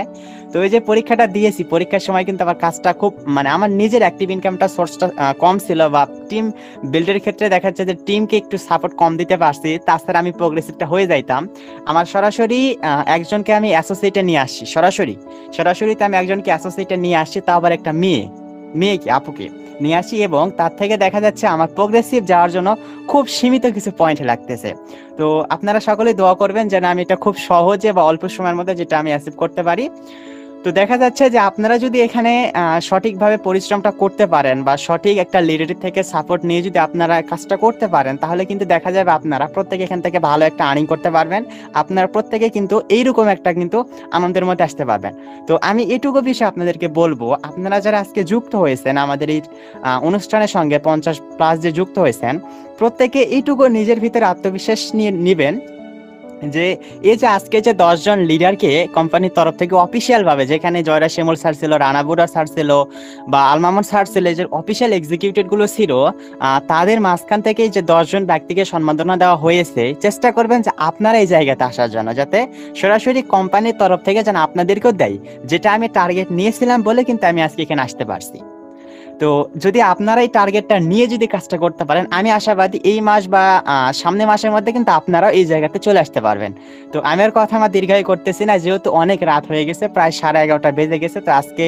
Speaker 10: তো এই যে পরীক্ষাটা দিয়েছি, পরীক্ষার সময় কিন্তু আমার কাজটা খুব মানে আমার নিজের অ্যাক্টিভ ইনকামটা সোর্সটা কম ছিল, বা টিম বিল্ডের ক্ষেত্রে দেখা যাচ্ছে যে টিমকে একটু সাপোর্ট কম দিতে পারছি, তাছাড়া আমি প্রোগ্রেসিভটা হয়ে যাইতাম। আমার সরাসরি একজনকে আমি অ্যাসোসিয়েটে নিয়ে আসছি, সরাসরিতে আমি একজনকে অ্যাসোসিয়েটে নিয়ে আসছি, তাও আবার একটা মেয়েকে আপুকে নিয়ে আসি, এবং তার থেকে দেখা যাচ্ছে আমার প্রোগ্রেসিভ যাওয়ার জন্য খুব সীমিত কিছু পয়েন্ট লাগতেছে। তো আপনারা সকলেই দোয়া করবেন যেন আমি এটা খুব সহজে বা অল্প সময়ের মধ্যে যেটা আমি অ্যাচিভ করতে পারি। তো দেখা যাচ্ছে যে আপনারা যদি এখানে সঠিকভাবে পরিশ্রমটা করতে পারেন, বা সঠিক একটা লিডারের থেকে সাপোর্ট নিয়ে যদি আপনারা কাজটা করতে পারেন, তাহলে কিন্তু দেখা যাবে আপনারা প্রত্যেকে এখান থেকে ভালো একটা আর্নিং করতে পারবেন। আপনারা প্রত্যেকে কিন্তু এইরকম একটা কিন্তু আনন্দের মধ্যে আসতে পারবেন। তো আমি এটুকু বিষয় আপনাদেরকে বলবো, আপনারা যারা আজকে যুক্ত হয়েছেন আমাদের এই অনুষ্ঠানের সঙ্গে 50+ যে যুক্ত হয়েছেন, প্রত্যেকে এইটুকু নিজের ভিতরে আত্মবিশ্বাস নিয়ে নিবেন যে এই যে আজকে যে 10 জন লিডারকে কোম্পানির তরফ থেকে অফিসিয়াল ভাবে, যেখানে জয়রা শিমুল স্যার ছিল, রানা বুড়া স্যার ছিল, বা আলমামুন স্যার ছিল, যে অফিসিয়াল এক্সিকিউটিভ গুলো ছিল, তাদের মাঝখান থেকে যে 10 জন ব্যক্তিকে সম্মাননা দেওয়া হয়েছে, চেষ্টা করবেন যে আপনারা এই জায়গাতে আসার জন্য, যাতে সরাসরি কোম্পানির তরফ থেকে যেন আপনাদেরকেও দেয়, যেটা আমি টার্গেট নিয়েছিলাম বলে কিন্তু আমি আজকে এখানে আসতে পারছি। তো যদি আপনারা এই টার্গেটটা নিয়ে যদি কাজটা করতে পারেন, আমি আশাবাদী এই মাস বা সামনের মাসের মধ্যে কিন্তু আপনারাও এই জায়গাতে চলে আসতে পারবেন। তো আমি আর কথা আমার দীর্ঘায়ু করতেছি না, যেহেতু অনেক রাত হয়ে গেছে, প্রায় 11:30 বেজে গেছে। তো আজকে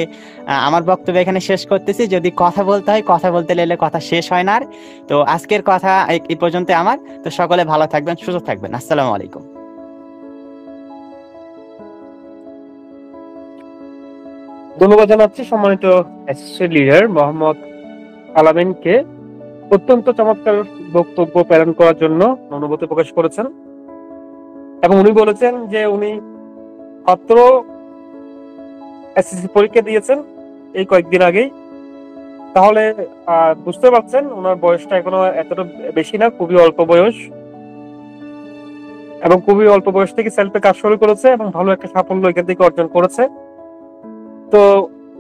Speaker 10: আমার বক্তব্য এখানে শেষ করতেছি। যদি কথা বলতে হয়, কথা বলতে গেলে কথা শেষ হয় না। তো আজকের কথা এই পর্যন্ত আমার। তো সকলে ভালো থাকবেন, সুস্থ থাকবেন। আসসালামু আলাইকুম।
Speaker 2: ধন্যবাদ জানাচ্ছি সম্মানিত অ্যাসোসিয়েট লিডার মোহাম্মদ আলামিনকে অত্যন্ত চমৎকার বক্তব্য প্রেরণ করার জন্য অনুভূতি প্রকাশ করেছেন, এবং উনি বলেছেন যে উনি মাত্র এসএসসি পরীক্ষা দিয়েছেন এই কয়েকদিন আগেই। তাহলে বুঝতে পারছেন ওনার বয়সটা এখনো এতটা বেশি না, খুবই অল্প বয়স, এবং খুবই অল্প বয়স থেকে সেলফে কাজ শুরু করেছে এবং ভালো একটা সাফল্য এখান থেকে অর্জন করেছে। তো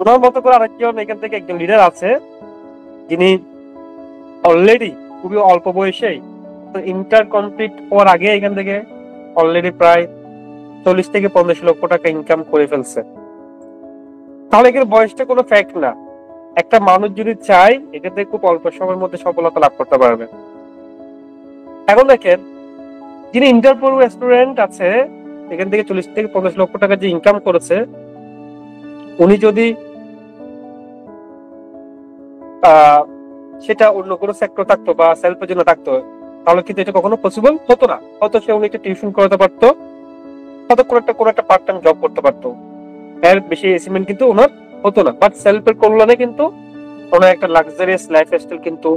Speaker 2: ওনার মতো করে আরেকজন এখান থেকে একজন লিডার আছে, যিনি অলরেডি খুবই অল্প বয়সেই ইন্টার কমপ্লিট হওয়ার আগে এখান থেকে অলরেডি প্রায় 40 থেকে 50 লক্ষ টাকা ইনকাম করে ফেলছে। তাহলে এখানে বয়সটা কোনো ফ্যাক্ট না। একটা মানুষ যদি চায় এখান থেকে খুব অল্প সময়ের মধ্যে সফলতা লাভ করতে পারবে। এখন দেখেন, যিনি ইন্টারপোর স্টুডেন্ট আছে এখান থেকে 40 থেকে 50 লক্ষ টাকা যে ইনকাম করেছে, উনি যদি সেটা অন্য কোনো সেক্টর থাকতো বা সেলফের জন্য থাকতো, তাহলে কিন্তু এটা কখনো পসিবল হতো না। হয়তো সে উনি একটা টিউশন করাতে পারতো, হয়তো কোনো একটা পার্ট টাইম জব করতে পারতো, এর বেশি অ্যাচিভমেন্ট কিন্তু ওনার হতো না। বাট সেলফের কল্যাণে কিন্তু ওনার একটা লাক্সারিয়াস লাইফ স্টাইল কিন্তু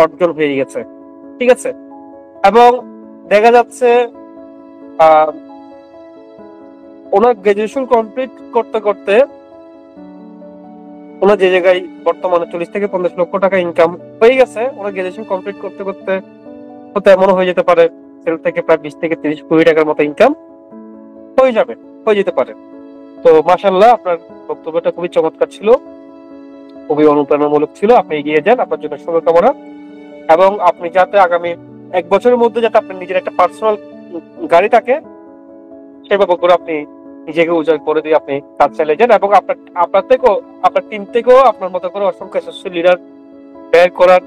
Speaker 2: অর্জন হয়ে গেছে, ঠিক আছে। এবং দেখা যাচ্ছে ওনার গ্রাজুয়েশন কমপ্লিট করতে করতে ওনার যে জায়গায় বর্তমানে 40 থেকে 50 লক্ষ টাকা ইনকাম হয়ে গেছে, ওনার গ্রাজুয়েশন কমপ্লিট করতে করতে হয়তো এমনও হয়ে যেতে পারে সেল থেকে প্রায় 20 থেকে 30 কোটি টাকার মতো ইনকাম হয়ে যেতে পারে। তো মাশাআল্লাহ, আপনার বক্তব্যটা খুবই চমৎকার ছিল, খুবই অনুপ্রেরণামূলক ছিল। আপনি এগিয়ে যান, আপনার জন্য শুভকামনা। এবং আপনি যাতে আগামী 1 বছরের মধ্যে যাতে আপনার নিজের একটা পার্সোনাল গাড়ি থাকে, সেভাবে করে আপনি নিজেকে উজাড় করে দিয়ে আপনি কাজ চালিয়ে যান, এবং আপনার টিম থেকেও আপনার মতো করে অসংখ্য অ্যাসোসিয়েট লিডার বের করার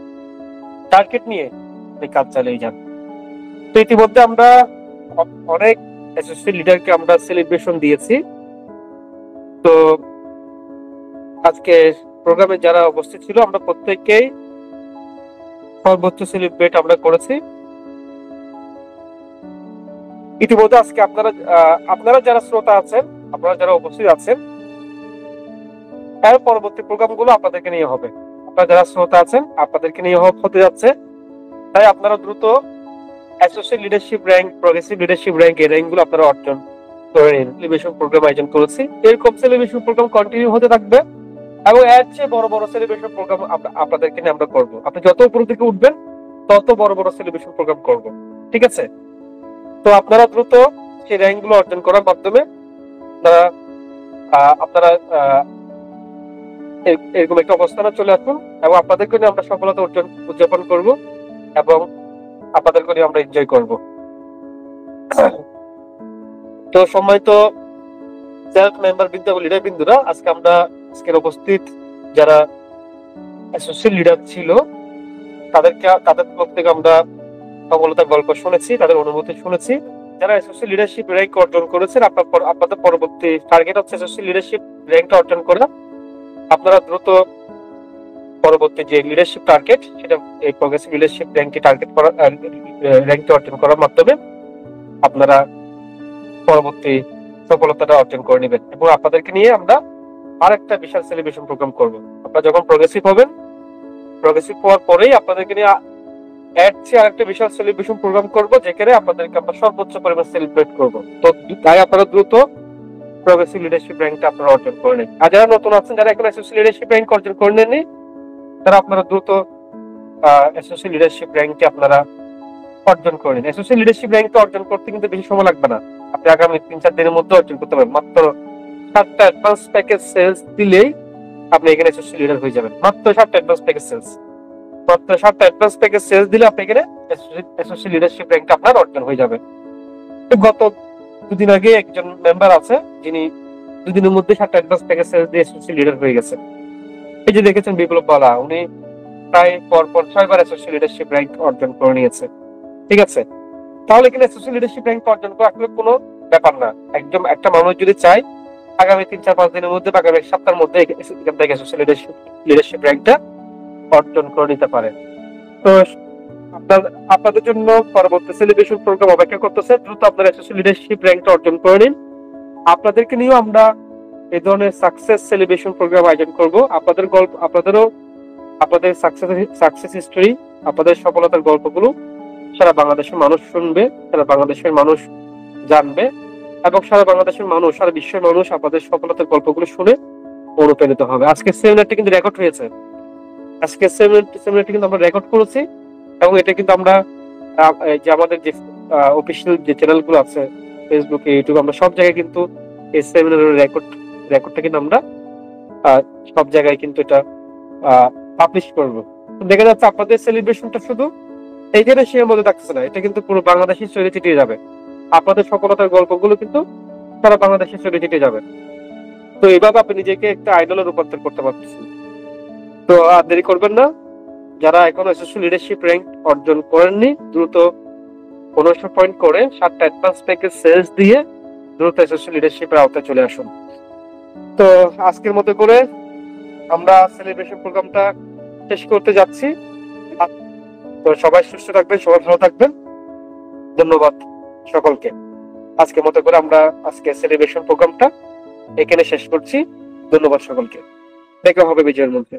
Speaker 2: টার্গেট নিয়ে আপনি কাজ চালিয়ে যান। তো ইতিমধ্যে আমরা অনেক অ্যাসোসিয়েট লিডারকে আমরা সেলিব্রেশন দিয়েছি। তো আজকে প্রোগ্রামে যারা উপস্থিত ছিল আমরা প্রত্যেককেই সর্বোচ্চ সেলিব্রেট আমরা করেছি। ইতিমধ্যে আজকে আপনারা যারা শ্রোতা আছেন, আপনারা যারা উপস্থিত আছেন, এর পরবর্তী প্রোগ্রামগুলো আপনাদেরকে নিয়ে হবে। আপনারা যারা শ্রোতা আছেন আপনাদেরকে নিয়ে হতে যাচ্ছে, তাই আপনারা দ্রুত associate leadership rank, progressive leadership rank, এই র্যাঙ্কগুলো আপনারা অর্জন করে নিন। সেলিব্রেশন প্রোগ্রাম আয়োজন করেছি, এরকম সেলিব্রেশন প্রোগ্রাম কন্টিনিউ হতে থাকবে, এবং এর চেয়ে বড় বড় সেলিব্রেশন প্রোগ্রাম আপনাদেরকে নিয়ে আমরা করবো। আপনি যত উপর থেকে উঠবেন তত বড় বড় সেলিব্রেশন প্রোগ্রাম করবো, ঠিক আছে। তো আপনারা দ্রুত সেই র্যাঙ্কগুলো অর্জন করার মাধ্যমে আপনারা আপনারা এরকম একটা অবস্থানে চলে আসুন এবং আপনাদেরকে নিয়ে আমরা সফলতা উদযাপন করব এবং আপনাদেরকে নিয়ে আমরা এনজয় করব। তো সম্মানিত সেলফ মেম্বার বৃন্দ এবং লিডার বৃন্দরা, আজকের উপস্থিত যারা অ্যাসোসিয়েট লিডার ছিল তাদের পক্ষ থেকে আমরা সফলতার গল্প শুনেছি, তাদের অনুভূতি শুনেছি। যারা অ্যাসোসিয়েট লিডারশিপ র্যাঙ্ক অর্জন করেছেন, আপনাদের পরবর্তী টার্গেট হচ্ছে অ্যাসোসিয়েট লিডারশিপ র্যাঙ্কটা অর্জন করা। আপনারা দ্রুত পরবর্তী যে লিডারশিপ টার্গেট, সেটা এই প্রগ্রেসিভ লিডারশিপ র্যাঙ্কটা অর্জন করার মাধ্যমে আপনারা পরবর্তী সফলতাটা অর্জন করে নেবেন। এবং আপনাদেরকে নিয়ে আমরা আরেকটা বিশাল সেলিব্রেশন প্রোগ্রাম করব। আপনারা যখন প্রগ্রেসিভ হবেন, প্রগ্রেসিভ হওয়ার পরেই আপনাদেরকে নিয়ে আরেকটা বিশাল সেলিব্রেশন প্রোগ্রাম করব, যেখানে আপনাদেরকে আমরা সর্বোচ্চ পরিমাণ সেলিব্রেট করব। তো তাই আপনারা দ্রুত প্রগ্রেসিভ লিডারশিপ র্যাঙ্কটা আপনারা অর্জন করে নিন। আর যারা নতুন আছেন, যারা এখন অ্যাসোসিয়েট লিডারশিপ র্যাঙ্ক অর্জন করে নেননি, তারা আপনারা দ্রুত অ্যাসোসিয়েট লিডারশিপ র্যাঙ্কটি আপনারা অর্জন করে নিন। অ্যাসোসিয়েট লিডারশিপ র্যাঙ্কটা অর্জন করতে কিন্তু বেশি সময় লাগবে না, আপনি আগামী 3-4 দিনের মধ্যে অর্জন করতে পারবেন। মাত্র 7টা অ্যাডভান্স প্যাকেজ সেলস দিলেই আপনি এখানে অ্যাসোসিয়েট লিডার হয়ে যাবেন। মাত্র 7টা অ্যাডভান্স প্যাকেজ সেলস, মাত্র 7টা অ্যাডভান্স প্যাকেজ সেলস দিলে আপনি এখানে অ্যাসোসিয়েট লিডারশিপ র্যাঙ্কটা আপনার অর্জন হয়ে যাবে। গত 2 দিন আগে একজন মেম্বার আছে, যিনি 2 দিনের মধ্যে 7টা অ্যাডভান্স প্যাকেজ সেলস দিয়ে অ্যাসোসিয়েট লিডার হয়ে গেছে। এই যে দেখেছেন বিপ্লব বালা, উনি প্রায় পরপর 6 বার অ্যাসোসিয়েট লিডারশিপ র্যাঙ্ক অর্জন করে নিয়েছে। ঠিক আছে, তাহলে কিন্তু অ্যাসোসিয়েট লিডারশিপ র্যাঙ্ক অর্জন করা আসলে কোনো ব্যাপার না। একটা মানুষ যদি চায় আগামী 3-4-5 দিনের মধ্যে বা আগামী 1 সপ্তাহের মধ্যে এখান থেকে অ্যাসোসিয়েট লিডারশিপ র্যাঙ্কটা অর্জন করে নিতে পারে। তো আপনাদের জন্য পরবর্তী সেলিব্রেশন প্রোগ্রাম অপেক্ষা করতেছে। দ্রুত আপনারা অ্যাসোসিয়েট লিডারশিপ র্যাঙ্কটা অর্জন করে নিন। আপনাদেরকে নিয়েও আমরা এই ধরনের সাকসেস সেলিব্রেশন প্রোগ্রাম আয়োজন করব। আপনাদেরও আপনাদের সাকসেস হিস্টোরি, আপনাদের সফলতার গল্পগুলো সারা বাংলাদেশের মানুষ শুনবে, সারা বাংলাদেশের মানুষ জানবে এবং সারা বাংলাদেশের মানুষ, সারা বিশ্বের মানুষ আপনাদের সফলতার গল্পগুলো শুনে অনুপ্রাণিত হবে। আজকের সেমিনারটি কিন্তু রেকর্ড হয়েছে, আজকের সেমিনারটি কিন্তু আমরা রেকর্ড করেছি এবং এটা কিন্তু আমরা যে আমাদের যে অফিসিয়াল যে চ্যানেলগুলো আছে ফেসবুকে, ইউটিউবে, আমরা সব জায়গায় কিন্তু এই সেমিনারের রেকর্ডটা কিন্তু আমরা সব জায়গায় কিন্তু এটা পাবলিশ করব। দেখা যাচ্ছে আপনাদের সেলিব্রেশনটা শুধু এইখানে সীমার মধ্যে থাকছে না, এটা কিন্তু পুরো বাংলাদেশের ছড়িয়ে ছিটিয়ে যাবে। আপনাদের সফলতার গল্পগুলো কিন্তু সারা বাংলাদেশের ছড়িয়ে ছিটিয়ে যাবে। তো এইভাবে আপনি নিজেকে একটা আইডলে রূপান্তর করতে পারতেছেন। তো আর দেরি করবেন না, যারা এখন অ্যাসোসিয়েট লিডারশিপ র্যাঙ্ক অর্জন করেননি, দ্রুত 1500 পয়েন্ট করে 7টা অ্যাডভান্স প্যাকেজ সেলস দিয়ে দ্রুত অ্যাসোসিয়েট লিডারশিপের আওতায় চলে আসুন। তো আজকের মতো করে আমরা সেলিব্রেশন প্রোগ্রামটা শেষ করতে যাচ্ছি। তো সবাই সুস্থ থাকবেন, সবাই ভালো থাকবেন। ধন্যবাদ সকলকে। আজকের মতো করে আমরা আজকে সেলিব্রেশন প্রোগ্রামটা এখানে শেষ করছি। ধন্যবাদ সকলকে, দেখা হবে বিজয়ের মধ্যে।